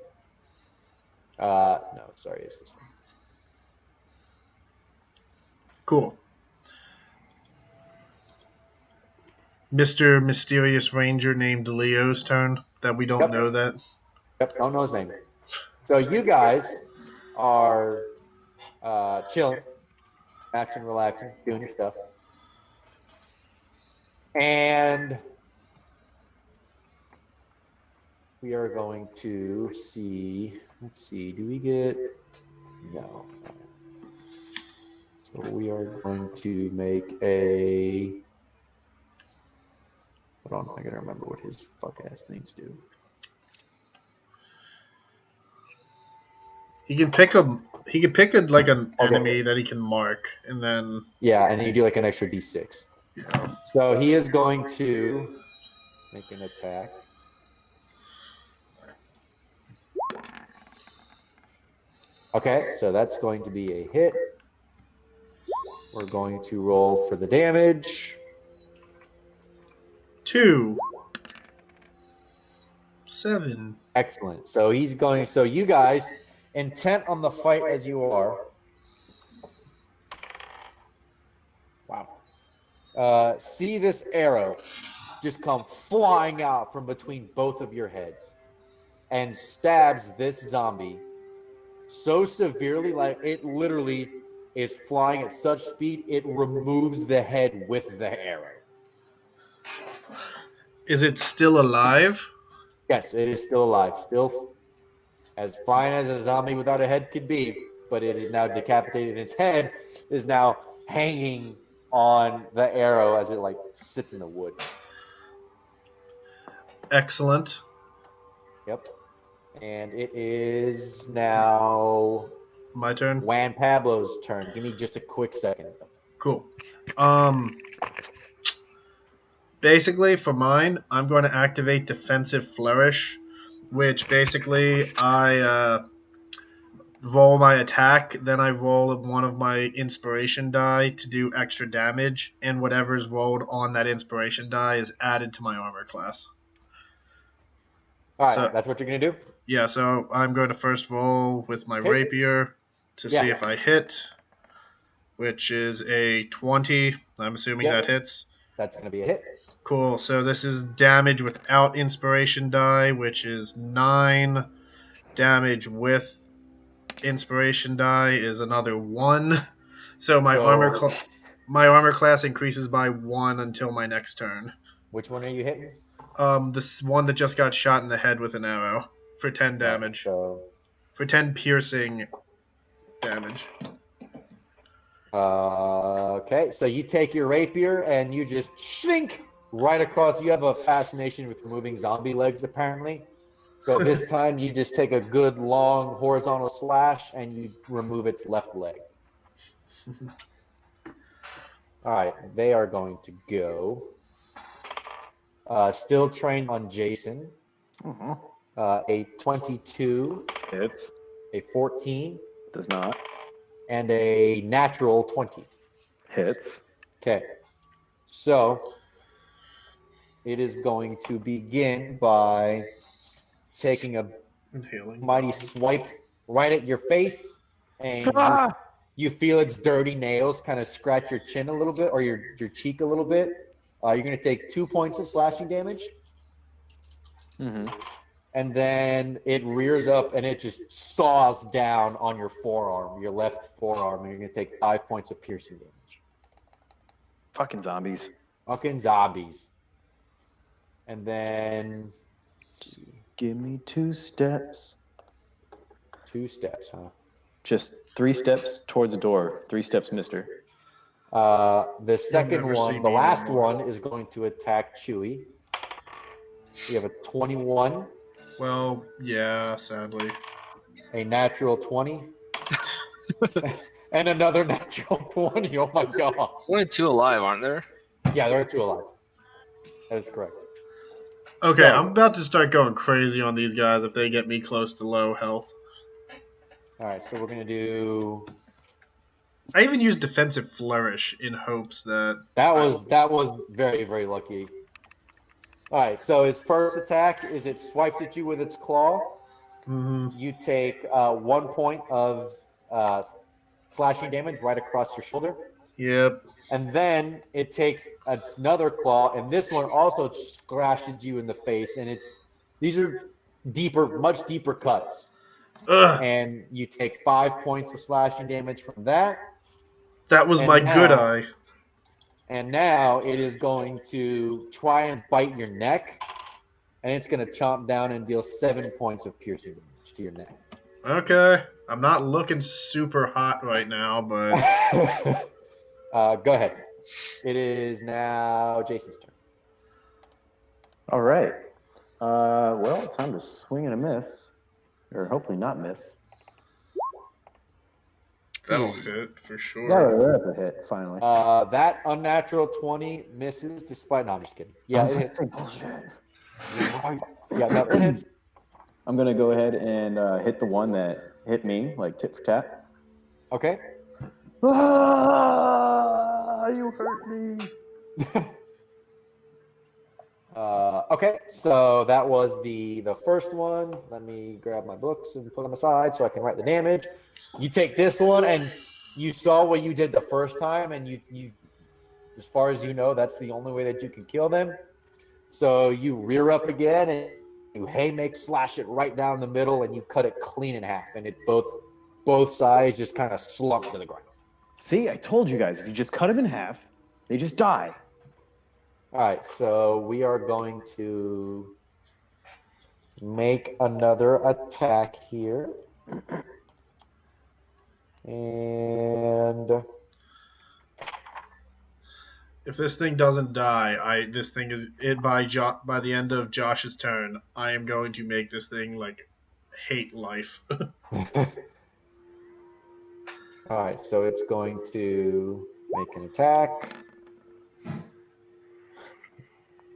No, sorry, it's this one. Cool. Mr. Mysterious Ranger named Leo's turn. That we don't Yep. know that. Yep, don't know his name. So you guys are chilling, acting, relaxing, doing your stuff. And we are going to see, let's see, do we get, no. So we are going to make a, hold on, I gotta remember what his fuck ass things do. He can pick like an Okay. enemy that he can mark, and then Yeah, and then you do like an extra d6. yeah. So he is going to make an attack. Okay, so that's going to be a hit. We're going to roll for the damage. 2, 7. Excellent. So he's going, so you guys, intent on the fight as you are. Wow. See this arrow just come flying out from between both of your heads and stabs this zombie so severely, like it literally is flying at such speed, it removes the head with the arrow. Is it still alive? Yes, it is still alive. Still as fine as a zombie without a head could be, but it is now decapitated. Its head is now hanging on the arrow as it like sits in the wood. Excellent. Yep. And it is now My turn. Juan Pablo's turn. Give me just a quick second. Cool. Basically, for mine, I'm going to activate Defensive Flourish, which basically I roll my attack, then I roll one of my inspiration die to do extra damage, and whatever's rolled on that inspiration die is added to my armor class. All right, So- that's what you're going to do? Yeah, so I'm going to first roll with my Okay. rapier to Yeah. see if I hit, which is a 20. I'm assuming Yep. that hits. That's going to be a hit. Cool, so this is damage without inspiration die, which is 9. Damage with inspiration die is another 1. So my armor class increases by 1 until my next turn. Which one are you hitting? This one that just got shot in the head with an arrow for 10 damage. So, For 10 piercing damage. okay, so you take your rapier and you just shink right across. You have a fascination with removing zombie legs, apparently. So this time you just take a good long horizontal slash and you remove its left leg. All right, they are going to go. Still trained on Jaysun. Mhm. A 22, Hits. a 14, Does not. and a natural 20. Hits. Okay. So it is going to begin by taking a Inhaling. mighty swipe right at your face, and Ah! you feel its dirty nails kind of scratch your chin a little bit or your cheek a little bit. You're going to take 2 points of slashing damage, Mm-hmm. and then it rears up and it just saws down on your forearm, your left forearm, and you're going to take 5 points of piercing damage. Fucking zombies. Fucking zombies. And then, let's see, Give me 2 steps. 2 steps, huh? Just 3 steps towards the door. 3 steps, mister. The second never see one, the me last anymore. one, is going to attack Chewy. You have a 21, Well, yeah, sadly. a natural 20, and another natural 20. Oh my god. There's only 2 alive, aren't there? Yeah, there are 2 alive. That is correct. Okay, So- I'm about to start going crazy on these guys if they get me close to low health. All right, so we're going to do. I even used Defensive Flourish in hopes that... That was very, very lucky. All right, so his first attack is it swipes at you with its claw. Mhm. You take 1 point of slashing damage right across your shoulder. Yep. And then it takes another claw, and this one also scratches you in the face. And these are deeper, much deeper cuts. Ugh, And you take 5 points of slashing damage from that. that was and my now- good eye. And now it is going to try and bite your neck, and it's going to chomp down and deal 7 points of piercing damage to your neck. Okay, I'm not looking super hot right now, but... Go ahead. It is now Jayson's turn. All right. Well, it's time to swing and a miss. Or hopefully not miss. That'll hit for sure. Yeah, that's a hit, finally. That unnatural 20 misses despite. No, I'm just kidding. Yeah, it hits. Bullshit. Yeah, no, it hits. I'm going to go ahead and hit the one that hit me, like tit for tat. Okay. Ah, you hurt me. Okay, so that was the first one. Let me grab my books and put them aside so I can write the damage. You take this one, and you saw what you did the first time, and you as far as you know, that's the only way that you can kill them. So you rear up again, and you haymaker slash it right down the middle, and you cut it clean in half, and it both sides just kind of slump to the ground. See, I told you guys, if you just cut them in half, they just die. All right, so we are going to make another attack here. And If this thing doesn't die, this thing is it by the end of Josh's turn. I am going to make this thing like hate life. all right, so it's going to make an attack.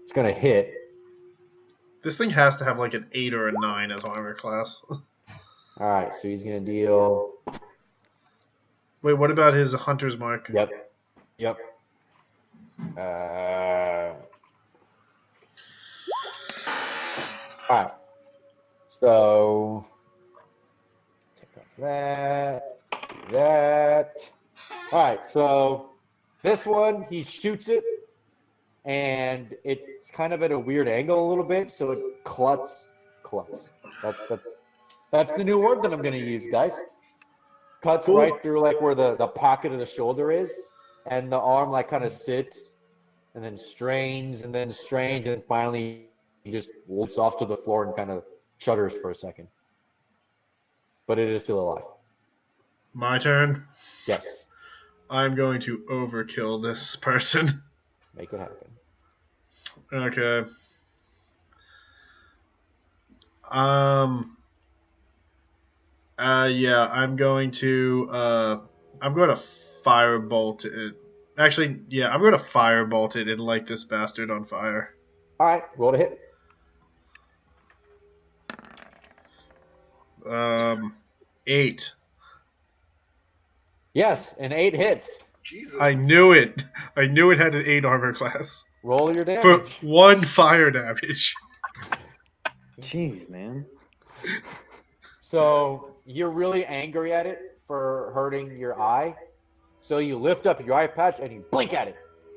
It's going to hit. This thing has to have like an 8 or a 9 as armor class. All right, so he's going to deal. Wait, what about his hunter's mark? Yep. All right. So take off that. Do that. All right. So this one, he shoots it, and it's kind of at a weird angle a little bit, so it cluts. That's the new word that I'm going to use, guys. Cuts right through like where the pocket of the shoulder is, and the arm like kind of sits, and then strains, and finally he just loops off to the floor and kind of shudders for a second. But it is still alive. My turn. Yes. I'm going to overkill this person. Make it happen. Okay. Yeah, I'm going to firebolt it. Actually, yeah, I'm going to firebolt it and light this bastard on fire. All right, roll to hit. 8. Yes, an 8 hits. Jesus. I knew it. I knew it had an 8 armor class. Roll your For damage. 1 fire damage. Jeez, man. So you're really angry at it for hurting your eye. So you lift up your eye patch and you blink at it,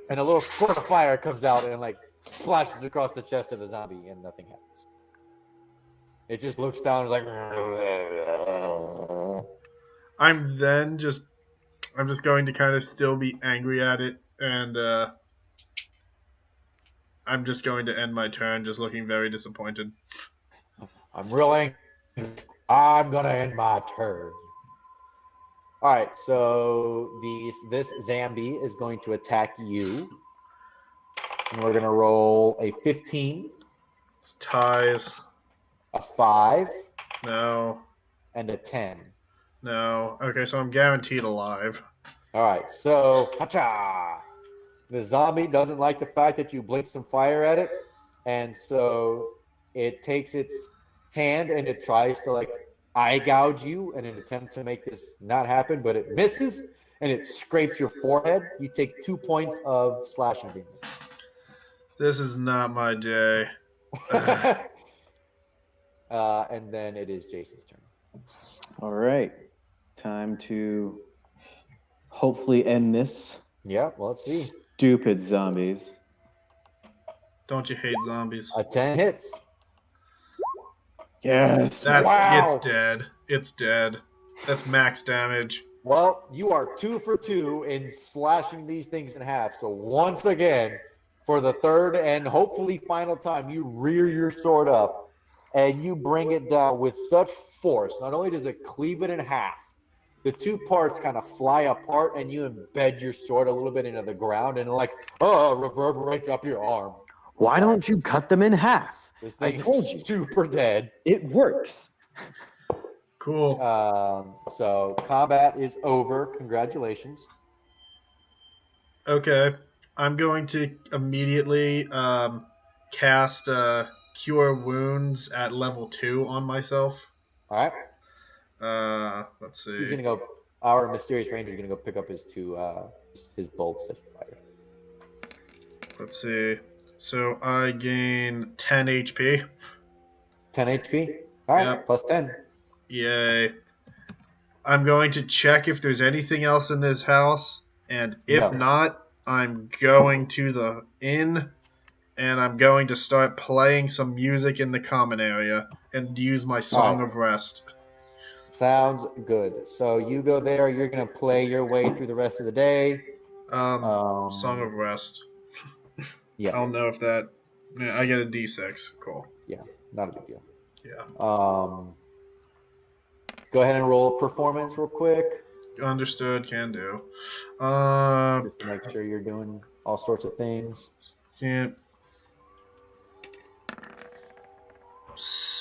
and a little squirt of fire comes out and like splashes across the chest of the zombie, and nothing happens. It just looks down and is like. I'm just going to kind of still be angry at it, and I'm just going to end my turn just looking very disappointed. I'm real angry. I'm gonna end my turn. All right, so this zombie is going to attack you, and we're gonna roll a 15, Ties. a 5, No. and a 10. No. Okay, so I'm guaranteed alive. All right, so the zombie doesn't like the fact that you blink some fire at it, and so it takes its hand and it tries to like eye gouge you in an attempt to make this not happen, but it misses and it scrapes your forehead. You take 2 points of slashing damage. This is not my day. And then it is Jayson's turn. All right. Time to hopefully end this. Yeah, well, let's see. Stupid zombies. Don't you hate zombies? A 10 hits. Yes. It's dead. It's dead. That's max damage. Well, you are 2 for 2 in slashing these things in half. So once again, for the third and hopefully final time, you rear your sword up and you bring it down with such force. Not only does it cleave it in half, the 2 parts kind of fly apart and you embed your sword a little bit into the ground and reverberates up your arm. Why don't you cut them in half? This I thing told is you. super dead. It works. Cool. So combat is over. Congratulations. Okay. I'm going to immediately cast Cure Wounds at level 2 on myself. All right. Let's see. He's gonna go. Our mysterious ranger is gonna go pick up his 2 his bolts that he fired. Let's see. So I gain 10 HP. 10 HP. All right. Yep. Plus 10. Yay. I'm going to check if there's anything else in this house, and if not, I'm going to the inn, and I'm going to start playing some music in the common area and use my Song of Rest. Sounds good. So you go there. You're gonna play your way through the rest of the day. Song of Rest. Yeah. I don't know if that... Yeah, I get a D6. Cool. Yeah. Not a big deal. Yeah. Go ahead and roll a performance real quick. Understood. Can do. Just to make sure you're doing all sorts of things. Yeah.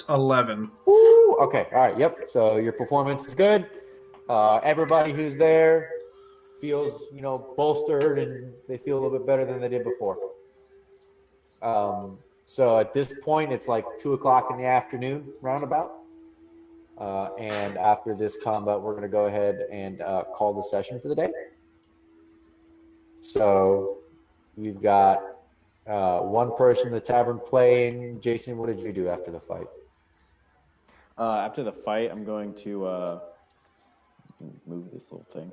11. Woo! Okay. All right. Yep. So your performance is good. Everybody who's there feels, bolstered, and they feel a little bit better than they did before. So at this point, it's like 2:00 in the afternoon, roundabout. And after this combat, we're going to go ahead and call the session for the day. So we've got one person in the tavern playing. Jaysun, what did you do after the fight? After the fight, I'm going to move this little thing.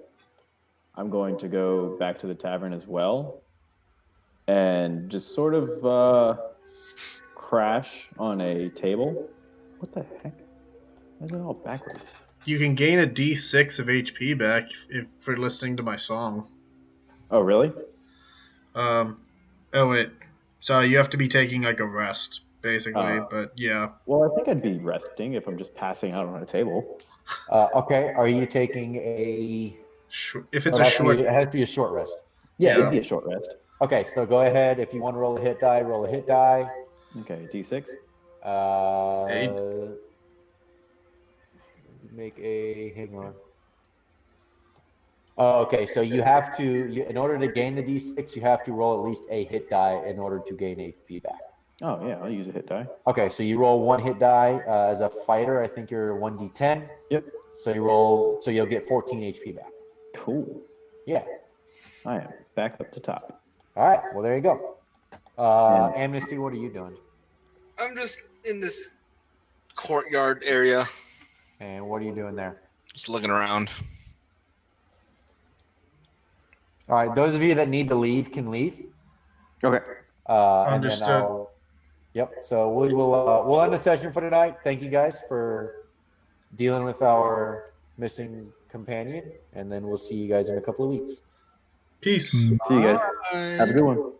I'm going to go back to the tavern as well and just sort of crash on a table. What the heck? Why is it all backwards? You can gain a D6 of HP back if for listening to my song. Oh, really? Oh wait. So you have to be taking like a rest, basically. But yeah. Well, I think I'd be resting if I'm just passing out on a table. Okay. Are you taking a? If it's a short, it has to be a short rest. Yeah, it'd be a short rest. Okay, so go ahead. If you want to roll a hit die, roll a hit die. Okay, D6. Make a. Hang on. Oh, okay, so you have to, in order to gain the D6, you have to roll at least a hit die in order to gain HP back. Oh, yeah, I'll use a hit die. Okay, so you roll one hit die as a fighter. I think you're 1d10. Yep. So you'll get 14 HP back. Cool. Yeah. I am back up to top. All right, well, there you go. Amnesty, what are you doing? I'm just in this courtyard area. And what are you doing there? Just looking around. All right, those of you that need to leave can leave. Okay. Understood. Yep. So we'll end the session for tonight. Thank you guys for dealing with our missing companion, and then we'll see you guys in a couple of weeks. Peace. See you guys. Bye. Have a good one.